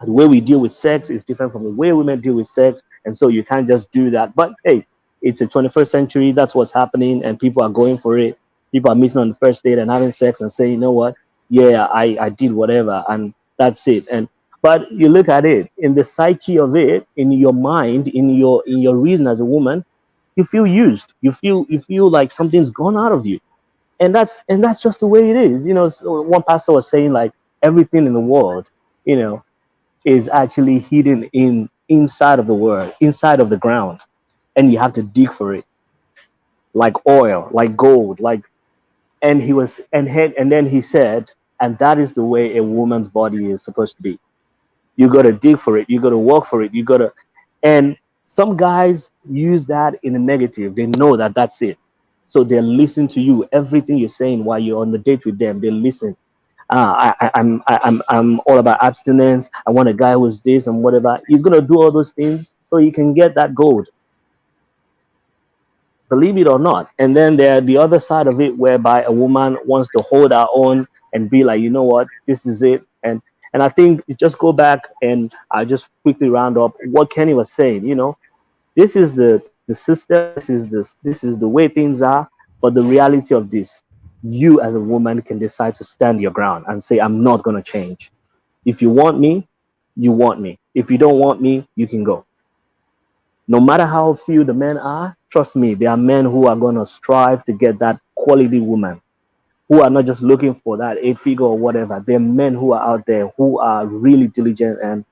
the way we deal with sex is different from the way women deal with sex, and so you can't just do that. But hey, it's the 21st century. That's what's happening, and people are going for it. People are meeting on the first date and having sex and saying, you know what? Yeah, I did whatever, and that's it. And but you look at it in the psyche of it, in your mind, in your reason as a woman, you feel used. You feel like something's gone out of you, and that's just the way it is. You know, so one pastor was saying like everything in the world, you know, is actually hidden inside of the world, inside of the ground, and you have to dig for it, like oil, like gold, like. And then he said, and that is the way a woman's body is supposed to be. You got to dig for it. You got to work for it. You got to, and some guys use that in a negative. They know that that's it, so they listen to you everything you're saying while you're on the date with them. They listen. I'm all about abstinence. I want a guy who's this and whatever. He's gonna do all those things so he can get that gold, believe it or not. And then there the other side of it, whereby a woman wants to hold her own and be like, you know what, this is it. And I think you just go back and I just quickly round up what Kenny was saying. You know, this is the system. This is the way things are. But the reality of this, you as a woman can decide to stand your ground and say, I'm not gonna change. If you want me, you want me. If you don't want me, you can go. No matter how few the men are, trust me, there are men who are gonna strive to get that quality woman, who are not just looking for that 8 figure or whatever. There are men who are out there who are really diligent and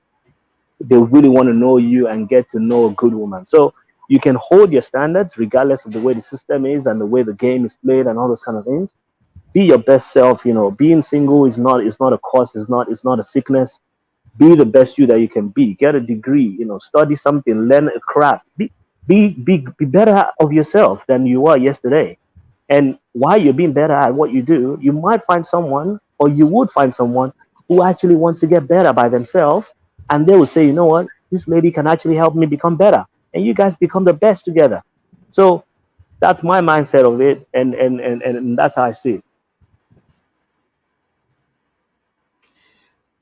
they really want to know you and get to know a good woman. So you can hold your standards regardless of the way the system is and the way the game is played and all those kind of things. Be your best self. You know, being single is not a cause. It's not a sickness. Be the best you that you can be. Get a degree. You know, study something. Learn a craft. Be better of yourself than you were yesterday. And while you're being better at what you do, you might find someone, or you would find someone who actually wants to get better by themselves, and they will say, you know what, this lady can actually help me become better, and you guys become the best together. So that's my mindset of it, and that's how I see it.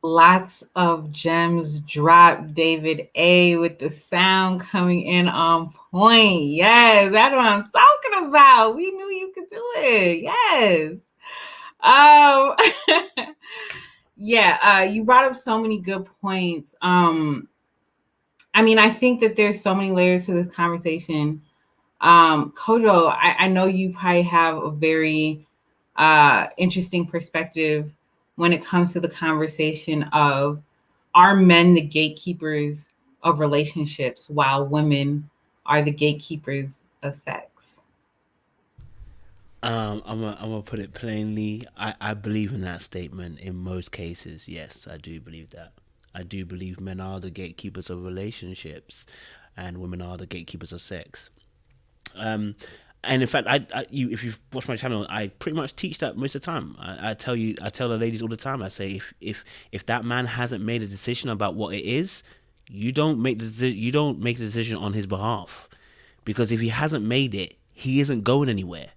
Lots of gems dropped. David A with the sound coming in on point. Yes, that's what I'm talking about. We knew you could do it. Yes. Um yeah, you brought up so many good points. I mean, I think that there's so many layers to this conversation. Kojo, I know you probably have a very interesting perspective when it comes to the conversation of, are men the gatekeepers of relationships while women are the gatekeepers of sex? I'm gonna put it plainly. I believe in that statement in most cases. Yes, I do believe that. I do believe men are the gatekeepers of relationships, and women are the gatekeepers of sex. Um, and in fact, if you've watched my channel, I pretty much teach that most of the time. I tell the ladies all the time. I say, if that man hasn't made a decision about what it is, you don't make the decision on his behalf, because if he hasn't made it, he isn't going anywhere.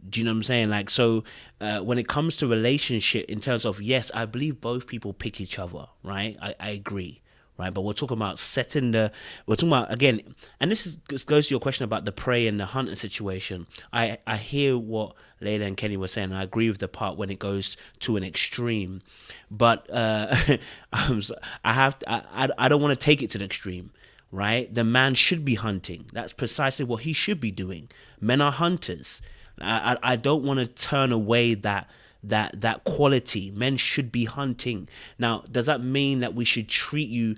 Do you know what I'm saying? Like, so when it comes to relationship, in terms of, yes, I believe both people pick each other, right? I agree, right? But we're talking about we're talking about, again, and this goes to your question about the prey and the hunting situation. I hear what Layla and Kenny were saying, and I agree with the part when it goes to an extreme, but I don't want to take it to the extreme, right? The man should be hunting. That's precisely what he should be doing. Men are hunters. I don't want to turn away that quality. Men should be hunting. Now, does that mean that we should treat you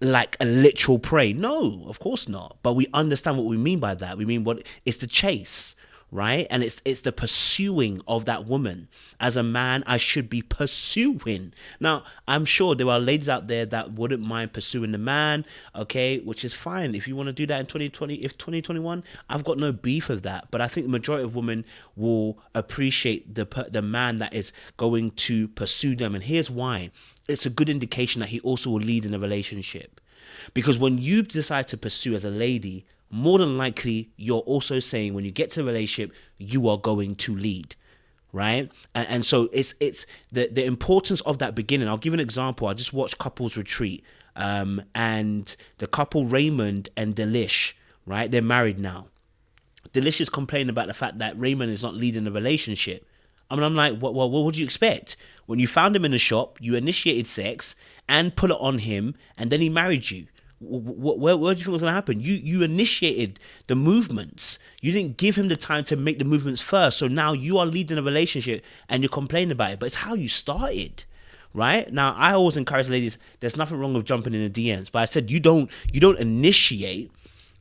like a literal prey? No, of course not. But we understand what we mean by that. We mean what it's the chase, right? And it's the pursuing of that woman. As a man, I should be pursuing. Now, I'm sure there are ladies out there that wouldn't mind pursuing the man, okay, which is fine. If you want to do that in 2020, if 2021, I've got no beef with that. But I think the majority of women will appreciate the man that is going to pursue them. And here's why. It's a good indication that he also will lead in a relationship. Because when you decide to pursue as a lady, more than likely, you're also saying when you get to a relationship, you are going to lead, right? And so it's the importance of that beginning. I'll give an example. I just watched Couples Retreat, and the couple Raymond and Delish, right? They're married now. Delish is complaining about the fact that Raymond is not leading the relationship. I mean, I'm like, what would you expect? When you found him in the shop, you initiated sex and put it on him, and then he married you. Where do you think was going to happen? You initiated the movements. You didn't give him the time to make the movements first. So now you are leading a relationship and you're complaining about it. But it's how you started, right? Now, I always encourage ladies, there's nothing wrong with jumping in the DMs. But I said you don't initiate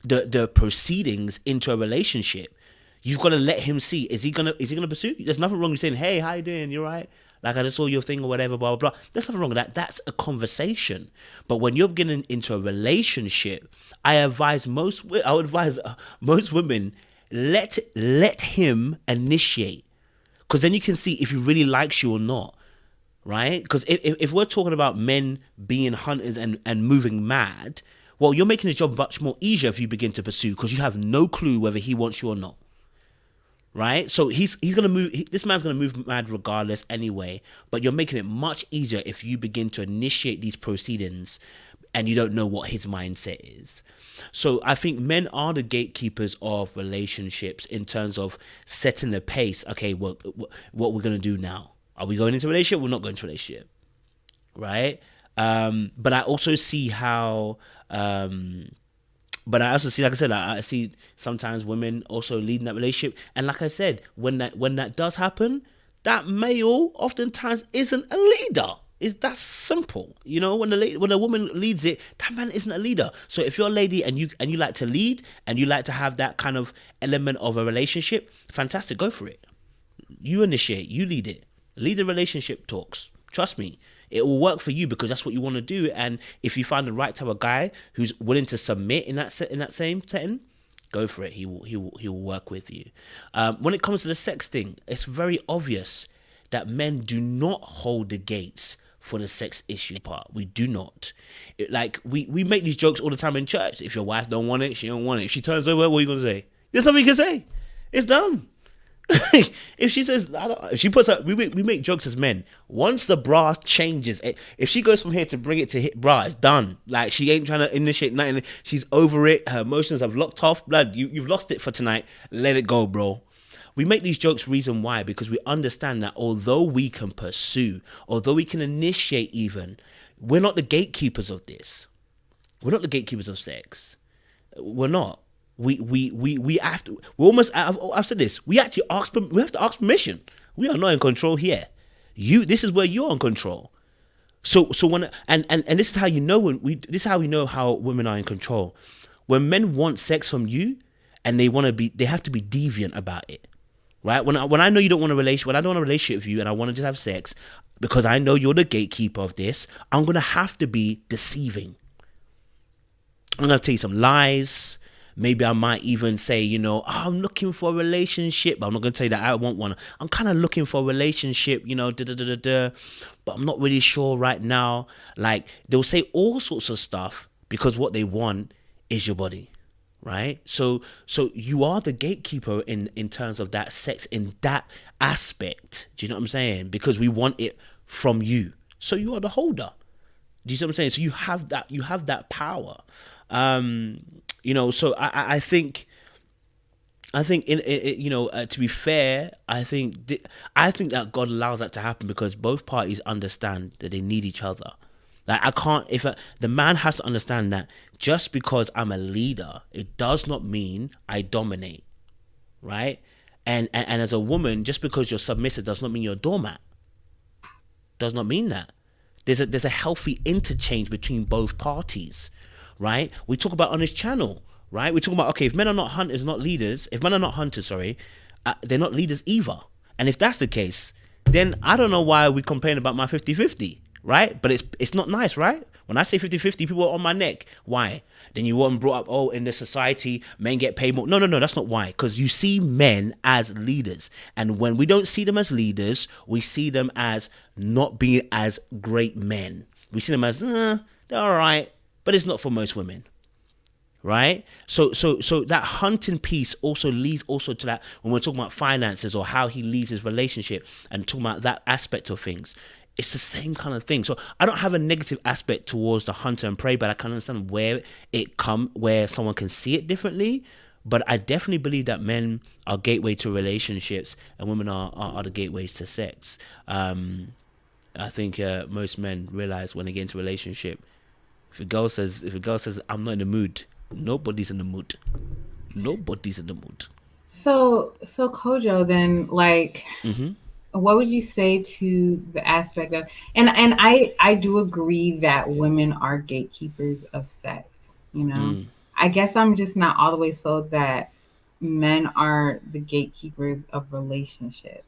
the proceedings into a relationship. You've got to let him see. Is he gonna pursue you? There's nothing wrong with saying, hey, how you doing? You right? Like, I just saw your thing or whatever, blah, blah, blah. There's nothing wrong with that. That's a conversation. But when you're getting into a relationship, I would advise most women, let him initiate. Because then you can see if he really likes you or not, right? Because if we're talking about men being hunters and moving mad, well, you're making the job much more easier if you begin to pursue, because you have no clue whether he wants you or not. Right? So he's gonna move. This man's gonna move mad regardless anyway. But you're making it much easier if you begin to initiate these proceedings, and you don't know what his mindset is. So I think men are the gatekeepers of relationships in terms of setting the pace. Okay, what we're gonna do now? Are we going into a relationship? We're not going into a relationship, right? But I also see how. But I also see, like I said, I see sometimes women also leading that relationship. And like I said, when that does happen, that male oftentimes isn't a leader. It's that simple. You know, when a woman leads it, that man isn't a leader. So if you're a lady and you like to lead and you like to have that kind of element of a relationship, fantastic, go for it. You initiate, you lead it. Lead the relationship talks. Trust me. It will work for you because that's what you want to do. And if you find the right type of guy who's willing to submit in that same setting, go for it. He will work with you. When it comes to the sex thing, it's very obvious that men do not hold the gates for the sex issue part. We do not. We make these jokes all the time in church. If your wife don't want it, she don't want it. If she turns over, what are you gonna say? There's nothing you can say. It's done. If she says, if she puts up, we make jokes as men. Once the bra changes, if she goes from here to bring it to hit bra, it's done. Like, she ain't trying to initiate nothing. She's over it. Her emotions have locked off. Blood, you've lost it for tonight. Let it go, bro. We make these jokes reason why, because we understand that although we can pursue, although we can initiate even, we're not the gatekeepers of this. We're not the gatekeepers of sex. We're not. We have to. We almost. I've said this. We actually we have to ask permission. We are not in control here. This is where you're in control. So when and this is how you know this is how we know how women are in control. When men want sex from you, and they have to be deviant about it, right? When I know you don't want a relationship, when I don't want a relationship with you, and I want to just have sex, because I know you're the gatekeeper of this, I'm gonna have to be deceiving. I'm gonna tell you some lies. Maybe I might even say, I'm looking for a relationship. But I'm not going to tell you that I want one. I'm kind of looking for a relationship, but I'm not really sure right now. Like, they'll say all sorts of stuff because what they want is your body, right? So you are the gatekeeper in terms of that sex, in that aspect. Do you know what I'm saying? Because we want it from you. So you are the holder. Do you see what I'm saying? So you have that power. So I think to be fair, I think that God allows that to happen because both parties understand that they need each other. Like I can't the man has to understand that just because I'm a leader, it does not mean I dominate, right? And as a woman, just because you're submissive does not mean you're a doormat. Does not mean that. There's a healthy interchange between both parties, right? We talk about on this channel, right? We talk about, okay, if men are not hunters, not leaders, if men are not hunters, sorry, they're not leaders either. And if that's the case, then I don't know why we complain about my 50-50, right? But it's not nice, right? When I say 50-50, people are on my neck. Why? Then you want brought up, oh, in the society, men get paid more. No, that's not why. Because you see men as leaders. And when we don't see them as leaders, we see them as not being as great men. We see them as, they're all right, but it's not for most women. Right? So that hunting piece also leads also to that when we're talking about finances or how he leads his relationship and talking about that aspect of things. It's the same kind of thing. So I don't have a negative aspect towards the hunter and prey, but I can understand where where someone can see it differently. But I definitely believe that men are gateway to relationships and women are the gateways to sex. I think most men realize when they get into a relationship, if a girl says I'm not in the mood, nobody's in the mood. Nobody's in the mood. So Kojo, then, like, what would you say to the aspect of, and I do agree that women are gatekeepers of sex, I guess I'm just not all the way sold that men are the gatekeepers of relationships.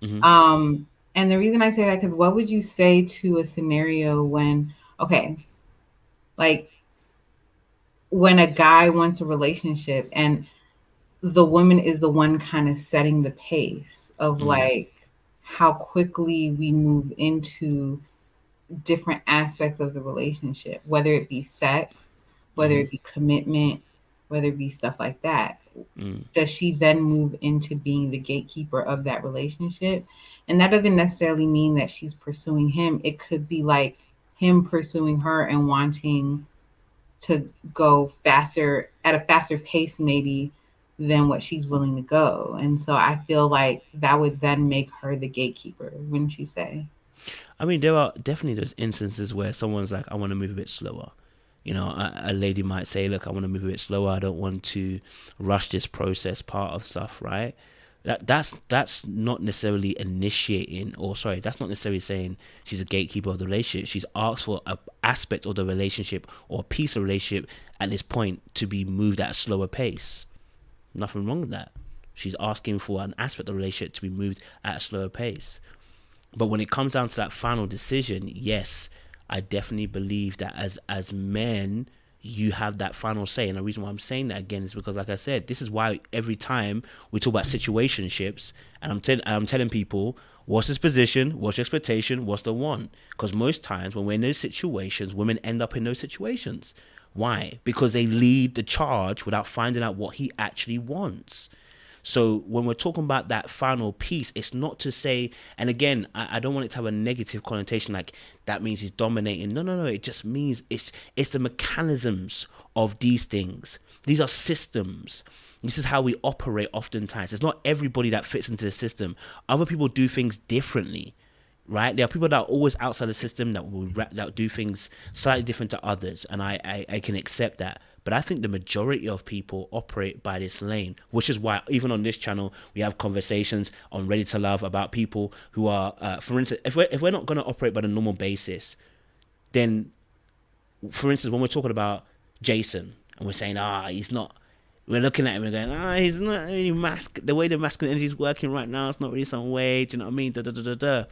And the reason I say that, because what would you say to a scenario when, okay, like when a guy wants a relationship and the woman is the one kind of setting the pace of like how quickly we move into different aspects of the relationship, whether it be sex, whether it be commitment, whether it be stuff like that. Does she then move into being the gatekeeper of that relationship? And that doesn't necessarily mean that she's pursuing him. It could be like him pursuing her and wanting to go faster, at a faster pace maybe than what she's willing to go. And so I feel like that would then make her the gatekeeper, wouldn't you say? I mean, there are definitely those instances where someone's like, I want to move a bit slower. A lady might say, look, I want to move a bit slower. I don't want to rush this process part of stuff, right? That's not necessarily initiating, or sorry, that's not necessarily saying she's a gatekeeper of the relationship. She's asked for an aspect of the relationship or a piece of the relationship at this point to be moved at a slower pace. Nothing wrong with that. She's asking for an aspect of the relationship to be moved at a slower pace. But when it comes down to that final decision, yes, I definitely believe that as men, you have that final say. And the reason why I'm saying that again is because, like I said, this is why every time we talk about situationships, and I'm telling people, what's his position, what's your expectation, what's the one? Because most times when we're in those situations, women end up in those situations. Why? Because they lead the charge without finding out what he actually wants. So when we're talking about that final piece, it's not to say, and again, I don't want it to have a negative connotation like that means he's dominating. No. It just means it's the mechanisms of these things. These are systems. This is how we operate oftentimes. It's not everybody that fits into the system. Other people do things differently, right? There are people that are always outside the system that do things slightly different to others, and I can accept that. But I think the majority of people operate by this lane, which is why even on this channel, we have conversations on Ready to Love about people who are, for instance, if we're not going to operate by the normal basis, then, for instance, when we're talking about Jason and we're saying, he's not, we're looking at him and going, he's not really the way the masculine energy is working right now, it's not really some way, do you know what I mean?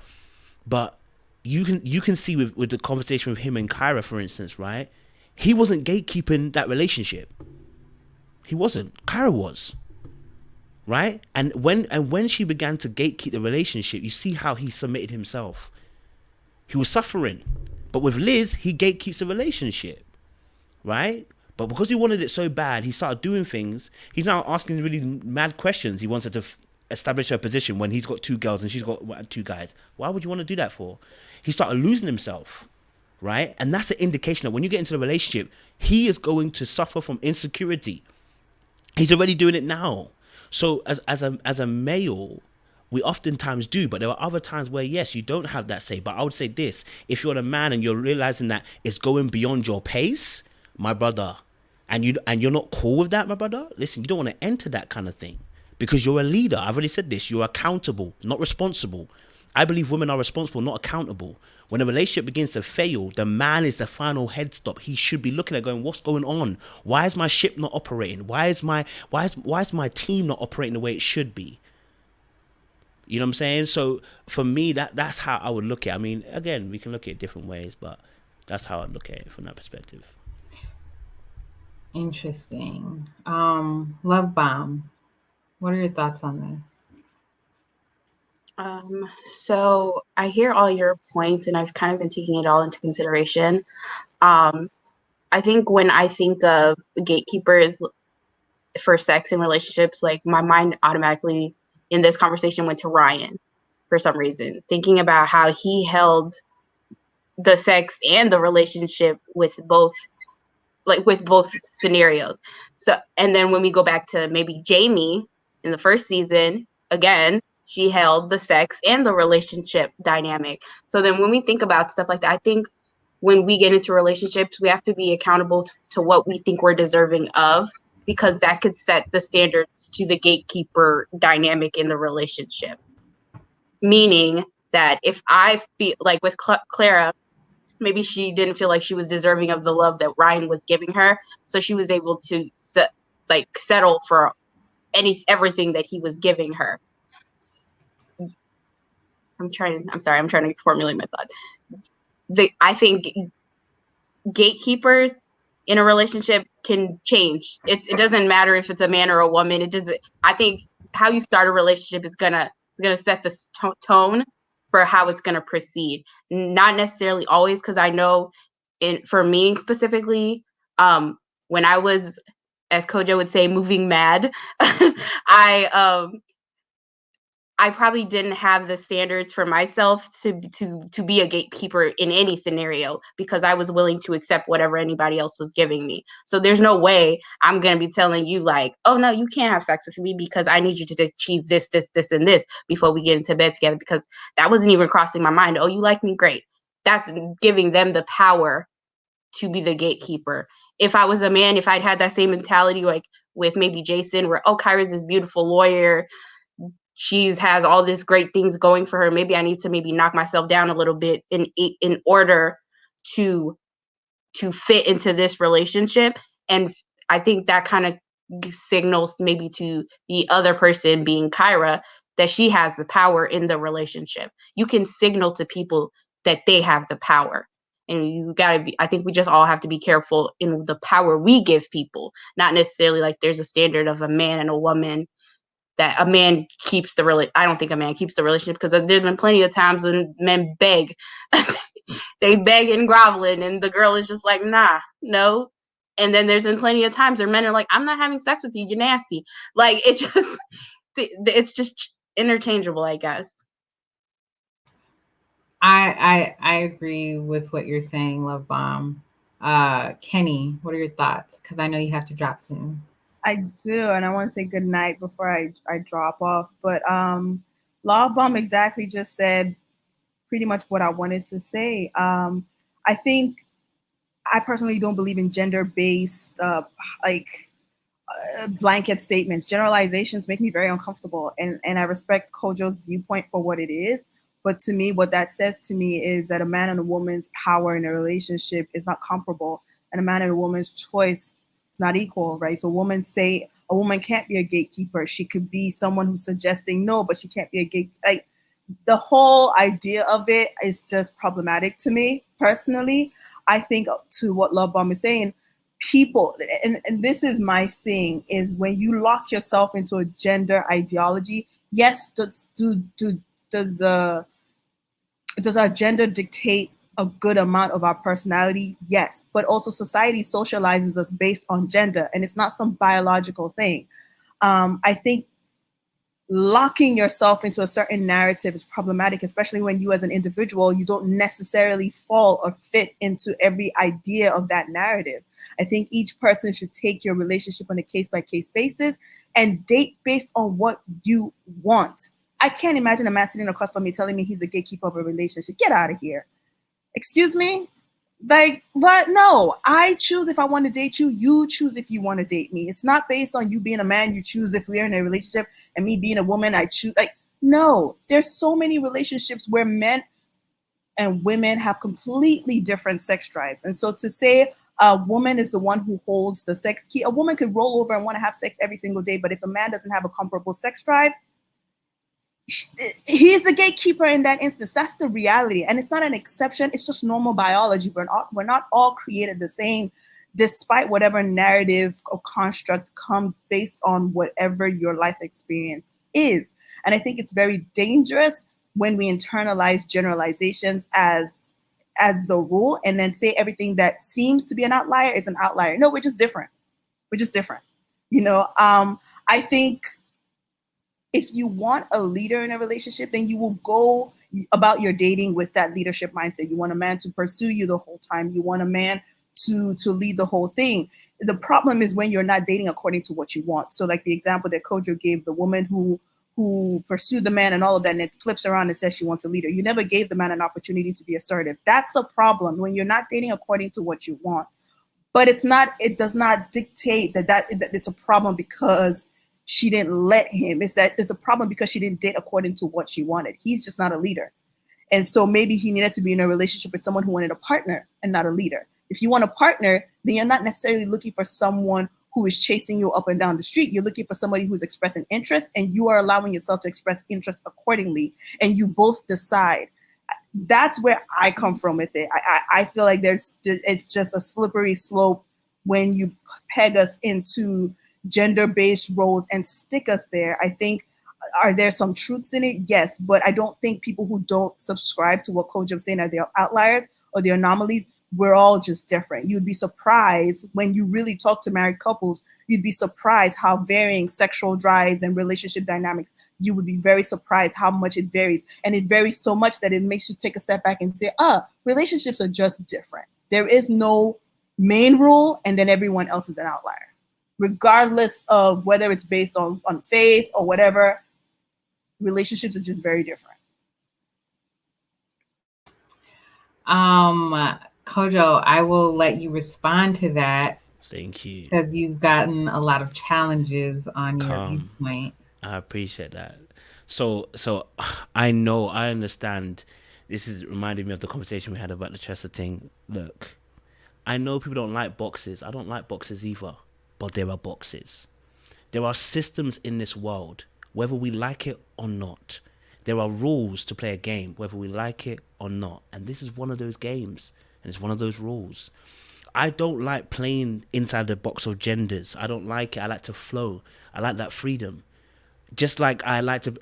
But you can see with the conversation with him and Kyra, for instance, right? He wasn't gatekeeping that relationship. He wasn't. Kyra was. Right? And when she began to gatekeep the relationship, you see how he submitted himself. He was suffering. But with Liz, he gatekeeps the relationship. Right? But because he wanted it so bad, he started doing things. He's now asking really mad questions. He wants her to establish her position when he's got two girls and she's got two guys. Why would you want to do that for? He started losing himself. right? And that's an indication that when you get into the relationship, he is going to suffer from insecurity. He's already doing it now. So as a male, we oftentimes do, but there are other times where yes, you don't have that say. But I would say this: if you're a man and you're realizing that it's going beyond your pace, my brother, and you're not cool with that, my brother, listen, you don't want to enter that kind of thing because you're a leader. I've already said this: you're accountable, not responsible. I believe women are responsible, not accountable. When a relationship begins to fail, the man is the final head stop. He should be looking at going, what's going on? Why is my ship not operating? Why is my team not operating the way it should be? You know what I'm saying? So for me, that's how I would look at it. I mean, again, we can look at it different ways, but that's how I look at it from that perspective. Interesting. Love Bomb. What are your thoughts on this? So I hear all your points, and I've kind of been taking it all into consideration. I think when I think of gatekeepers for sex and relationships, like my mind automatically in this conversation went to Ryan for some reason, thinking about how he held the sex and the relationship with both scenarios. So, and then when we go back to maybe Jamie in the first season, again, she held the sex and the relationship dynamic. So then when we think about stuff like that, I think when we get into relationships, we have to be accountable to what we think we're deserving of, because that could set the standards to the gatekeeper dynamic in the relationship. Meaning that if I feel like with Clara, maybe she didn't feel like she was deserving of the love that Ryan was giving her, so she was able to settle for everything that he was giving her. I'm trying to formulate my thought. I think gatekeepers in a relationship can change. It doesn't matter if it's a man or a woman. I think how you start a relationship is gonna set the tone for how it's gonna proceed. Not necessarily always, because I know for me specifically, when I was, as Kojo would say, moving mad, I probably didn't have the standards for myself to be a gatekeeper in any scenario, because I was willing to accept whatever anybody else was giving me. So there's no way I'm going to be telling you like, oh no, you can't have sex with me because I need you to achieve this, and this before we get into bed together, because that wasn't even crossing my mind. Oh, you like me? Great. That's giving them the power to be the gatekeeper. If I was a man, if I'd had that same mentality, like with maybe Jason, where, oh, Kyra's this beautiful lawyer, she has all these great things going for her, maybe I need to knock myself down a little bit in order to fit into this relationship. And I think that kind of signals maybe to the other person, being Kyra, that she has the power in the relationship. You can signal to people that they have the power. And you gotta be, I think we just all have to be careful in the power we give people, not necessarily like there's a standard of a man and a woman that a man keeps I don't think a man keeps the relationship, because there's been plenty of times when men beg. They beg and groveling, and the girl is just like, nah, no. And then there's been plenty of times where men are like, I'm not having sex with you, you're nasty. Like, it's just interchangeable, I guess. I agree with what you're saying, Love Bomb. Kenny, what are your thoughts? Because I know you have to drop soon. I do, and I want to say good night before I drop off. But Love Bomb exactly just said pretty much what I wanted to say. I think I personally don't believe in gender-based blanket statements. Generalizations make me very uncomfortable, and I respect Kojo's viewpoint for what it is. But to me, what that says to me is that a man and a woman's power in a relationship is not comparable, and a man and a woman's choice is not equal, right? So a woman can't be a gatekeeper. She could be someone who's suggesting no, but she can't be a gatekeeper. Like, the whole idea of it is just problematic to me personally. I think, to what Love Bomb is saying, people, and this is my thing, is when you lock yourself into a gender ideology, yes, does our gender dictate a good amount of our personality? Yes, but also society socializes us based on gender, and it's not some biological thing. I think locking yourself into a certain narrative is problematic, especially when you as an individual, you don't necessarily fall or fit into every idea of that narrative. I think each person should take your relationship on a case-by-case basis and date based on what you want. I can't imagine a man sitting across from me telling me he's the gatekeeper of a relationship. Get out of here. Excuse me? Like, but no, I choose if I want to date you. You choose if you want to date me. It's not based on you being a man. You choose if we're in a relationship, and me being a woman, I choose. Like, no, there's so many relationships where men and women have completely different sex drives. And so to say a woman is the one who holds the sex key, a woman could roll over and want to have sex every single day, but if a man doesn't have a comparable sex drive, he's the gatekeeper in that instance. That's the reality, and it's not an exception. It's just normal biology. We're not all created the same, despite whatever narrative or construct comes based on whatever your life experience is. And I think it's very dangerous when we internalize generalizations as the rule, and then say everything that seems to be an outlier is an outlier. No, we're just different. We're just different. I think if you want a leader in a relationship, then you will go about your dating with that leadership mindset. You want a man to pursue you the whole time. You want a man to lead the whole thing. The problem is when you're not dating according to what you want. So like the example that Kojo gave, the woman who pursued the man and all of that, and it flips around and says she wants a leader. You never gave the man an opportunity to be assertive. That's a problem when you're not dating according to what you want. But it does not dictate that it's a problem because she didn't let him. It's a problem because she didn't date according to what she wanted. He's just not a leader. And so maybe he needed to be in a relationship with someone who wanted a partner and not a leader. If you want a partner, then you're not necessarily looking for someone who is chasing you up and down the street. You're looking for somebody who's expressing interest, and you are allowing yourself to express interest accordingly. And you both decide. That's where I come from with it. I feel like it's just a slippery slope when you peg us into gender-based roles and stick us there. I think, are there some truths in it? Yes, but I don't think people who don't subscribe to what Coach is saying are the outliers or the anomalies. We're all just different. You'd be surprised when you really talk to married couples. You'd be surprised how varying sexual drives and relationship dynamics. You would be very surprised how much it varies. And it varies so much that it makes you take a step back and say, relationships are just different. There is no main rule, and then everyone else is an outlier. Regardless of whether it's based on faith or whatever, relationships are just very different. Kojo, I will let you respond to that. Thank you. Because you've gotten a lot of challenges on your viewpoint. I appreciate that. So I understand. This is reminding me of the conversation we had about the Chester thing. Look, I know people don't like boxes. I don't like boxes either. But there are boxes. There are systems in this world, whether we like it or not. There are rules to play a game, whether we like it or not. And this is one of those games, and it's one of those rules. I don't like playing inside the box of genders. I don't like it. I like to flow. I like that freedom. Just like I like to,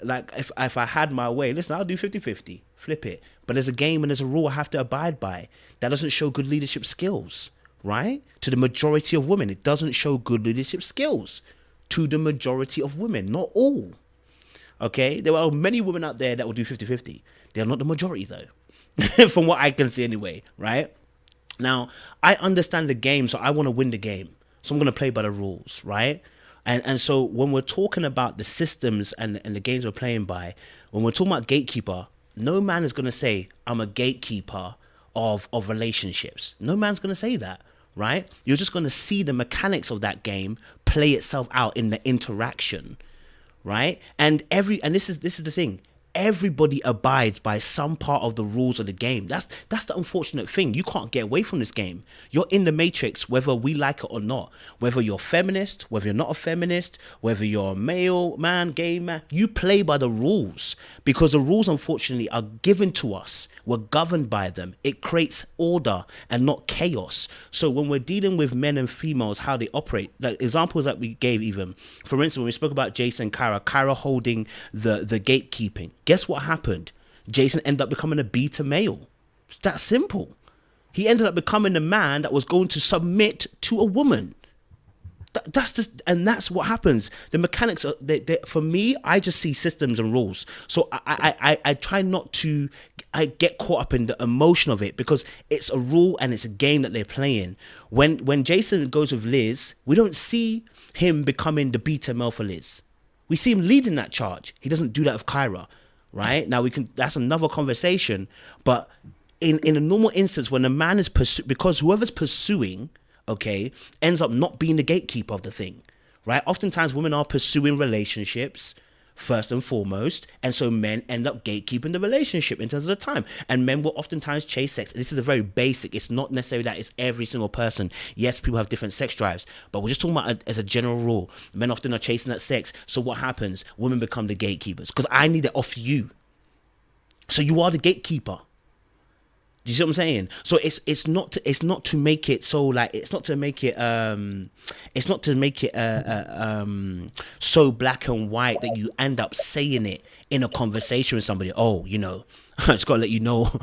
if I had my way, listen, I'll do 50-50, flip it. But there's a game and there's a rule I have to abide by. That doesn't show good leadership skills. Right? To the majority of women, it doesn't show good leadership skills. To the majority of women, not all. Okay? There are many women out there that will do 50-50. They're not the majority though. From what I can see anyway, right? Now, I understand the game, so I want to win the game. So I'm going to play by the rules, right? And so when we're talking about the systems and the games we're playing by, when we're talking about gatekeeper, no man is going to say, I'm a gatekeeper of relationships. No man's going to say that. Right? You're just going to see the mechanics of that game play itself out in the interaction, right? And this is the thing. Everybody abides by some part of the rules of the game. That's the unfortunate thing. You can't get away from this game. You're in the matrix, whether we like it or not. Whether you're feminist, whether you're not a feminist, whether you're a male man, gay man, you play by the rules because the rules, unfortunately, are given to us. We're governed by them. It creates order and not chaos. So when we're dealing with men and females, how they operate, like examples that we gave even, for instance, when we spoke about Jason and Kara holding the gatekeeping, guess what happened? Jason ended up becoming a beta male. It's that simple. He ended up becoming a man that was going to submit to a woman. That's just, and that's what happens. The mechanics are, for me, I just see systems and rules. So I try not to, I get caught up in the emotion of it, because it's a rule and it's a game that they're playing. When Jason goes with Liz, we don't see him becoming the beta male for Liz. We see him leading that charge. He doesn't do that with Kyra, right? Now that's another conversation. But in a normal instance, when a man is because whoever's pursuing, okay, ends up not being the gatekeeper of the thing, right? Oftentimes women are pursuing relationships first and foremost, and so men end up gatekeeping the relationship in terms of the time, and men will oftentimes chase sex. And this is a very basic, it's not necessarily that it's every single person. Yes, people have different sex drives, but we're just talking about as a general rule. Men often are chasing that sex. So what happens? Women become the gatekeepers, because I need it off you, so you are the gatekeeper. Do you see what I'm saying? So it's not to make it so like, it's not to make it so black and white that you end up saying it in a conversation with somebody. Oh, you know, I just gotta let you know,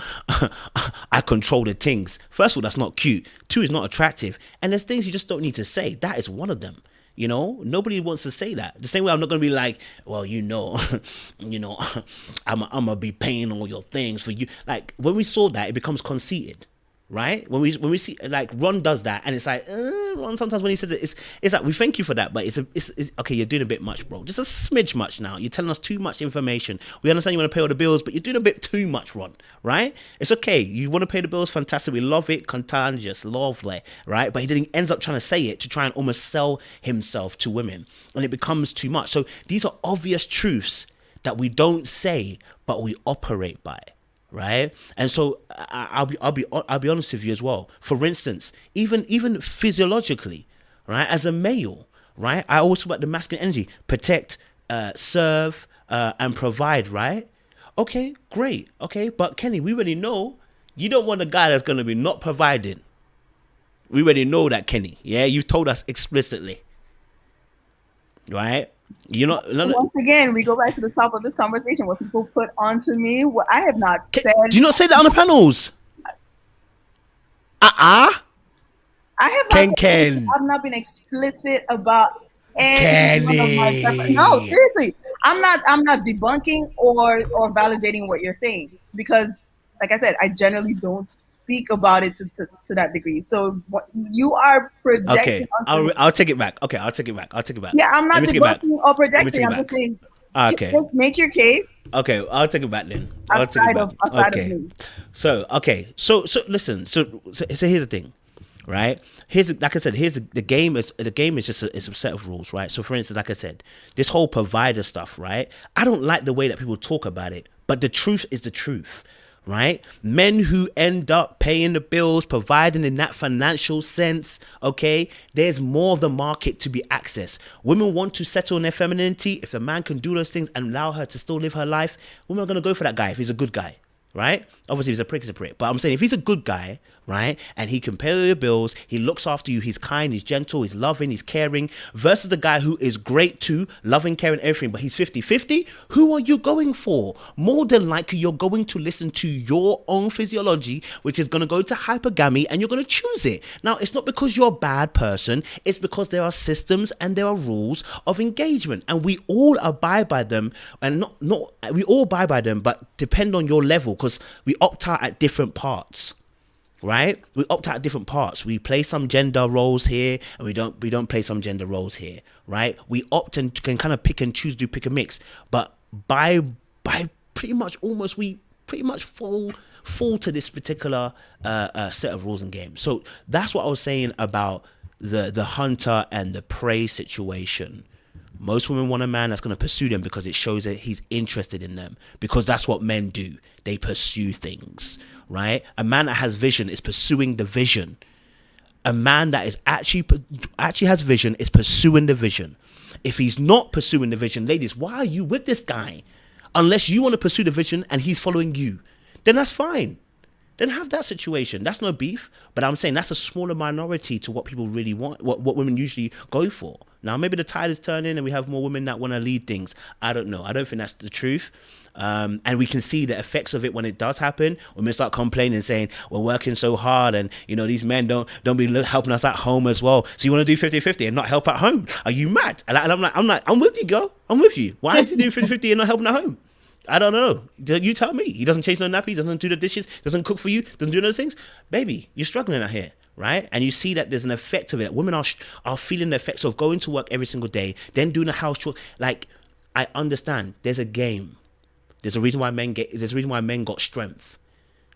I control the things. First of all, that's not cute. Two, it's not attractive. And there's things you just don't need to say. That is one of them. You know, nobody wants to say that. The same way I'm not going to be like, well, you know, I'm going to be paying all your things for you. Like, when we saw that, it becomes conceited, right? When we see, like, Ron does that, and it's like, Ron, sometimes when he says it, it's like, we thank you for that, but it's okay, you're doing a bit much, bro. Just a smidge much now. You're telling us too much information. We understand you want to pay all the bills, but you're doing a bit too much, Ron, right? It's okay. You want to pay the bills, fantastic. We love it, contagious, lovely, right? But he ends up trying to say it to try and almost sell himself to women, and it becomes too much. So these are obvious truths that we don't say, but we operate by. Right, and so I'll be honest with you as well. For instance, even physiologically, right, as a male, right, I always talk about the masculine energy: protect, serve, and provide. Right? Okay, great. Okay, but Kenny, we already know you don't want a guy that's going to be not providing. We already know that, Kenny. Yeah, you told us explicitly. Right? You know, once again, we go back to the top of this conversation, what people put onto me. What I have not said. Do you not say that on the panels? I have not been explicit about any one of my preferences. No, seriously, I'm not debunking or validating what you're saying, because, like I said, I generally don't speak about it to that degree. So what you are projecting. Okay, I'll take it back. Okay, I'll take it back. Yeah, I'm not debunking or projecting. I'm just saying. Okay. Make your case. Okay, I'll take it back then. Outside of me. So listen. So here's the thing, right? Like I said, the game is just a set of rules, right? So for instance, like I said, this whole provider stuff, right? I don't like the way that people talk about it, but the truth is the truth. Right? Men who end up paying the bills, providing in that financial sense, okay, there's more of the market to be accessed. Women want to settle in their femininity. If a man can do those things and allow her to still live her life, women are going to go for that guy if he's a good guy, right? Obviously, if he's a prick, he's a prick. But I'm saying if he's a good guy, right, and he can pay all your bills, he looks after you, he's kind, he's gentle, he's loving, he's caring, versus the guy who is great too, loving, caring, everything, but he's 50-50, who are you going for? More than likely, you're going to listen to your own physiology, which is going to go to hypergamy, and you're going to choose it. Now, it's not because you're a bad person, it's because there are systems and there are rules of engagement, and we all abide by them, and we all abide by them, but depend on your level, because we opt out at different parts. Right? We opt out different parts. We play some gender roles here, and we don't play some gender roles here. Right? We opt and can kind of pick and choose, pick and mix. But by pretty much we pretty much fall to this particular set of rules and games. So that's what I was saying about the hunter and the prey situation. Most women want a man that's going to pursue them because it shows that he's interested in them, because that's what men do. They pursue things, right? A man that has vision is pursuing the vision. A man that is actually has vision is pursuing the vision. If he's not pursuing the vision, ladies, why are you with this guy? Unless you want to pursue the vision and he's following you, then that's fine. then have that situation. That's no beef. But I'm saying that's a smaller minority to what people really want, what women usually go for. Now, maybe the tide is turning and we have more women that want to lead things. I don't know. I don't think that's the truth. And we can see the effects of it when it does happen. Women start complaining, saying we're working so hard, and these men don't be helping us at home as well. So you want to do 50-50 and not help at home? Are you mad? And I'm like, I'm with you, girl. I'm with you. Why is he doing 50-50 and not helping at home? I don't know. You tell me. He doesn't change no nappies, doesn't do the dishes, doesn't cook for you, doesn't do those things. Baby, you're struggling out here, right? And you see that there's an effect of it. Women are feeling the effects of going to work every single day, then doing a house chore. Like, I understand. There's a game. There's a reason why men got strength,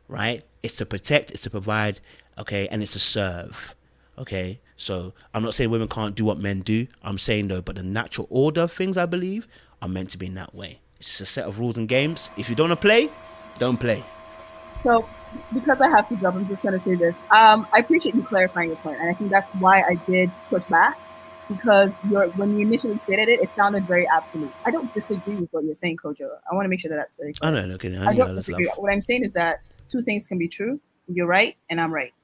right? It's to protect, it's to provide, okay, and it's to serve, okay? So I'm not saying women can't do what men do. I'm saying though, but the natural order of things, I believe, are meant to be in that way. It's just a set of rules and games. If you don't want to play, don't play. So, because I have to jump, I'm just going to say this. I appreciate you clarifying your point, and I think that's why I did push back, because when you initially stated it, it sounded very absolute. I don't disagree with what you're saying, Kojo. I want to make sure that that's very clear. I know, okay. I don't disagree. What I'm saying is that two things can be true. You're right, and I'm right.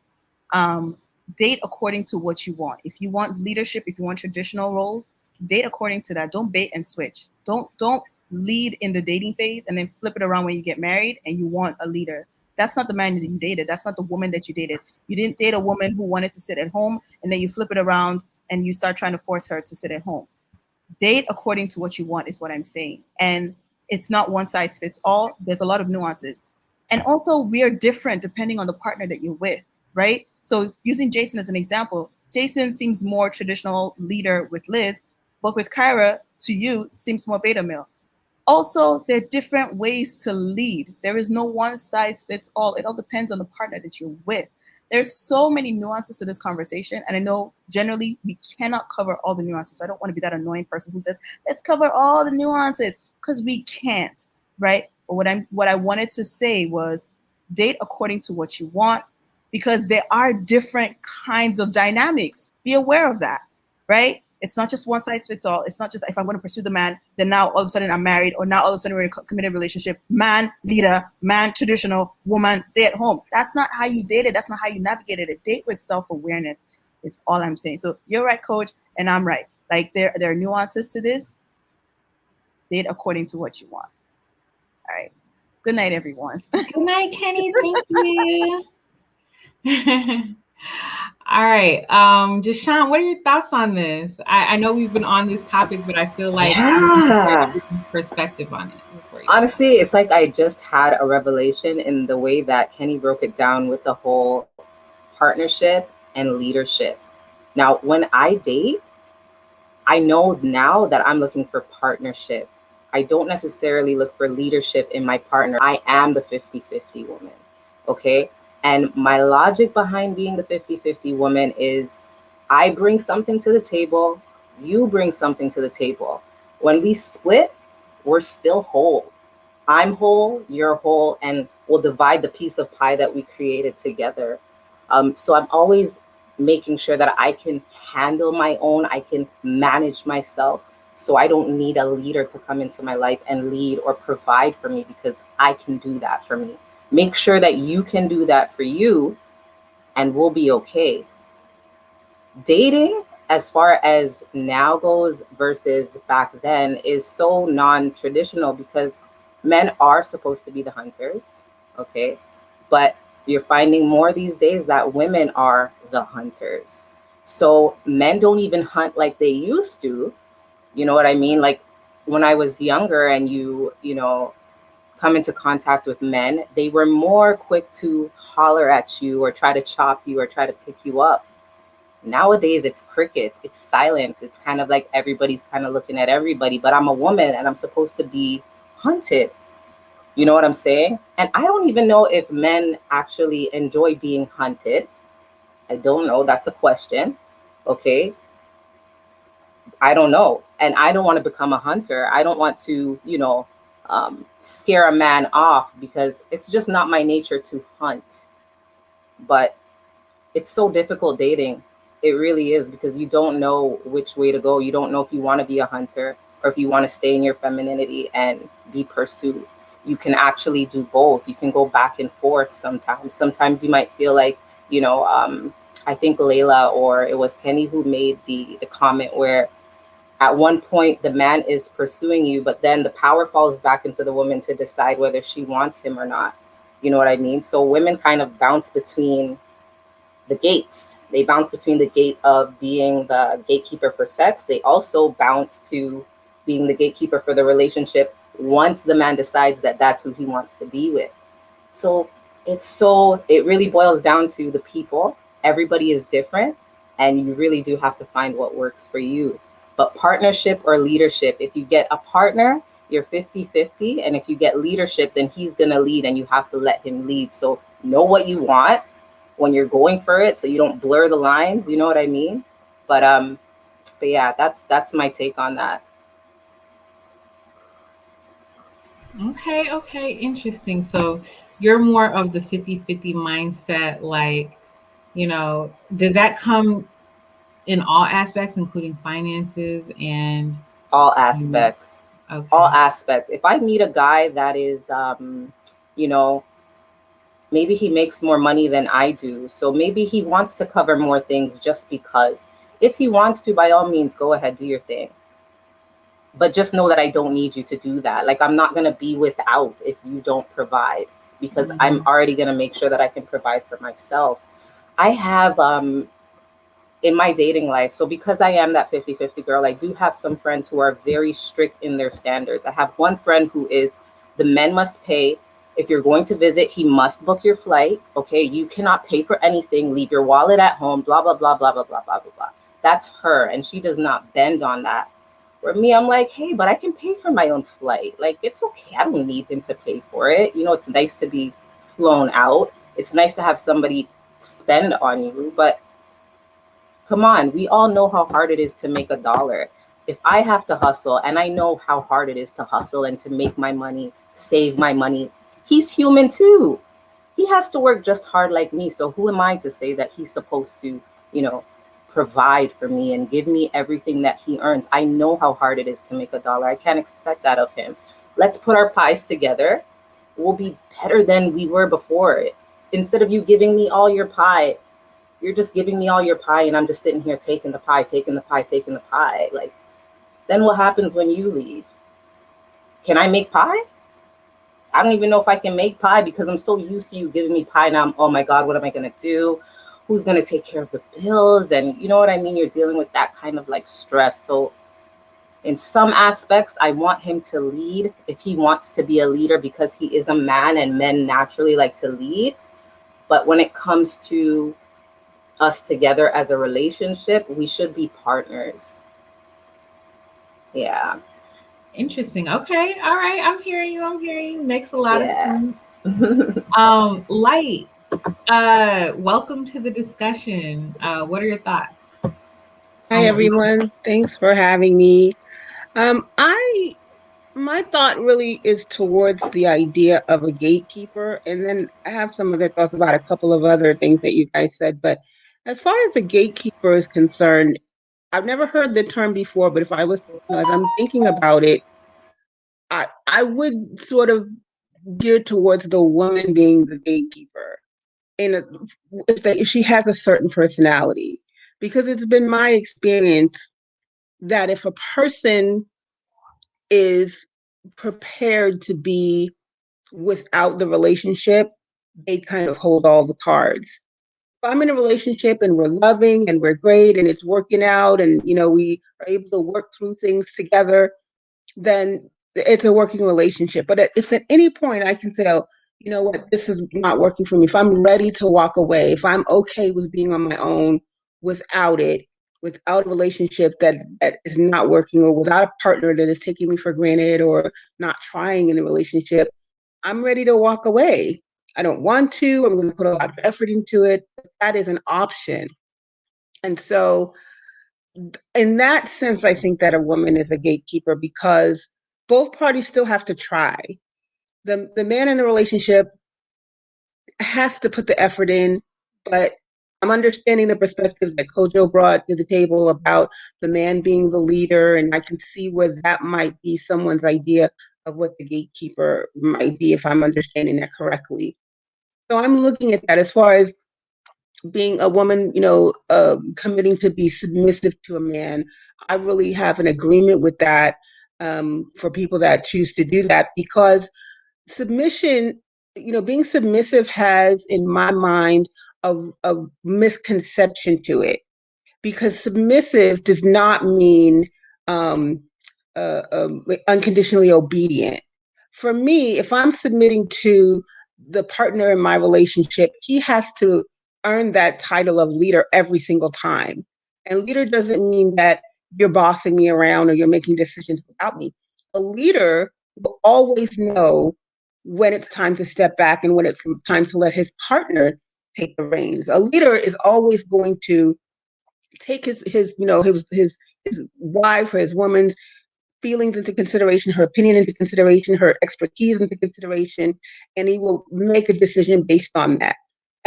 Date according to what you want. If you want leadership, if you want traditional roles, date according to that. Don't bait and switch. Don't lead in the dating phase and then flip it around when you get married and you want a leader. That's not the man that you dated. That's not the woman that you dated. You didn't date a woman who wanted to sit at home and then you flip it around and you start trying to force her to sit at home. Date according to what you want is what I'm saying. And it's not one size fits all. There's a lot of nuances. And also, we are different depending on the partner that you're with, right? So using Jason as an example, Jason seems more traditional leader with Liz, but with Kyra, to you, seems more beta male. Also, there are different ways to lead. There is no one size fits all. It all depends on the partner that you're with. There's so many nuances to this conversation. And I know generally we cannot cover all the nuances. So I don't want to be that annoying person who says, let's cover all the nuances, because we can't, right? But what I wanted to say was date according to what you want, because there are different kinds of dynamics. Be aware of that, right? It's not just one size fits all. It's not just if I'm going to pursue the man, then now all of a sudden I'm married, or now all of a sudden we're in a committed relationship. Man, leader, man, traditional, woman, stay at home. That's not how you dated. That's not how you navigated it. Date with self-awareness is all I'm saying. So you're right, coach, and I'm right. Like there are nuances to this. Date according to what you want. All right. Good night, everyone. Good night, Kenny. Thank you. All right. Deshaun, what are your thoughts on this? I know we've been on this topic, but I feel like perspective on it. Honestly, it's like I just had a revelation in the way that Kenny broke it down with the whole partnership and leadership. Now, when I date, I know now that I'm looking for partnership. I don't necessarily look for leadership in my partner. I am the 50-50 woman, okay? And my logic behind being the 50-50 woman is I bring something to the table, you bring something to the table. When we split, we're still whole. I'm whole, you're whole, and we'll divide the piece of pie that we created together. So I'm always making sure that I can handle my own, I can manage myself. So I don't need a leader to come into my life and lead or provide for me, because I can do that for me. Make sure that you can do that for you, and we'll be okay. Dating, as far as now goes versus back then, is so non-traditional, because men are supposed to be the hunters, okay? But you're finding more these days that women are the hunters. So men don't even hunt like they used to. You know what I mean? Like when I was younger and you know, come into contact with men, they were more quick to holler at you or try to chop you or try to pick you up. Nowadays, it's crickets, it's silence. It's kind of like everybody's kind of looking at everybody, but I'm a woman and I'm supposed to be hunted. You know what I'm saying? And I don't even know if men actually enjoy being hunted. I don't know. That's a question. Okay. I don't know. And I don't want to become a hunter. I don't want to, you know, scare a man off, because it's just not my nature to hunt. But it's so difficult dating. It really is, because you don't know which way to go. You don't know if you want to be a hunter or if you want to stay in your femininity and be pursued. you can actually do both. You can go back and forth sometimes. Sometimes you might feel like, I think Layla or it was Kenny who made the comment where at one point the man is pursuing you, but then the power falls back into the woman to decide whether she wants him or not. You know what I mean? So women kind of bounce between the gates. They bounce between the gate of being the gatekeeper for sex. They also bounce to being the gatekeeper for the relationship once the man decides that that's who he wants to be with. So it really boils down to the people. Everybody is different, and you really do have to find what works for you. But partnership or leadership, if you get a partner, you're 50-50. And if you get leadership, then he's going to lead and you have to let him lead. So know what you want when you're going for it so you don't blur the lines, you know what I mean? But yeah, that's my take on that. Okay, interesting. So you're more of the 50-50 mindset, like, does that come in all aspects, including finances and All um, aspects. All okay. aspects. If I meet a guy that is you know, maybe he makes more money than I do. So maybe he wants to cover more things just because. If he wants to, by all means, go ahead, do your thing. But just know that I don't need you to do that. Like, I'm not going to be without if you don't provide, because I'm Mhm. already going to make sure that I can provide for myself. I have in my dating life. So because I am that 50-50 girl, I do have some friends who are very strict in their standards. I have one friend who is the men must pay. If you're going to visit, he must book your flight. Okay, you cannot pay for anything. Leave your wallet at home. Blah blah blah blah blah blah blah blah blah. That's her, and she does not bend on that. Where me, I'm like, hey, but I can pay for my own flight. Like, it's okay. I don't need him to pay for it. It's nice to be flown out. It's nice to have somebody spend on you, but come on, we all know how hard it is to make a dollar. If I have to hustle, and I know how hard it is to hustle and to make my money, save my money, he's human too. He has to work just hard like me. So who am I to say that he's supposed to, you know, provide for me and give me everything that he earns? I know how hard it is to make a dollar. I can't expect that of him. Let's put our pies together. We'll be better than we were before. Instead of you giving me all your pie, you're just giving me all your pie and I'm just sitting here taking the pie, taking the pie, taking the pie. Like, then what happens when you leave? Can I make pie? I don't even know if I can make pie because I'm so used to you giving me pie now. Oh my God, what am I going to do? Who's going to take care of the bills? And you know what I mean? You're dealing with that kind of like stress. So, in some aspects, I want him to lead if he wants to be a leader because he is a man and men naturally like to lead. But when it comes to us together as a relationship, we should be partners. Yeah. Interesting. Okay. All right. I'm hearing you. I'm hearing you. Makes a lot of Yeah. sense. Light. Welcome to the discussion. What are your thoughts Hi on what we everyone. Thanks for having me. I my thought really is towards the idea of a gatekeeper, and then I have some other thoughts about a couple of other things that you guys said. But as far as a gatekeeper is concerned, I've never heard the term before. But if I was, as I'm thinking about it, I would sort of gear towards the woman being the gatekeeper, and if she has a certain personality, because it's been my experience that if a person is prepared to be without the relationship, they kind of hold all the cards. If I'm in a relationship and we're loving and we're great and it's working out and we are able to work through things together, then it's a working relationship. But if at any point I can say, oh, you know what, this is not working for me, if I'm ready to walk away, if I'm okay with being on my own without it, without a relationship that is not working, or without a partner that is taking me for granted or not trying in a relationship, I'm ready to walk away. I don't want to, I'm going to put a lot of effort into it. That is an option. And so in that sense, I think that a woman is a gatekeeper because both parties still have to try. The man in the relationship has to put the effort in, but I'm understanding the perspective that Kojo brought to the table about the man being the leader, and I can see where that might be someone's idea of what the gatekeeper might be, if I'm understanding that correctly. So I'm looking at that as far as being a woman, committing to be submissive to a man. I really have an agreement with that, for people that choose to do that, because submission, being submissive has, in my mind, a misconception to it, because submissive does not mean um, unconditionally obedient. For me, if I'm submitting to the partner in my relationship, he has to earn that title of leader every single time. And leader doesn't mean that you're bossing me around or you're making decisions without me. A leader will always know when it's time to step back and when it's time to let his partner take the reins. A leader is always going to take his wife or his woman's feelings into consideration, her opinion into consideration, her expertise into consideration, and he will make a decision based on that.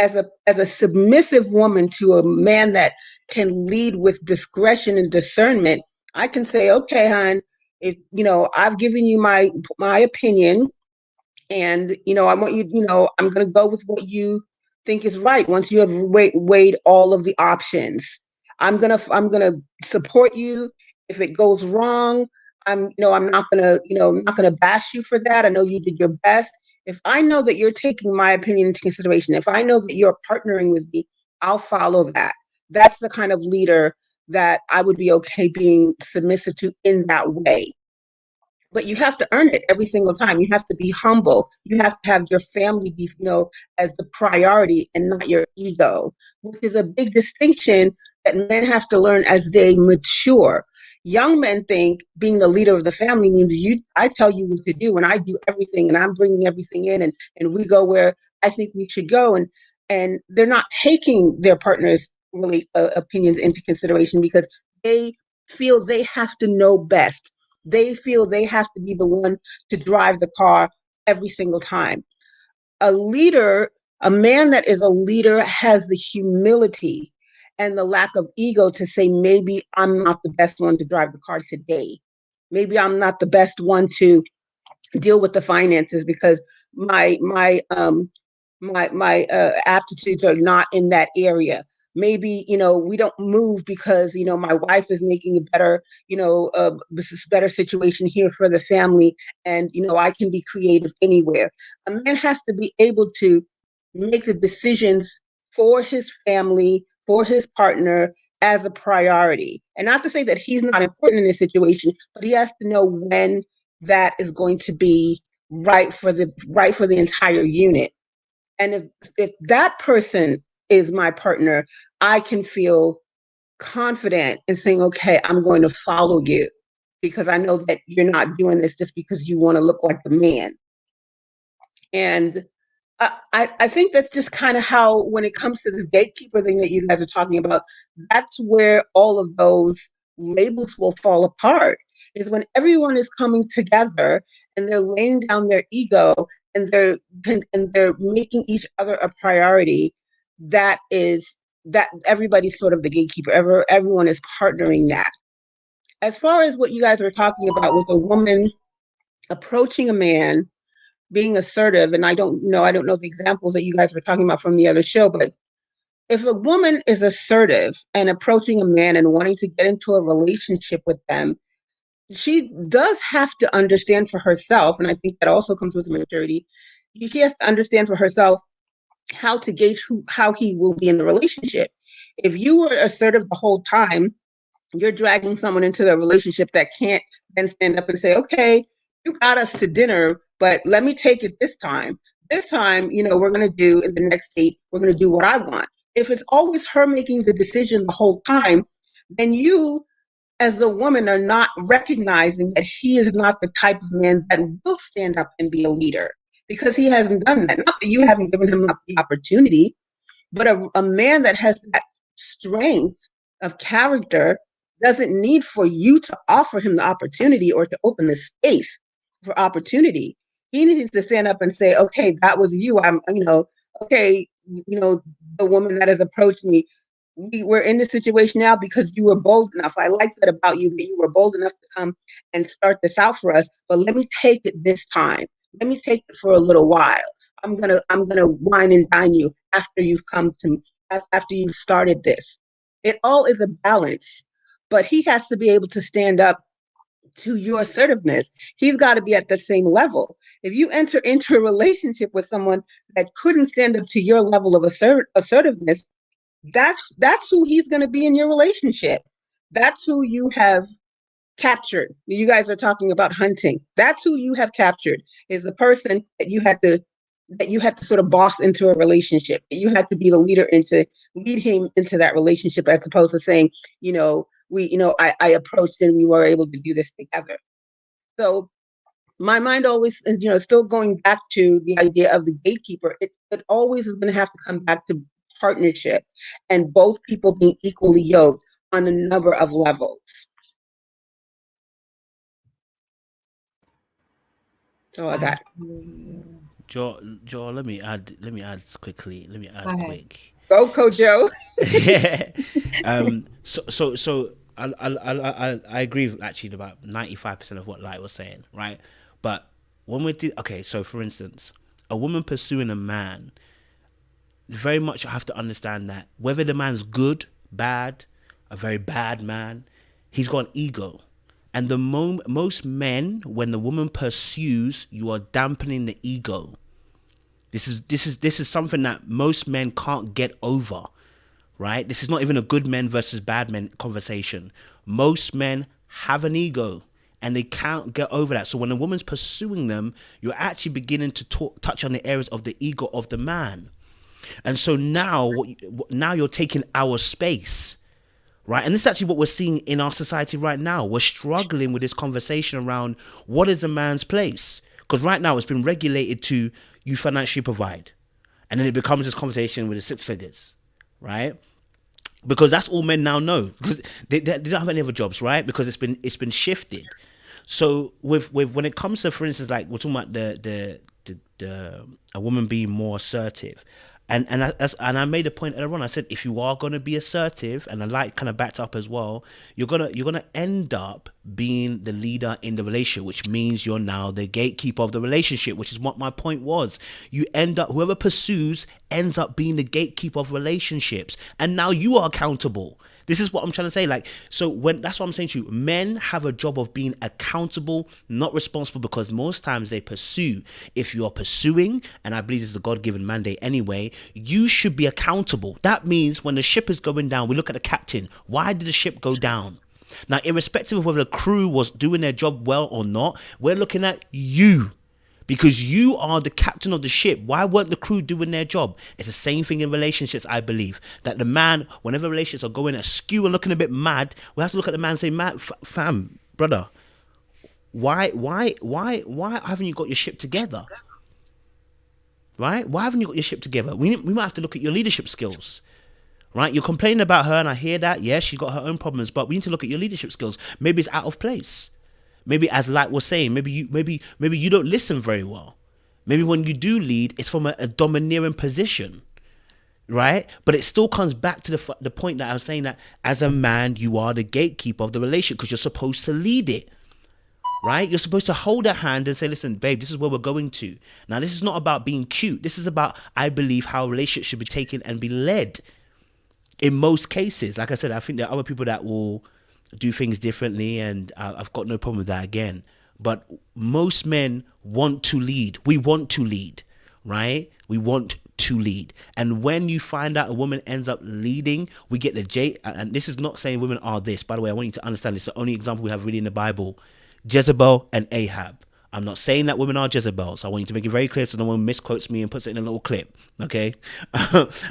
As a submissive woman to a man that can lead with discretion and discernment, I can say, okay, hon, if I've given you my opinion, and I want you, I'm going to go with what you think is right. Once you have weighed all of the options, I'm gonna support you. If it goes wrong, I'm not gonna bash you for that. I know you did your best. If I know that you're taking my opinion into consideration, if I know that you're partnering with me, I'll follow that. That's the kind of leader that I would be okay being submissive to in that way. But you have to earn it every single time. You have to be humble. You have to have your family be, as the priority and not your ego, which is a big distinction that men have to learn as they mature. Young men think being the leader of the family means I tell you what to do and I do everything and I'm bringing everything in and we go where I think we should go. And they're not taking their partner's really opinions into consideration because they feel they have to know best. They feel they have to be the one to drive the car every single time. A leader, a man that is a leader, has the humility and the lack of ego to say, maybe I'm not the best one to drive the car today. Maybe I'm not the best one to deal with the finances because my aptitudes are not in that area. Maybe we don't move because my wife is making a better better situation here for the family, and I can be creative anywhere. A man has to be able to make the decisions for his family, for his partner, as a priority. And not to say that he's not important in this situation, but he has to know when that is going to be right for the entire unit. And if that person is my partner, I can feel confident in saying, okay, I'm going to follow you because I know that you're not doing this just because you want to look like the man. And I think that's just kind of how, when it comes to this gatekeeper thing that you guys are talking about, that's where all of those labels will fall apart, is when everyone is coming together and they're laying down their ego and they're making each other a priority. That everybody's sort of the gatekeeper. Everyone is partnering that. As far as what you guys were talking about with a woman approaching a man being assertive, and I don't know the examples that you guys were talking about from the other show, but if a woman is assertive and approaching a man and wanting to get into a relationship with them, she does have to understand for herself, and I think that also comes with maturity. She has to understand for herself how to gauge how he will be in the relationship. If you were assertive the whole time, you're dragging someone into the relationship that can't then stand up and say, okay, you got us to dinner, but let me take it this time. This time, we're going to do, in the next date, we're going to do what I want. If it's always her making the decision the whole time, then you, as the woman, are not recognizing that he is not the type of man that will stand up and be a leader, because he hasn't done that. Not that you haven't given him the opportunity, but a man that has that strength of character doesn't need for you to offer him the opportunity or to open the space for opportunity. He needs to stand up and say, okay, that was you. Okay, the woman that has approached me, we're in this situation now because you were bold enough. I like that about you, that you were bold enough to come and start this out for us. But let me take it this time. Let me take it for a little while. I'm gonna wine and dine you after you've come to after you've started this. It all is a balance, but he has to be able to stand up to your assertiveness. He's got to be at the same level. If you enter into a relationship with someone that couldn't stand up to your level of assertiveness, that's who he's going to be in your relationship. That's who you have captured. You guys are talking about hunting. That's who you have captured, is the person that you had to sort of boss into a relationship. You had to be the leader into lead him into that relationship, as opposed to saying, I approached and we were able to do this together. So my mind always is, still going back to the idea of the gatekeeper. It always is going to have to come back to partnership and both people being equally yoked on a number of levels. So I got. Joel, let me add quickly. Let me add Go ahead. quick. Go, Kojo. So I agree with actually about 95% of what Light was saying, right? But when so for instance, a woman pursuing a man, very much have to understand that whether the man's good, bad, a very bad man, he's got an ego. And most men, when the woman pursues, you are dampening the ego. This is something that most men can't get over, right? This is not even a good men versus bad men conversation. Most men have an ego and they can't get over that. So when a woman's pursuing them, you're actually beginning to touch on the areas of the ego of the man. And so now you're taking our space. Right. And this is actually what we're seeing in our society right now. We're struggling with this conversation around what is a man's place? Because right now it's been regulated to you financially provide. And then it becomes this conversation with the six figures. Right. Because that's all men now know. Because they don't have any other jobs. Right. Because it's been shifted. So with when it comes to, for instance, like we're talking about a woman being more assertive. And I made a point earlier on. I said, if you are going to be assertive, and the Light kind of backed up as well, you're gonna end up being the leader in the relationship, which means you're now the gatekeeper of the relationship, which is what my point was. You end up, whoever pursues ends up being the gatekeeper of relationships, and now you are accountable. This is what I'm trying to say. That's what I'm saying to you. Men have a job of being accountable, not responsible, because most times they pursue. If you are pursuing, and I believe this is the God-given mandate anyway, you should be accountable. That means when the ship is going down, we look at the captain. Why did the ship go down? Now, irrespective of whether the crew was doing their job well or not, we're looking at you. Because you are the captain of the ship. Why weren't the crew doing their job? It's the same thing in relationships, I believe. That the man, whenever relationships are going askew and looking a bit mad, we have to look at the man and say, "Man, fam, brother, why haven't you got your ship together? Right? Why haven't you got your ship together? We might have to look at your leadership skills." Right? You're complaining about her, and I hear that. Yes, she got her own problems, but we need to look at your leadership skills. Maybe it's out of place. Maybe, as Light was saying, maybe you don't listen very well. Maybe when you do lead, it's from a domineering position, right? But it still comes back to the point that I was saying, that as a man, you are the gatekeeper of the relationship because you're supposed to lead it, right? You're supposed to hold her hand and say, "Listen, babe, this is where we're going to." Now, this is not about being cute. This is about, I believe, how relationships should be taken and be led. In most cases, like I said, I think there are other people that will do things differently, and I've got no problem with that again. But most men want to lead. We want to lead, right? We want to lead. And when you find out a woman ends up leading, we get the J. And this is not saying women are this. By the way, I want you to understand this. The only example we have really in the Bible, Jezebel and Ahab. I'm not saying that women are Jezebels. I want you to make it very clear so no one misquotes me and puts it in a little clip, okay?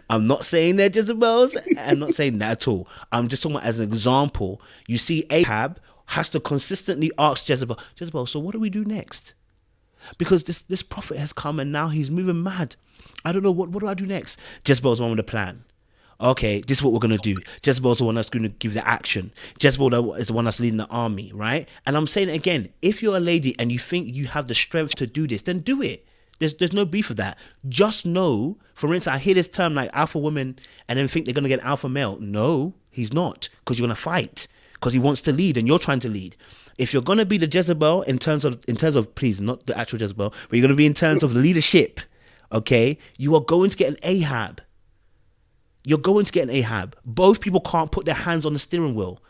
I'm not saying they're Jezebels. I'm not saying that at all. I'm just talking about as an example. You see, Ahab has to consistently ask Jezebel, "So what do we do next? Because this prophet has come and now he's moving mad. I don't know, what do I do next?" Jezebel's the one with a plan. Okay, this is what we're going to do. Jezebel's the one that's going to give the action. Jezebel is the one that's leading the army, right? And I'm saying it again, if you're a lady and you think you have the strength to do this, then do it. There's no beef of that. Just know, for instance, I hear this term like alpha woman and then think they're going to get an alpha male. No, he's not, because you're going to fight, because he wants to lead and you're trying to lead. If you're going to be the Jezebel in terms of, please, not the actual Jezebel, but you're going to be in terms of leadership, okay, you are going to get an Ahab. You're going to get an Ahab. Both people can't put their hands on the steering wheel.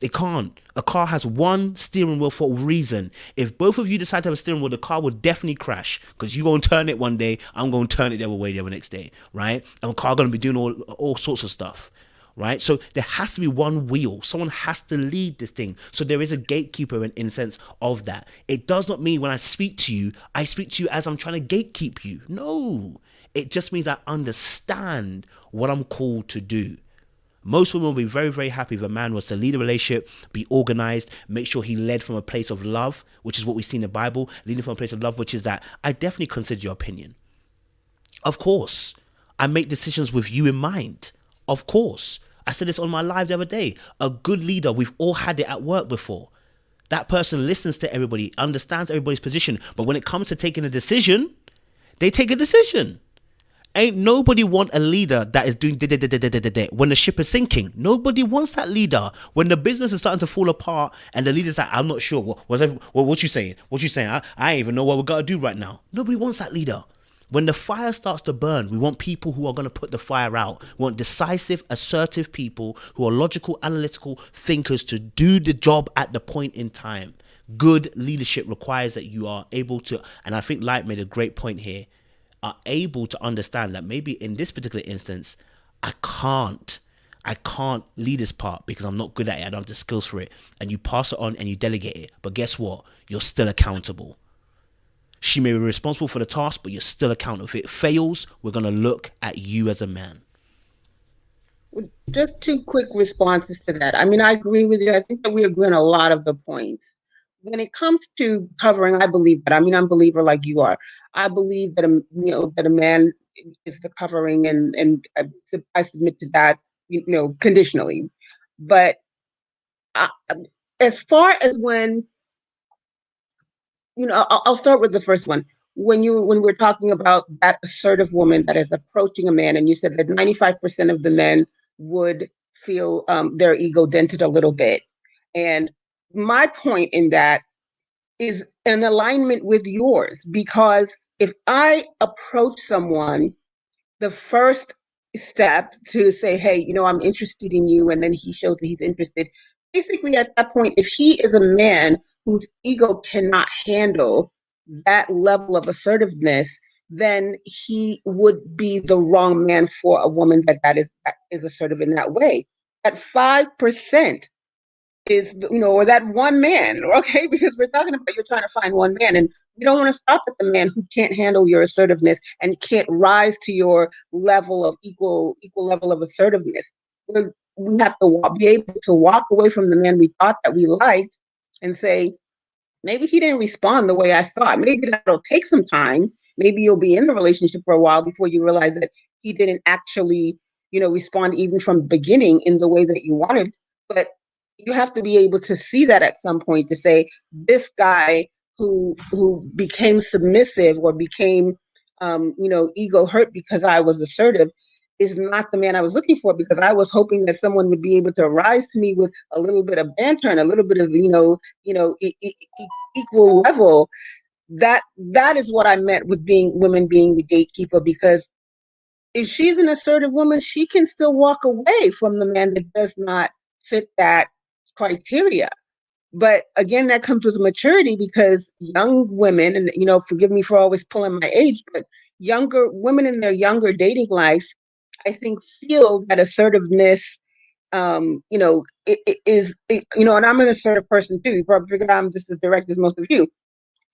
They can't. A car has one steering wheel for a reason. If both of you decide to have a steering wheel, the car will definitely crash, because you're going to turn it one day, I'm going to turn it the other way the other next day, right? And the car going to be doing all sorts of stuff, right? So there has to be one wheel. Someone has to lead this thing. So there is a gatekeeper in sense of that. It does not mean when I speak to you as I'm trying to gatekeep you. No. It just means I understand what I'm called to do. Most women will be very, very happy if a man was to lead a relationship, be organized, make sure he led from a place of love, which is what we see in the Bible, leading from a place of love, which is that I definitely consider your opinion. Of course, I make decisions with you in mind. Of course. I said this on my live the other day. A good leader, we've all had it at work before. That person listens to everybody, understands everybody's position. But when it comes to taking a decision, they take a decision. Ain't nobody want a leader that is doing when the ship is sinking. Nobody wants that leader. When the business is starting to fall apart and the leader's like, I'm not sure. What you saying? What you saying? I ain't even know what we got to do right now. Nobody wants that leader. When the fire starts to burn, we want people who are going to put the fire out. We want decisive, assertive people who are logical, analytical thinkers to do the job at the point in time. Good leadership requires that you are able to, and I think Light made a great point here, are able to understand that maybe in this particular instance, I can't lead this part because I'm not good at it. I don't have the skills for it. And you pass it on and you delegate it. But guess what? You're still accountable. She may be responsible for the task, but you're still accountable. If it fails, we're going to look at you as a man. Just two quick responses to that. I mean, I agree with you. I think that we agree on a lot of the points. When it comes to covering, I believe that. I mean, I'm a believer like you are. I believe that a man is the covering, and I submit to that, conditionally. But I, as far as when, I'll start with the first one. When we're talking about that assertive woman that is approaching a man, and you said that 95% of the men would feel their ego dented a little bit, and my point in that is in alignment with yours, because if I approach someone, the first step to say, hey, I'm interested in you, and then he shows that he's interested, basically at that point, if he is a man whose ego cannot handle that level of assertiveness, then he would be the wrong man for a woman that is assertive in that way. At 5% is, or that one man, okay? Because we're talking about, you're trying to find one man, and you don't want to stop at the man who can't handle your assertiveness and can't rise to your level of equal level of assertiveness. We have to be able to walk away from the man we thought that we liked and say, maybe he didn't respond the way I thought. Maybe that'll take some time. Maybe you'll be in the relationship for a while before you realize that he didn't actually, respond even from the beginning in the way that you wanted. But you have to be able to see that at some point, to say, this guy who became submissive or became, ego hurt because I was assertive is not the man I was looking for, because I was hoping that someone would be able to rise to me with a little bit of banter and a little bit of, equal level. That is what I meant with women being the gatekeeper, because if she's an assertive woman, she can still walk away from the man that does not fit that criteria. But again, that comes with maturity, because young women, and forgive me for always pulling my age, but younger women in their younger dating life, I think, feel that assertiveness, it is, and I'm an assertive person too. You probably figured out I'm just as direct as most of you.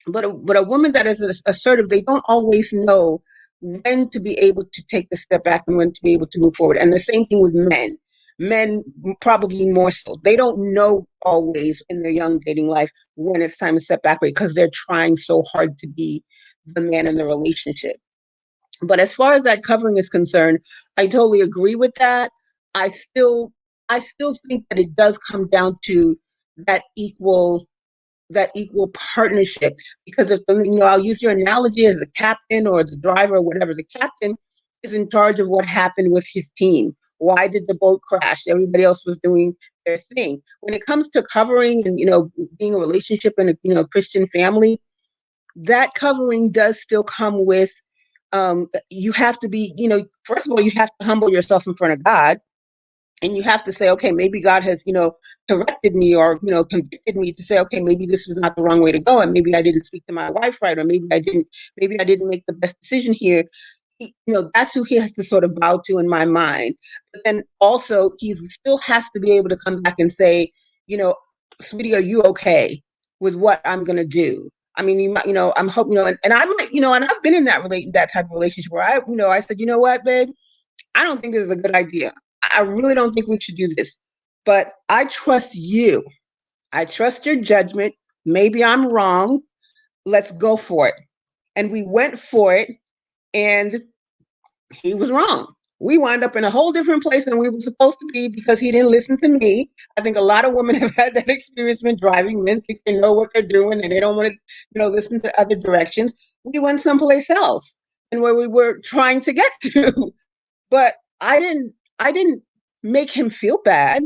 But a woman that is assertive, they don't always know when to be able to take the step back and when to be able to move forward. And the same thing with men. Men probably more so. They don't know always in their young dating life when it's time to step back, because they're trying so hard to be the man in the relationship. But as far as that covering is concerned, I totally agree with that. I still think that it does come down to that equal that equal partnership. Because if I'll use your analogy as the captain or the driver or whatever. The captain is in charge of what happened with his team. Why did the boat crash? Everybody else was doing their thing. When it comes to covering and being a relationship in a Christian family, that covering does still come with you have to be, first of all, you have to humble yourself in front of God. And you have to say, okay, maybe God has, corrected me or, convicted me to say, okay, maybe this was not the wrong way to go. And maybe I didn't speak to my wife right, or maybe I didn't make the best decision here. That's who he has to sort of bow to in my mind. But then also he still has to be able to come back and say, sweetie, are you okay with what I'm going to do? I mean, you might, I'm hoping, and I might, and I've been in that type of relationship where I said, you know what, babe, I don't think this is a good idea. I really don't think we should do this. But I trust you. I trust your judgment. Maybe I'm wrong. Let's go for it. And we went for it, and he was wrong. We wound up in a whole different place than we were supposed to be because he didn't listen to me. I think a lot of women have had that experience when driving. Men think they know what they're doing and they don't want to, listen to other directions. We went someplace else and where we were trying to get to. But I didn't make him feel bad.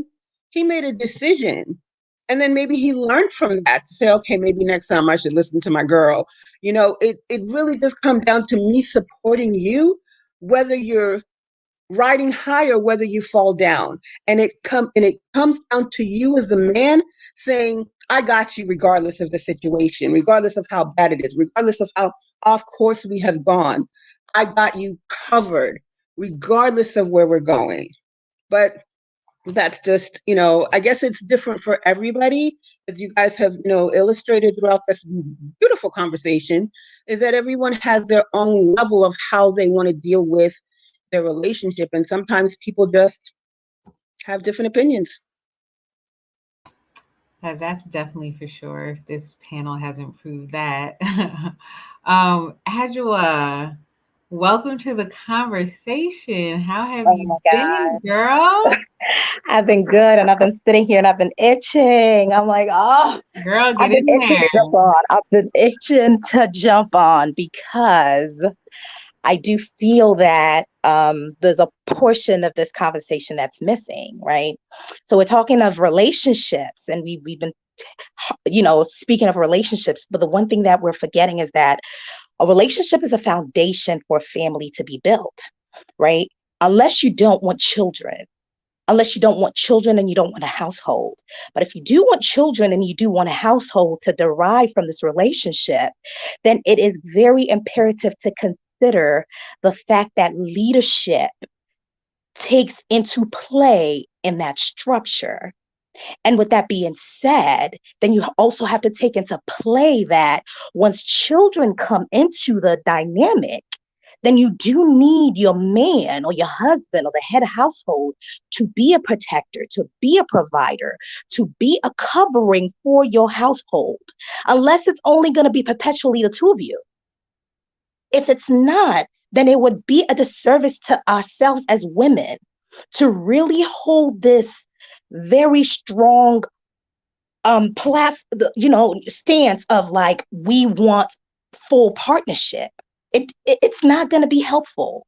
He made a decision. And then maybe he learned from that to say, okay, maybe next time I should listen to my girl. It really does come down to me supporting you, whether you're riding high or whether you fall down. And it comes down to you as a man saying, I got you regardless of the situation, regardless of how bad it is, regardless of how off course we have gone. I got you covered, regardless of where we're going. But that's just, I guess it's different for everybody, as you guys have, illustrated throughout this beautiful conversation, is that everyone has their own level of how they want to deal with their relationship. And sometimes people just have different opinions. That's definitely for sure. This panel hasn't proved that. Adjoa, welcome to the conversation. How have Oh you my been, gosh. girl? I've been good and I've been sitting here and I've been itching. I'm like, oh, Girl, I've get been in itching to there. jump on. I've been itching to jump on because I do feel that there's a portion of this conversation that's missing, right? So we're talking of relationships and we've been, speaking of relationships, but the one thing that we're forgetting is that a relationship is a foundation for a family to be built, right? Unless you don't want children, and you don't want a household. But if you do want children and you do want a household to derive from this relationship, then it is very imperative to consider the fact that leadership takes into play in that structure. And with that being said, then you also have to take into play that once children come into the dynamic, then you do need your man or your husband or the head of household to be a protector, to be a provider, to be a covering for your household, unless it's only going to be perpetually the two of you. If it's not, then it would be a disservice to ourselves as women to really hold this very strong stance of like, we want full partnership. It's not going to be helpful.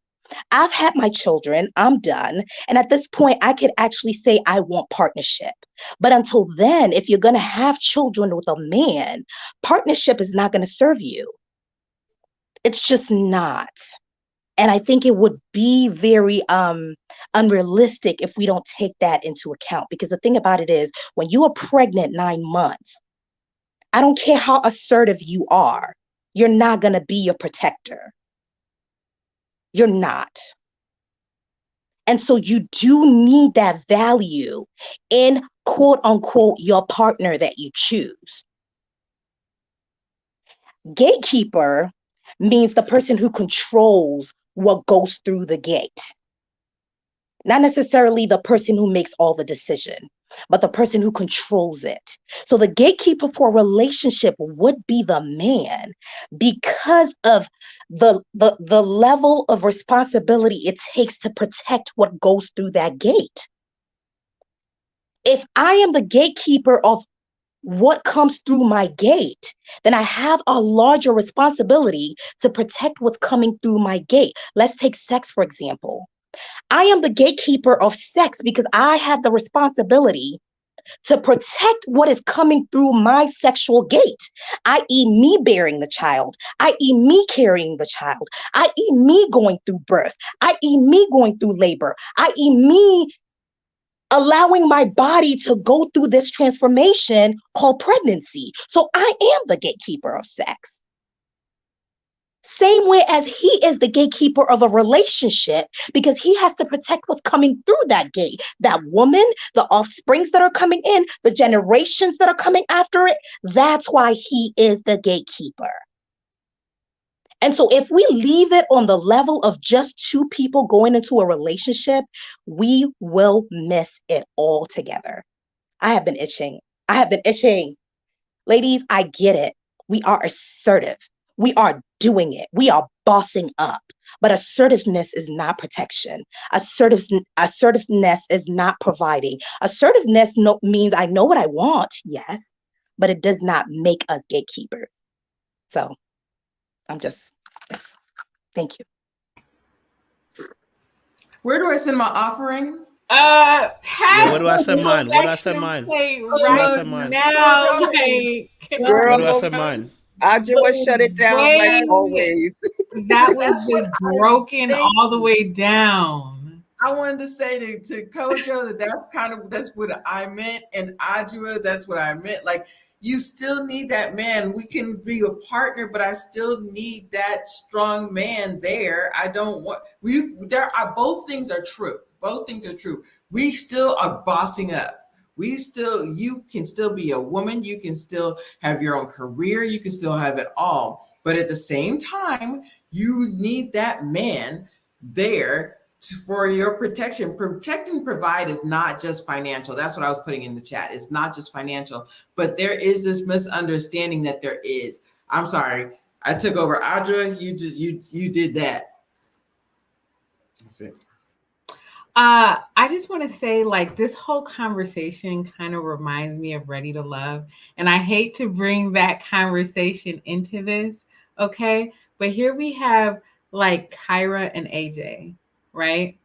I've had my children, I'm done. And at this point, I could actually say I want partnership. But until then, if you're going to have children with a man, partnership is not going to serve you. It's just not. And I think it would be very unrealistic if we don't take that into account. Because the thing about it is, when you are pregnant 9 months, I don't care how assertive you are, you're not going to be a protector. You're not. And so you do need that value in quote unquote your partner that you choose. Gatekeeper means the person who controls what goes through the gate. Not necessarily the person who makes all the decision, but the person who controls it. So the gatekeeper for a relationship would be the man because of the level of responsibility it takes to protect what goes through that gate. If I am the gatekeeper of what comes through my gate, then I have a larger responsibility to protect what's coming through my gate. Let's take sex, for example. I am the gatekeeper of sex because I have the responsibility to protect what is coming through my sexual gate, i.e., me bearing the child, i.e., me carrying the child, i.e., me going through birth, i.e., me going through labor, i.e., me allowing my body to go through this transformation called pregnancy. So I am the gatekeeper of sex. Same way as he is the gatekeeper of a relationship because he has to protect what's coming through that gate. That woman, the offsprings that are coming in, the generations that are coming after it. That's why he is the gatekeeper. And so if we leave it on the level of just two people going into a relationship, we will miss it all together. I have been itching. I have been itching. Ladies, I get it. We are assertive. We are doing it. We are bossing up. But assertiveness is not protection. Assertiveness is not providing. Assertiveness means I know what I want, yes, but it does not make us gatekeepers. So yes. Thank you. Where do I send my offering? Yeah, Pass where do I the send mine? Where do I send collection mine? plate Where do I right send mine? now. Where Girl, do I send mine? Audrey will shut it down like way always. that was That's what just I broken think. all the way down. I wanted to say to Kojo that that's what I meant, and Adjua, that's what I meant. Like, you still need that man. We can be a partner, but I still need that strong man there. I don't want there are both things are true. Both things are true. We still are bossing up. You can still be a woman, you can still have your own career, you can still have it all. But at the same time, you need that man there for your protection. Protect and provide is not just financial. That's what I was putting in the chat. It's not just financial, but there is this misunderstanding that there is. I'm sorry, I took over. Audra, you did that. That's it. I just want to say, like, this whole conversation kind of reminds me of Ready to Love. And I hate to bring that conversation into this, okay? But here we have like Kyra and AJ, right?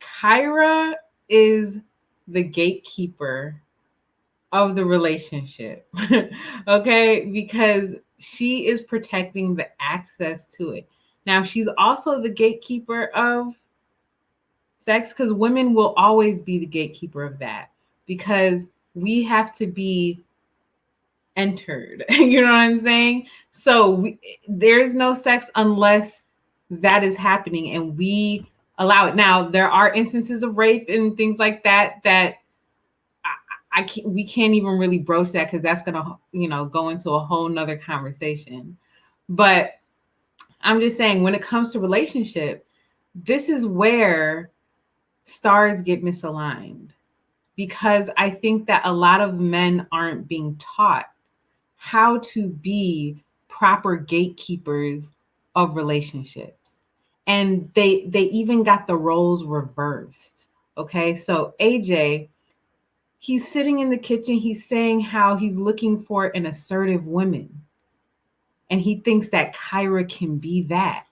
Kyra is the gatekeeper of the relationship, okay? Because she is protecting the access to it. Now, she's also the gatekeeper of sex because women will always be the gatekeeper of that because we have to be entered. You know what I'm saying? So there's no sex unless that is happening and we allow it. Now, there are instances of rape and things like that I can't, we can't even really broach that because that's gonna, go into a whole nother conversation. But I'm just saying, when it comes to relationship, this is where stars get misaligned because I think that a lot of men aren't being taught how to be proper gatekeepers of relationships. And they even got the roles reversed. Okay? So AJ, he's sitting in the kitchen, he's saying how he's looking for an assertive woman. And he thinks that Kyra can be that.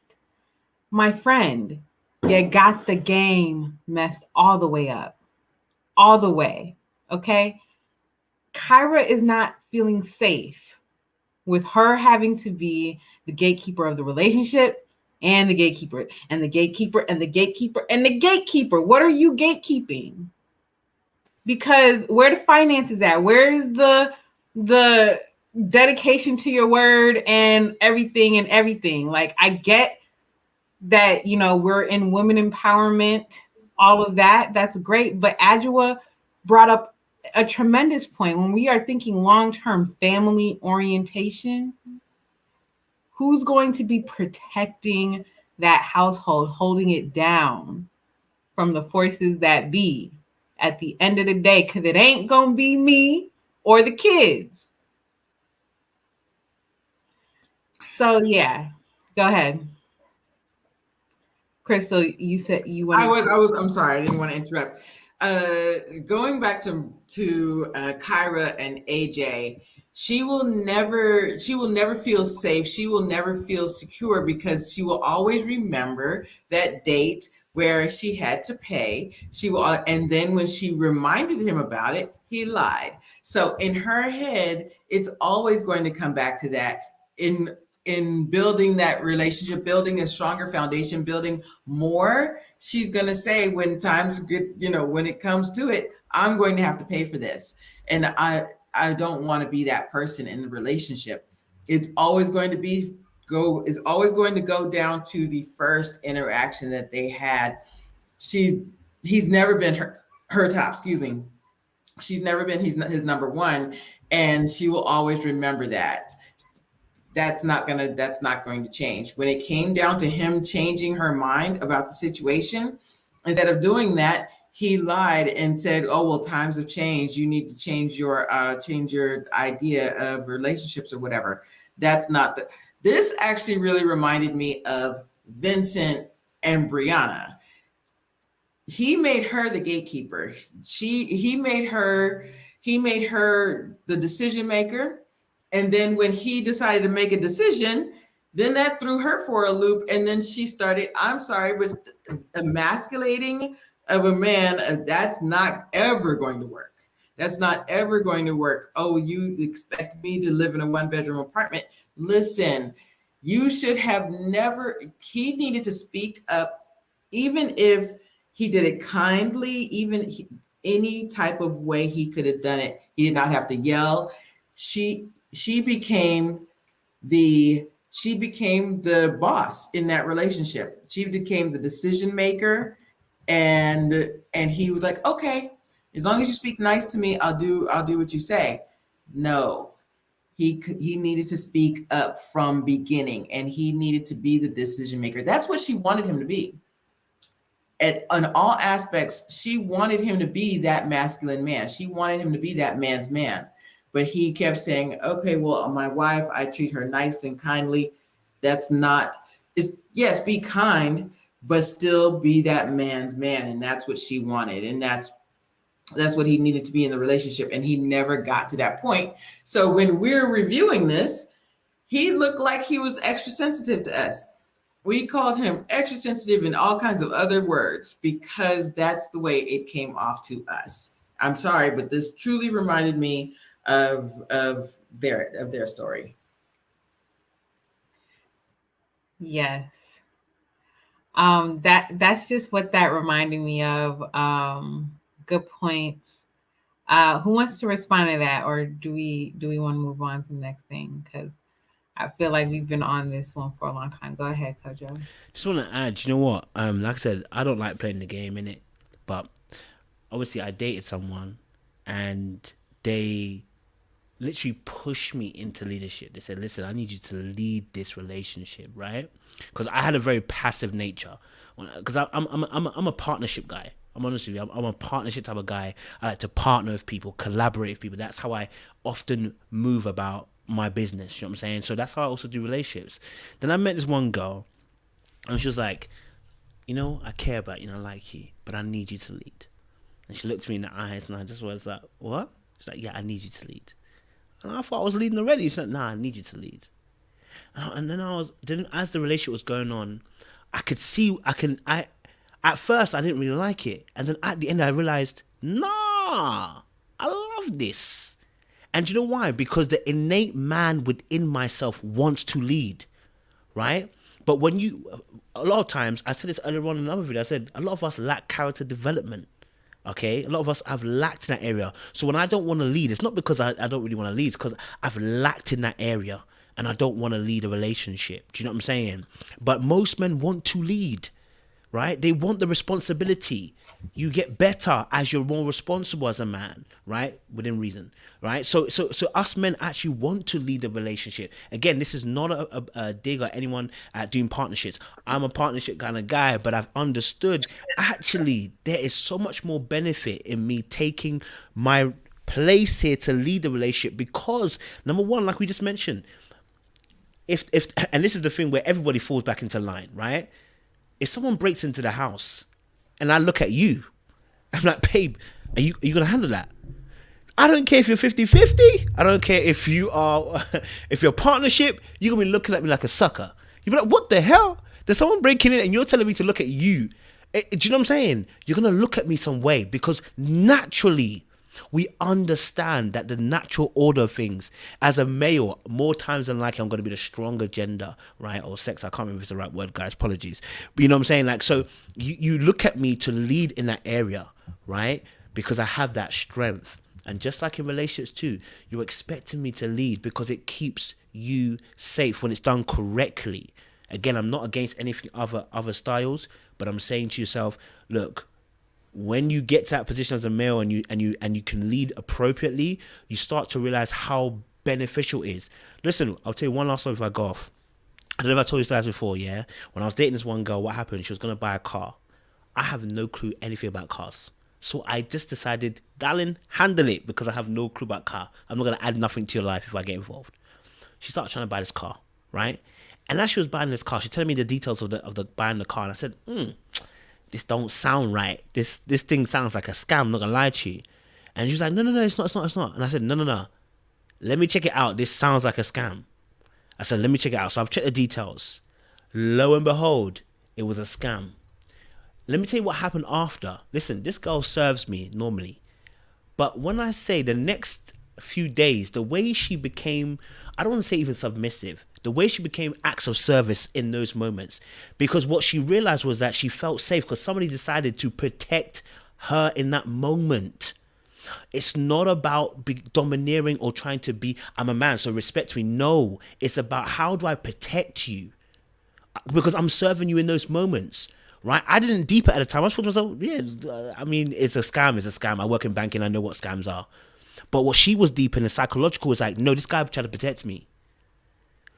My friend, you got the game messed all the way up. All the way. Okay? Kyra is not feeling safe with her having to be the gatekeeper of the relationship and the gatekeeper and the gatekeeper and the gatekeeper and the gatekeeper. What are you gatekeeping? Because where the finances at? Where is the dedication to your word and everything? Like, I get that, we're in women empowerment, all of that. That's great. But Adjua brought up a tremendous point. When we are thinking long-term family orientation, who's going to be protecting that household, holding it down from the forces that be at the end of the day? Because it ain't going to be me or the kids. So, yeah, go ahead. Crystal, you said you want I'm sorry, I didn't want to interrupt. Going back to Kyra and AJ, she will never feel safe. She will never feel secure because she will always remember that date where she had to pay. She will, and then when she reminded him about it, he lied. So in her head, it's always going to come back to that. In building that relationship, building a stronger foundation, building more, she's going to say when times get, when it comes to it, I'm going to have to pay for this. And I don't want to be that person in the relationship. It's always going to go down to the first interaction that they had. He's never been her top, excuse me. She's never been his number one, and she will always remember that. That's not going to change. When it came down to him changing her mind about the situation, instead of doing that, he lied and said, "Oh well, times have changed. You need to change your idea of relationships or whatever." That's not the. This actually really reminded me of Vincent and Brianna. He made her the gatekeeper. He made her the decision maker. And then when he decided to make a decision, then that threw her for a loop. And then she started, I'm sorry, but emasculating of a man, that's not ever going to work. That's not ever going to work. Oh, you expect me to live in a one-bedroom apartment? Listen, you should have never, he needed to speak up, even if he did it kindly, any type of way he could have done it. He did not have to yell. She became the boss in that relationship. She became the decision maker, and he was like, okay, as long as you speak nice to me, I'll do what you say. No, he needed to speak up from beginning, and he needed to be the decision maker. That's what she wanted him to be. On all aspects, she wanted him to be that masculine man. She wanted him to be that man's man. But he kept saying, okay, well, my wife, I treat her nice and kindly. That's not, yes, be kind, but still be that man's man. And that's what she wanted. And that's what he needed to be in the relationship. And he never got to that point. So when we're reviewing this, he looked like he was extra sensitive to us. We called him extra sensitive and all kinds of other words because that's the way it came off to us. I'm sorry, but this truly reminded me of their story. Yes. That's just what that reminded me of. Good points. Who wants to respond to that, or do we want to move on to the next thing? Because I feel like we've been on this one for a long time. Go ahead, Kojo. Just want to add, you know what? Like I said, I don't like playing the game in it, but obviously I dated someone, and they literally pushed me into leadership. They said, "Listen, I need you to lead this relationship, right?" Because I had a very passive nature. Because I'm a partnership guy. I'm honest with you. I'm a partnership type of guy. I like to partner with people, collaborate with people. That's how I often move about my business. You know what I'm saying? So that's how I also do relationships. Then I met this one girl, and she was like, I care about you, I like you, but I need you to lead. And she looked me in the eyes, and I just was like, what? She's like, yeah, I need you to lead. And I thought I was leading already. She's like, nah, I need you to lead. And then as the relationship was going on, I could see, at first I didn't really like it. And then at the end I realized, nah, I love this. And you know why? Because the innate man within myself wants to lead, right? But a lot of times, I said this earlier on in another video, I said, a lot of us lack character development. Okay, a lot of us have lacked in that area. So when I don't want to lead, it's not because I don't really want to lead, it's because I've lacked in that area and I don't want to lead a relationship. Do you know what I'm saying? But most men want to lead, right? They want the responsibility. You get better as you're more responsible as a man, right? Within reason, right? So us men actually want to lead the relationship. Again, this is not a dig at anyone at doing partnerships. I'm a partnership kind of guy, but I've understood actually there is so much more benefit in me taking my place here to lead the relationship because, number one, like we just mentioned, if and this is the thing where everybody falls back into line, right? If someone breaks into the house and I look at you, I'm like, babe, are you gonna handle that? I don't care if you're 50-50. I don't care if you are, if you're partnership, you're going to be looking at me like a sucker. You'll be like, what the hell? There's someone breaking in and you're telling me to look at you. Do you know what I'm saying? You're going to look at me some way because naturally we understand that the natural order of things as a male, more times than likely, I'm going to be the stronger gender, right? Or sex. I can't remember if it's the right word, guys. Apologies. But you know what I'm saying? Like, so you look at me to lead in that area, right? Because I have that strength. And just like in relationships too, you're expecting me to lead because it keeps you safe when it's done correctly. Again, I'm not against anything other styles, but I'm saying to yourself, look, when you get to that position as a male and you can lead appropriately, you start to realize how beneficial it is. Listen, I'll tell you one last one before I go off. I don't know if I told you this before, yeah? When I was dating this one girl, what happened? She was going to buy a car. I have no clue anything about cars. So I just decided, darling, handle it because I have no clue about car. I'm not going to add nothing to your life if I get involved. She started trying to buy this car, right? And as she was buying this car, she telling me the details of the buying the car. And I said, this don't sound right. This thing sounds like a scam, I'm not going to lie to you. And she was like, no, it's not. And I said, no. Let me check it out. This sounds like a scam. I said, let me check it out. So I've checked the details. Lo and behold, it was a scam. Let me tell you what happened after. Listen, this girl serves me normally. But when I say the next few days, the way she became, I don't want to say even submissive, the way she became acts of service in those moments. Because what she realized was that she felt safe because somebody decided to protect her in that moment. It's not about domineering or trying to be, I'm a man, so respect me. No, it's about how do I protect you? Because I'm serving you in those moments. Right, I didn't deep it at the time. I thought to myself, I mean, it's a scam. It's a scam. I work in banking. I know what scams are. But what she was deep in the psychological was like, no, this guy tried to protect me.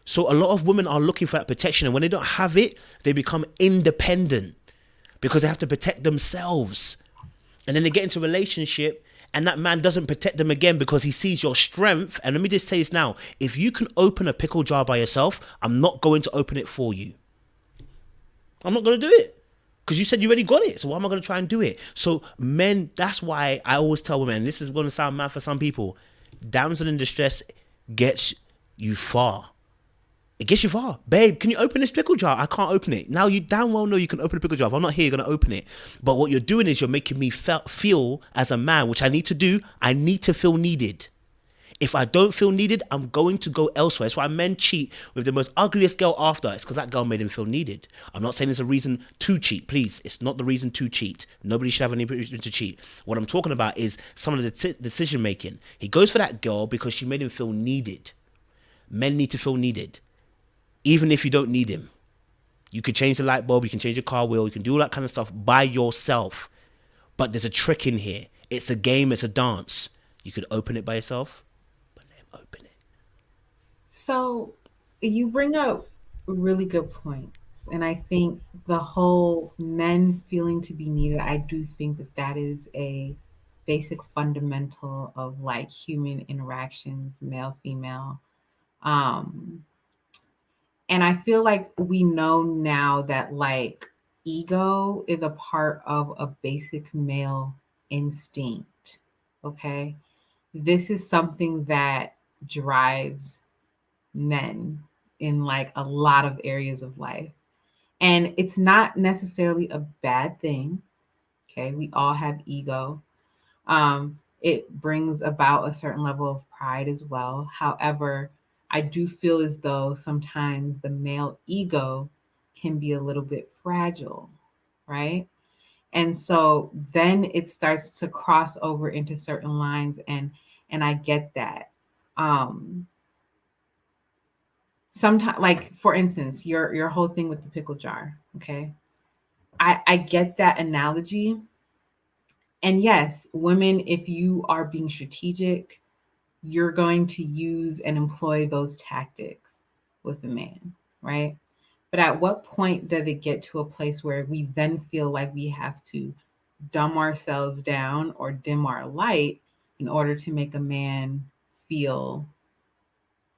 So a lot of women are looking for that protection, and when they don't have it, they become independent because they have to protect themselves. And then they get into a relationship, and that man doesn't protect them again because he sees your strength. And let me just say this now: if you can open a pickle jar by yourself, I'm not going to open it for you. I'm not going to do it. Because you said you already got it. So why am I going to try and do it? So men, that's why I always tell women, and this is going to sound mad for some people, damsel in distress gets you far. It gets you far. Babe, can you open this pickle jar? I can't open it. Now you damn well know you can open a pickle jar. If I'm not here, you're going to open it. But what you're doing is you're making me feel as a man, which I need to do. I need to feel needed. If I don't feel needed, I'm going to go elsewhere. That's why men cheat with the most ugliest girl after. It's because that girl made him feel needed. I'm not saying it's a reason to cheat. Please, it's not the reason to cheat. Nobody should have any reason to cheat. What I'm talking about is some of the decision making. He goes for that girl because she made him feel needed. Men need to feel needed, even if you don't need him. You can change the light bulb, you can change your car wheel, you can do all that kind of stuff by yourself. But there's a trick in here. It's a game, it's a dance. You could open it by yourself. Open it. So you bring up really good points. And I think the whole men feeling to be needed, I do think that that is a basic fundamental of like human interactions, male, female. Um, and I feel like we know now that like ego is a part of a basic male instinct. Okay. This is something that drives men in like a lot of areas of life. And it's not necessarily a bad thing. Okay. We all have ego. It brings about a certain level of pride as well. However, I do feel as though sometimes the male ego can be a little bit fragile, right? And so then it starts to cross over into certain lines, and I get that. Um, Sometimes, like for instance, your whole thing with the pickle jar, okay? I get that analogy. And yes, women, if you are being strategic, you're going to use and employ those tactics with a man, right? But at what point does it get to a place where we then feel like we have to dumb ourselves down or dim our light in order to make a man feel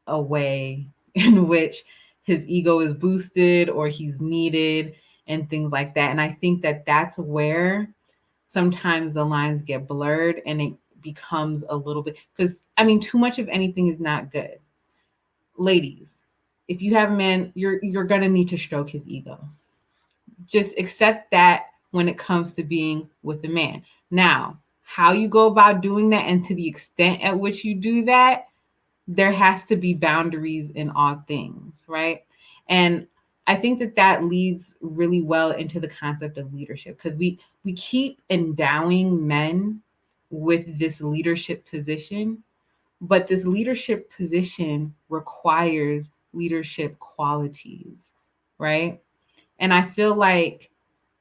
a way in which his ego is boosted or he's needed and things like that? And I think that that's where sometimes the lines get blurred and it becomes a little bit, because I mean, too much of anything is not good. Ladies, if you have a man, you're gonna need to stroke his ego. Just accept that when it comes to being with a man. Now, how you go about doing that and to the extent at which you do that, there has to be boundaries in all things, right? And I think that that leads really well into the concept of leadership, because we keep endowing men with this leadership position, but this leadership position requires leadership qualities, right? And I feel like,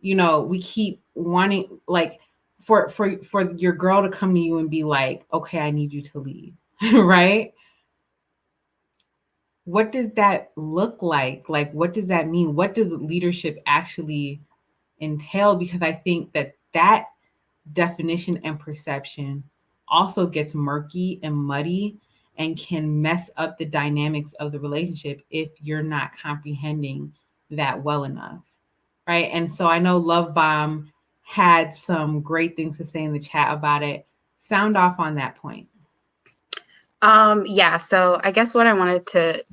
we keep wanting, like, for your girl to come to you and be like, okay, I need you to lead, right? What does that look like? Like, what does that mean? What does leadership actually entail? Because I think that that definition and perception also gets murky and muddy and can mess up the dynamics of the relationship if you're not comprehending that well enough, right? And so I know Love Bomb had some great things to say in the chat about it. Sound off on that point. Yeah, so I guess what I wanted to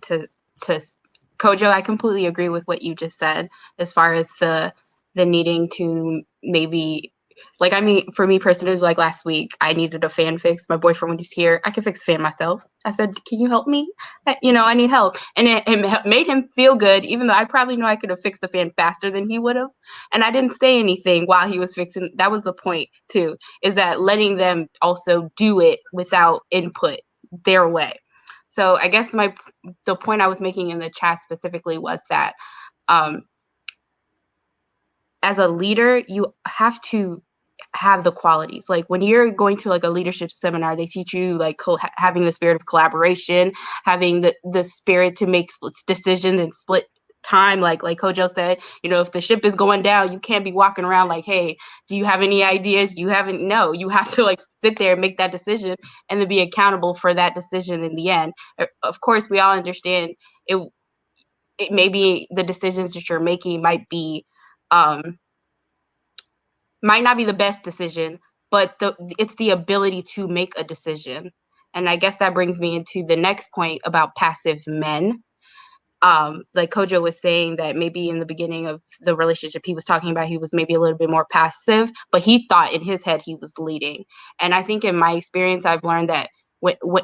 Kojo, I completely agree with what you just said as far as the needing to maybe, like, I mean, for me personally, like last week, I needed a fan fixed. My boyfriend, when he's here, I can fix the fan myself. I said, can you help me? I need help. And it made him feel good, even though I probably know I could have fixed the fan faster than he would have. And I didn't say anything while he was fixing. That was the point too, is that letting them also do it without input their way. So I guess the point I was making in the chat specifically was that as a leader, you have to have the qualities. Like when you're going to like a leadership seminar, they teach you like having the spirit of collaboration, having the spirit to make decisions and split time. Like Kojo said, if the ship is going down, you can't be walking around like, hey, do you have any ideas? Do you haven't? No, you have to like sit there and make that decision and then be accountable for that decision in the end. Of course, we all understand it may be the decisions that you're making might not be the best decision, but it's the ability to make a decision. And I guess that brings me into the next point about passive men. Like Kojo was saying that maybe in the beginning of the relationship he was talking about, he was maybe a little bit more passive, but he thought in his head he was leading. And I think in my experience, I've learned that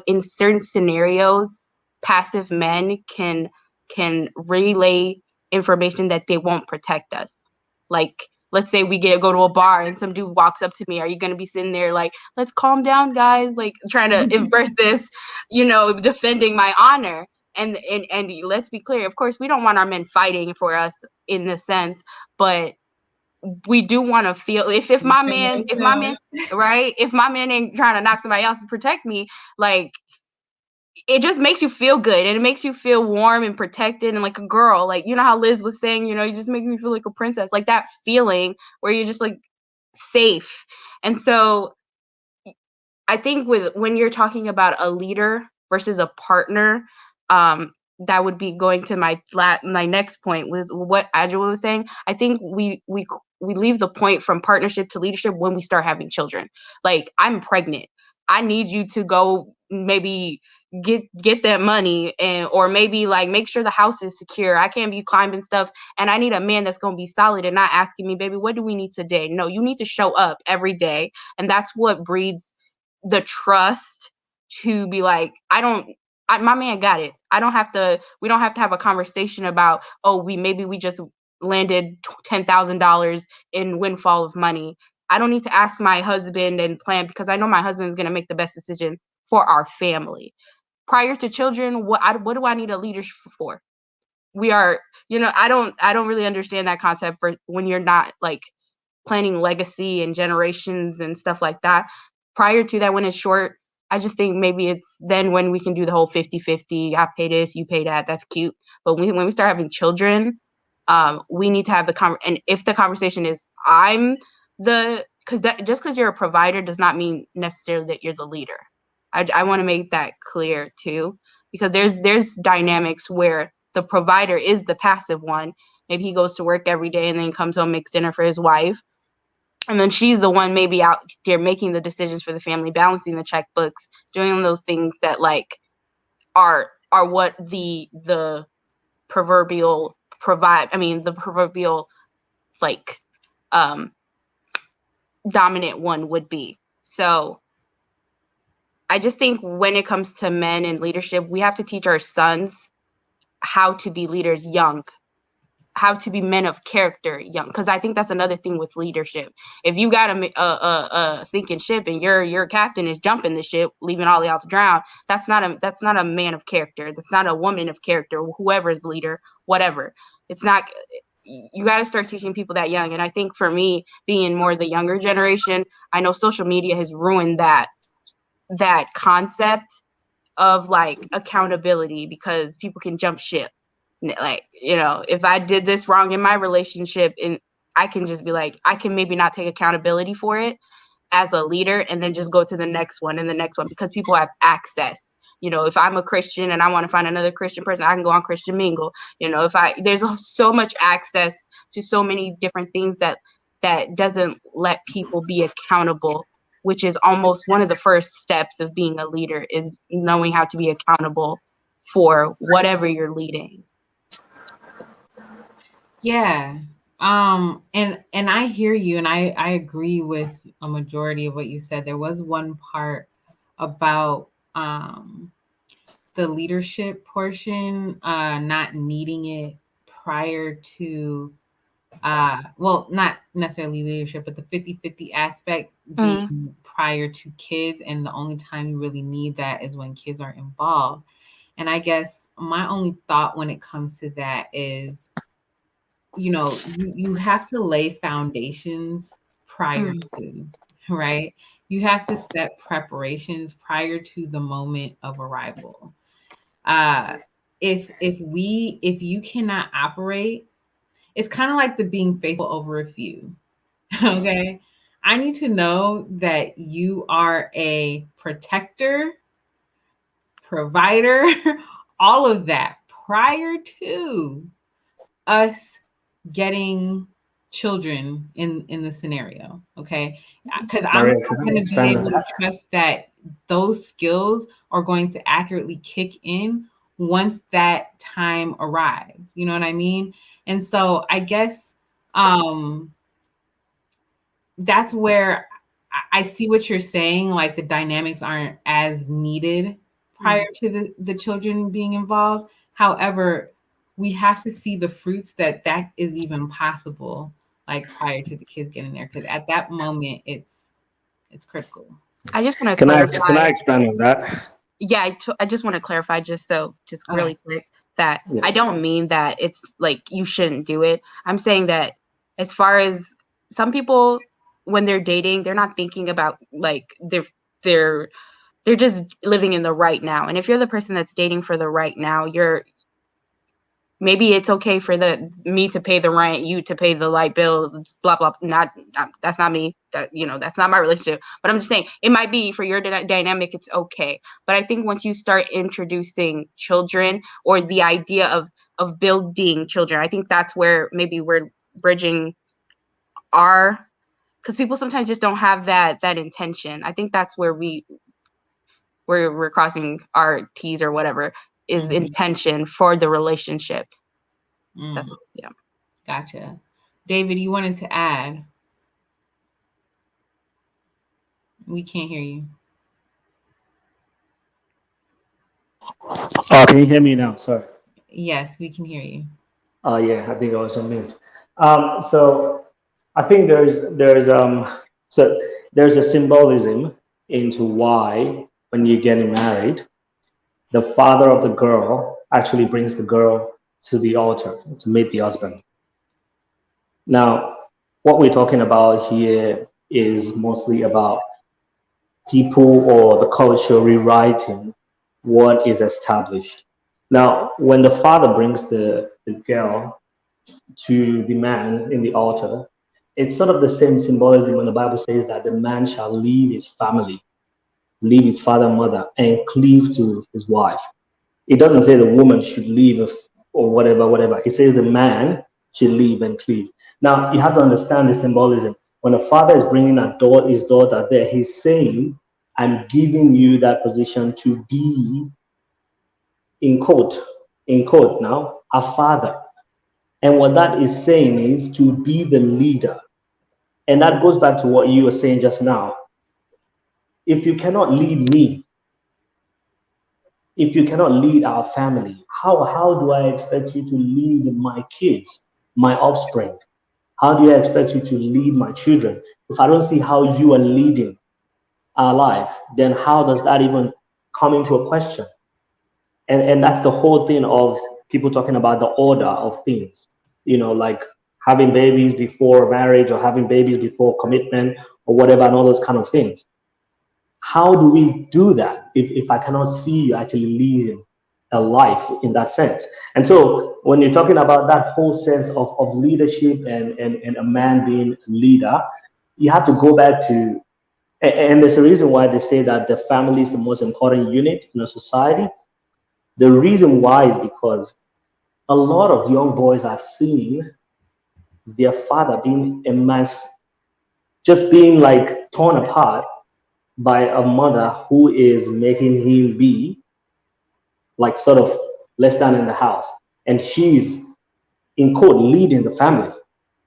in certain scenarios, passive men can relay information that they won't protect us. Like, let's say we go to a bar and some dude walks up to me. Are you going to be sitting there like, let's calm down, guys? Like trying to versus, defending my honor. And let's be clear, of course, we don't want our men fighting for us in this sense, but we do want to feel if my man, right, if my man ain't trying to knock somebody else to protect me, like it just makes you feel good and it makes you feel warm and protected and like a girl, like, how Liz was saying, you just make me feel like a princess, like that feeling where you're just like safe. And so I think when you're talking about a leader versus a partner, that would be going to my next point was what Adjoa was saying. I think we leave the point from partnership to leadership when we start having children. Like, I'm pregnant. I need you to go maybe get that money or maybe like make sure the house is secure. I can't be climbing stuff, and I need a man that's going to be solid and not asking me, baby, what do we need today? No, you need to show up every day, and that's what breeds the trust to be like, my man got it. We don't have to have a conversation about, oh, we just landed $10,000 in windfall of money. I don't need to ask my husband and plan because I know my husband is going to make the best decision for our family. Prior to children, what do I need a leader for? We are, I don't really understand that concept for when you're not like planning legacy and generations and stuff like that. Prior to that, when it's short, I just think maybe it's then when we can do the whole 50-50, I pay this, you pay that, that's cute. But when we start having children, we need to have and if the conversation is just because you're a provider does not mean necessarily that you're the leader. I want to make that clear too, because there's dynamics where the provider is the passive one. Maybe he goes to work every day and then comes home, makes dinner for his wife. And then she's the one maybe out there making the decisions for the family, balancing the checkbooks, doing those things that like are what the proverbial the proverbial like dominant one would be. So I just think when it comes to men and leadership, we have to teach our sons how to be leaders young, how to be men of character young, because I think that's another thing with leadership. If you got a sinking ship and your captain is jumping the ship, leaving all the out to drown, that's not a man of character. That's not a woman of character. Whoever is the leader, whatever. It's not. You got to start teaching people that young. And I think for me, being more the younger generation, I know social media has ruined that concept of like accountability, because people can jump ship. Like, if I did this wrong in my relationship, and I can just be like, I can maybe not take accountability for it as a leader, and then just go to the next one and the next one, because people have access. If I'm a Christian and I want to find another Christian person, I can go on Christian Mingle. There's so much access to so many different things that doesn't let people be accountable, which is almost one of the first steps of being a leader, is knowing how to be accountable for whatever you're leading. Yeah. And I hear you, and I agree with a majority of what you said. There was one part about the leadership portion, not needing it prior to well, not necessarily leadership, but the 50-50 aspect being prior to kids, and the only time you really need that is when kids are involved. And I guess my only thought when it comes to that is, you have to lay foundations prior to, right? You have to set preparations prior to the moment of arrival. If you cannot operate, it's kind of like the being faithful over a few. Okay. I need to know that you are a protector, provider, all of that prior to us getting children in the scenario. Okay. Because I'm Maria, not can I going to be expand on able to that? trust that those skills are going to accurately kick in once that time arrives. You know what I mean? And so I guess that's where I see what you're saying. Like the dynamics aren't as needed prior to the children being involved. However, we have to see the fruits that is even possible, like prior to the kids getting there, because at that moment it's critical. I just want to Can I clarify. expand on that? Yeah, I just want to clarify, just Okay. really quick, that Yeah. I don't mean that it's like you shouldn't do it. I'm saying that as far as some people, when they're dating, they're not thinking about like they're just living in the right now. And if you're the person that's dating for the right now, maybe it's okay for me to pay the rent, you to pay the light bill, blah blah. That's not me. That's not my relationship. But I'm just saying it might be for your dynamic. It's okay. But I think once you start introducing children, or the idea of building children, I think that's where maybe we're bridging because people sometimes just don't have that intention. I think that's where we're crossing our T's or whatever is intention for the relationship. That's yeah. Gotcha. David, you wanted to add? We can't hear you. Oh, can you hear me now? Sorry. Yes, we can hear you. Oh yeah, I think I was on mute. So I think there's a symbolism into why when you're getting married, the father of the girl actually brings the girl to the altar to meet the husband. Now, what we're talking about here is mostly about people or the culture rewriting what is established. Now, when the father brings the girl to the man in the altar, it's sort of the same symbolism when the Bible says that the man shall leave his family, leave his father and mother, and cleave to his wife. It doesn't say the woman should leave or whatever. It says the man should leave and cleave. Now, you have to understand the symbolism. when a father is bringing his daughter there, he's saying, I'm giving you that position to be, in quote now, a father. And what that is saying is to be the leader. And that goes back to what you were saying just now. If you cannot lead me, if you cannot lead our family, how do I expect you to lead my kids, my offspring? How do I expect you to lead my children? If I don't see how you are leading our life, then how does that even come into a question? And that's the whole thing of people talking about the order of things, like having babies before marriage or having babies before commitment or whatever, and all those kind of things. How do we do that if I cannot see you actually leading a life in that sense? And so when you're talking about that whole sense of leadership and a man being a leader, you have to go back to, and there's a reason why they say that the family is the most important unit in a society. The reason why is because a lot of young boys are seeing their father being just being like torn apart by a mother who is making him be like sort of less than in the house. And she's, in quote, leading the family.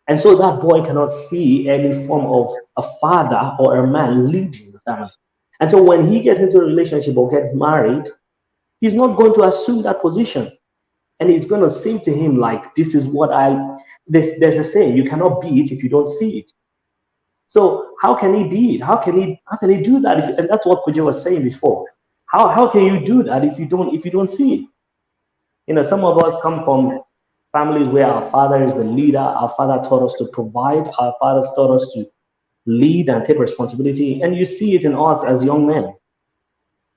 And so that boy cannot see any form of a father or a man leading the family. And so when he gets into a relationship or gets married, he's not going to assume that position. And it's going to seem to him like, this is what there's a saying, you cannot be it if you don't see it. So how can he be it? How can he do that? And that's what Kujo was saying before. How can you do that if you don't see it? Some of us come from families where our father is the leader. Our father taught us to provide. Our fathers taught us to lead and take responsibility. And you see it in us as young men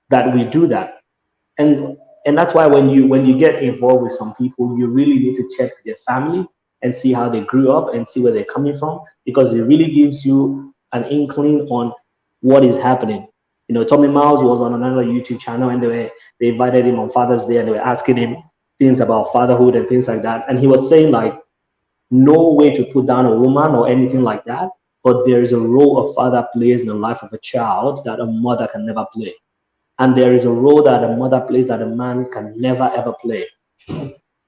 that we do that. And that's why when you get involved with some people, you really need to check their family and see how they grew up and see where they're coming from, because it really gives you an inkling on what is happening. Tommy Miles was on another YouTube channel, and they invited him on Father's Day, and they were asking him things about fatherhood and things like that. And he was saying like, no way to put down a woman or anything like that, but there is a role a father plays in the life of a child that a mother can never play. And there is a role that a mother plays that a man can never ever play.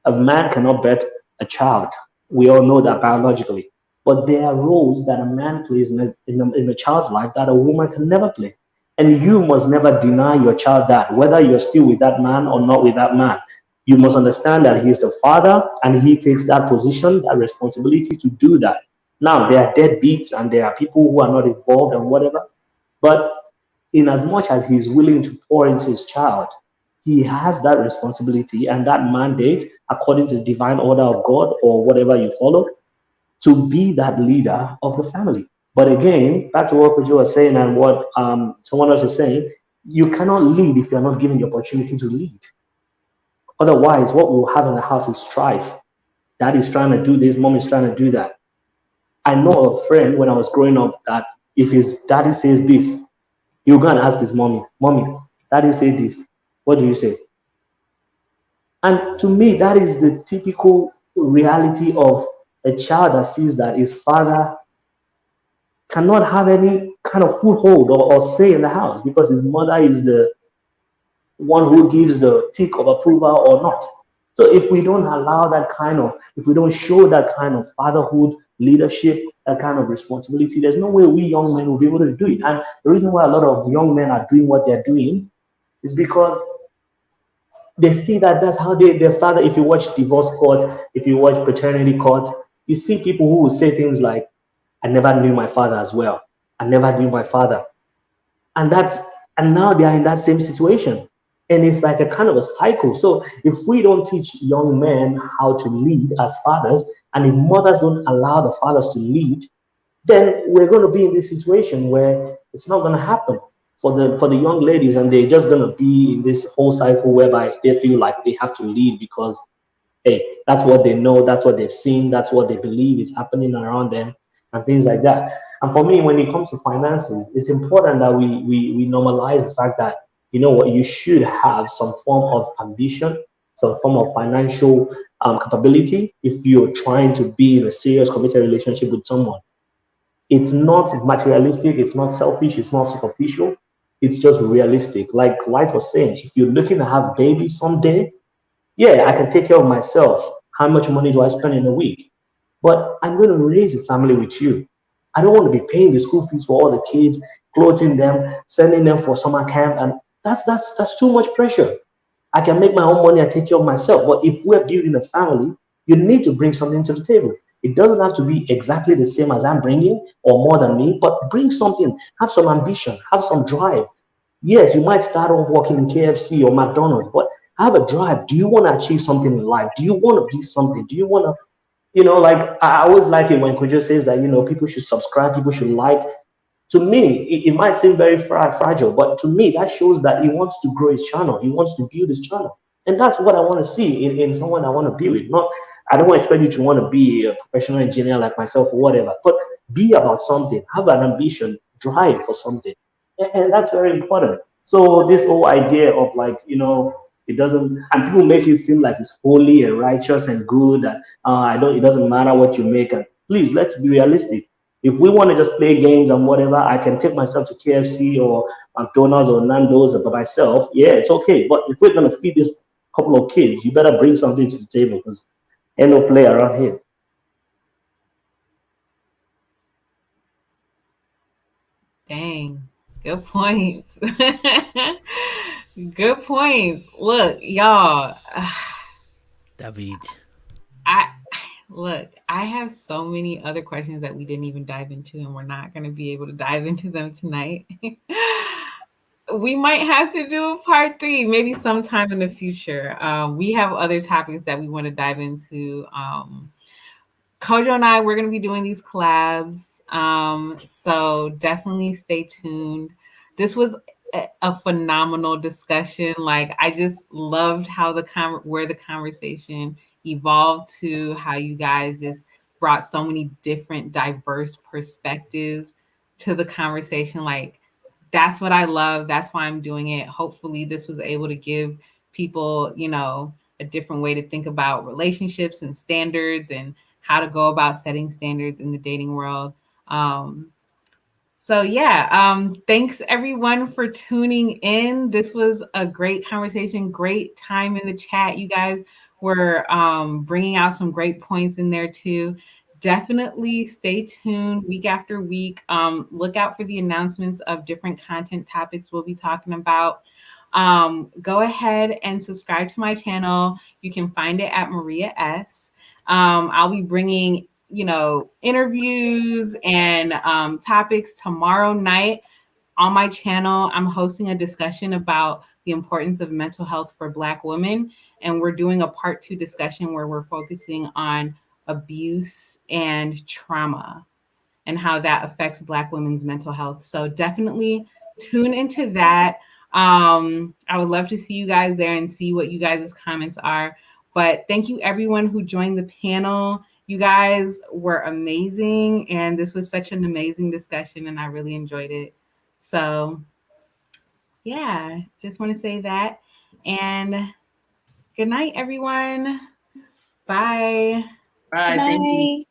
A man cannot birth a child. We all know that biologically. But there are roles that a man plays in a child's life that a woman can never play. And you must never deny your child that, whether you're still with that man or not with that man. You must understand that he is the father and he takes that position, that responsibility to do that. Now, there are deadbeats and there are people who are not involved and whatever. But in as much as he's willing to pour into his child, he has that responsibility and that mandate, according to the divine order of God or whatever you follow, to be that leader of the family. But again, back to what Kojo was saying and what someone else was saying, you cannot lead if you're not given the opportunity to lead. Otherwise, what we'll have in the house is strife. Dad is trying to do this, mom is trying to do that. I know a friend when I was growing up that if his daddy says this, he'll go and ask his mommy, daddy said this, what do you say? And to me, that is the typical reality of a child that sees that his father cannot have any kind of foothold or say in the house because his mother is the one who gives the tick of approval or not. So if we don't allow if we don't show that kind of fatherhood, leadership, that kind of responsibility, there's no way we young men will be able to do it. And the reason why a lot of young men are doing what they're doing is because they see that that's how their father, if you watch divorce court, if you watch paternity court, you see people who will say things like, I never knew my father as well. I never knew my father. And now they are in that same situation. And it's like a kind of a cycle. So if we don't teach young men how to lead as fathers, and if mothers don't allow the fathers to lead, then we're going to be in this situation where it's not going to happen for the young ladies, and they're just going to be in this whole cycle whereby they feel like they have to lead because, hey, that's what they know, that's what they've seen, that's what they believe is happening around them, and things like that. And for me, when it comes to finances, it's important that we normalize the fact that, you know what, you should have some form of ambition, some form of financial capability if you're trying to be in a serious committed relationship with someone. It's not materialistic, it's not selfish, it's not superficial, it's just realistic. Like Light was saying, if you're looking to have babies someday, yeah, I can take care of myself. How much money do I spend in a week? But I'm going to raise a family with you. I don't want to be paying the school fees for all the kids, clothing them, sending them for summer camp, and that's too much pressure. I can make my own money and take care of myself. But if we're building a family, you need to bring something to the table. It doesn't have to be exactly the same as I'm bringing or more than me, but bring something. Have some ambition, have some drive. Yes, you might start off working in KFC or McDonald's, but have a drive. Do you want to achieve something in life? Do you want to be something? Do you want to, like I always like it when Kojo says that, people should subscribe, people should like. To me, it might seem very fragile, but to me, that shows that he wants to grow his channel. He wants to build his channel. And that's what I want to see in someone I want to be with. Not, I don't expect you to want to be a professional engineer like myself or whatever, but be about something, have an ambition, drive for something. And that's very important. So this whole idea of like, it doesn't, and people make it seem like it's holy and righteous and good, and it doesn't matter what you make. And please, let's be realistic. If we want to just play games and whatever, I can take myself to KFC or McDonald's or Nando's by myself. Yeah, it's okay. But if we're gonna feed this couple of kids, you better bring something to the table because ain't no play around here. Dang. Good points. Good points. Look, y'all. David. I look, I have so many other questions that we didn't even dive into, and we're not going to be able to dive into them tonight. We might have to do a part three, maybe sometime in the future. We have other topics that we want to dive into. Kojo and I, we're going to be doing these collabs. So definitely stay tuned. This was a phenomenal discussion. Like, I just loved how where the conversation evolved to, how you guys just brought so many different diverse perspectives to the conversation. Like, that's what I love. That's why I'm doing it. Hopefully this was able to give people, a different way to think about relationships and standards and how to go about setting standards in the dating world. Um, so yeah, thanks everyone for tuning in. This was a great conversation, great time in the chat. You guys were bringing out some great points in there too. Definitely stay tuned week after week. Look out for the announcements of different content topics we'll be talking about. Go ahead and subscribe to my channel. You can find it at Maria S. I'll be bringing interviews and topics tomorrow night on my channel. I'm hosting a discussion about the importance of mental health for Black women. And we're doing a part 2 discussion where we're focusing on abuse and trauma and how that affects Black women's mental health. So definitely tune into that. I would love to see you guys there and see what you guys' comments are. But thank you everyone who joined the panel. You guys were amazing, and this was such an amazing discussion, and I really enjoyed it. So yeah, just want to say that. And good night, everyone. Bye. Bye. Thank you.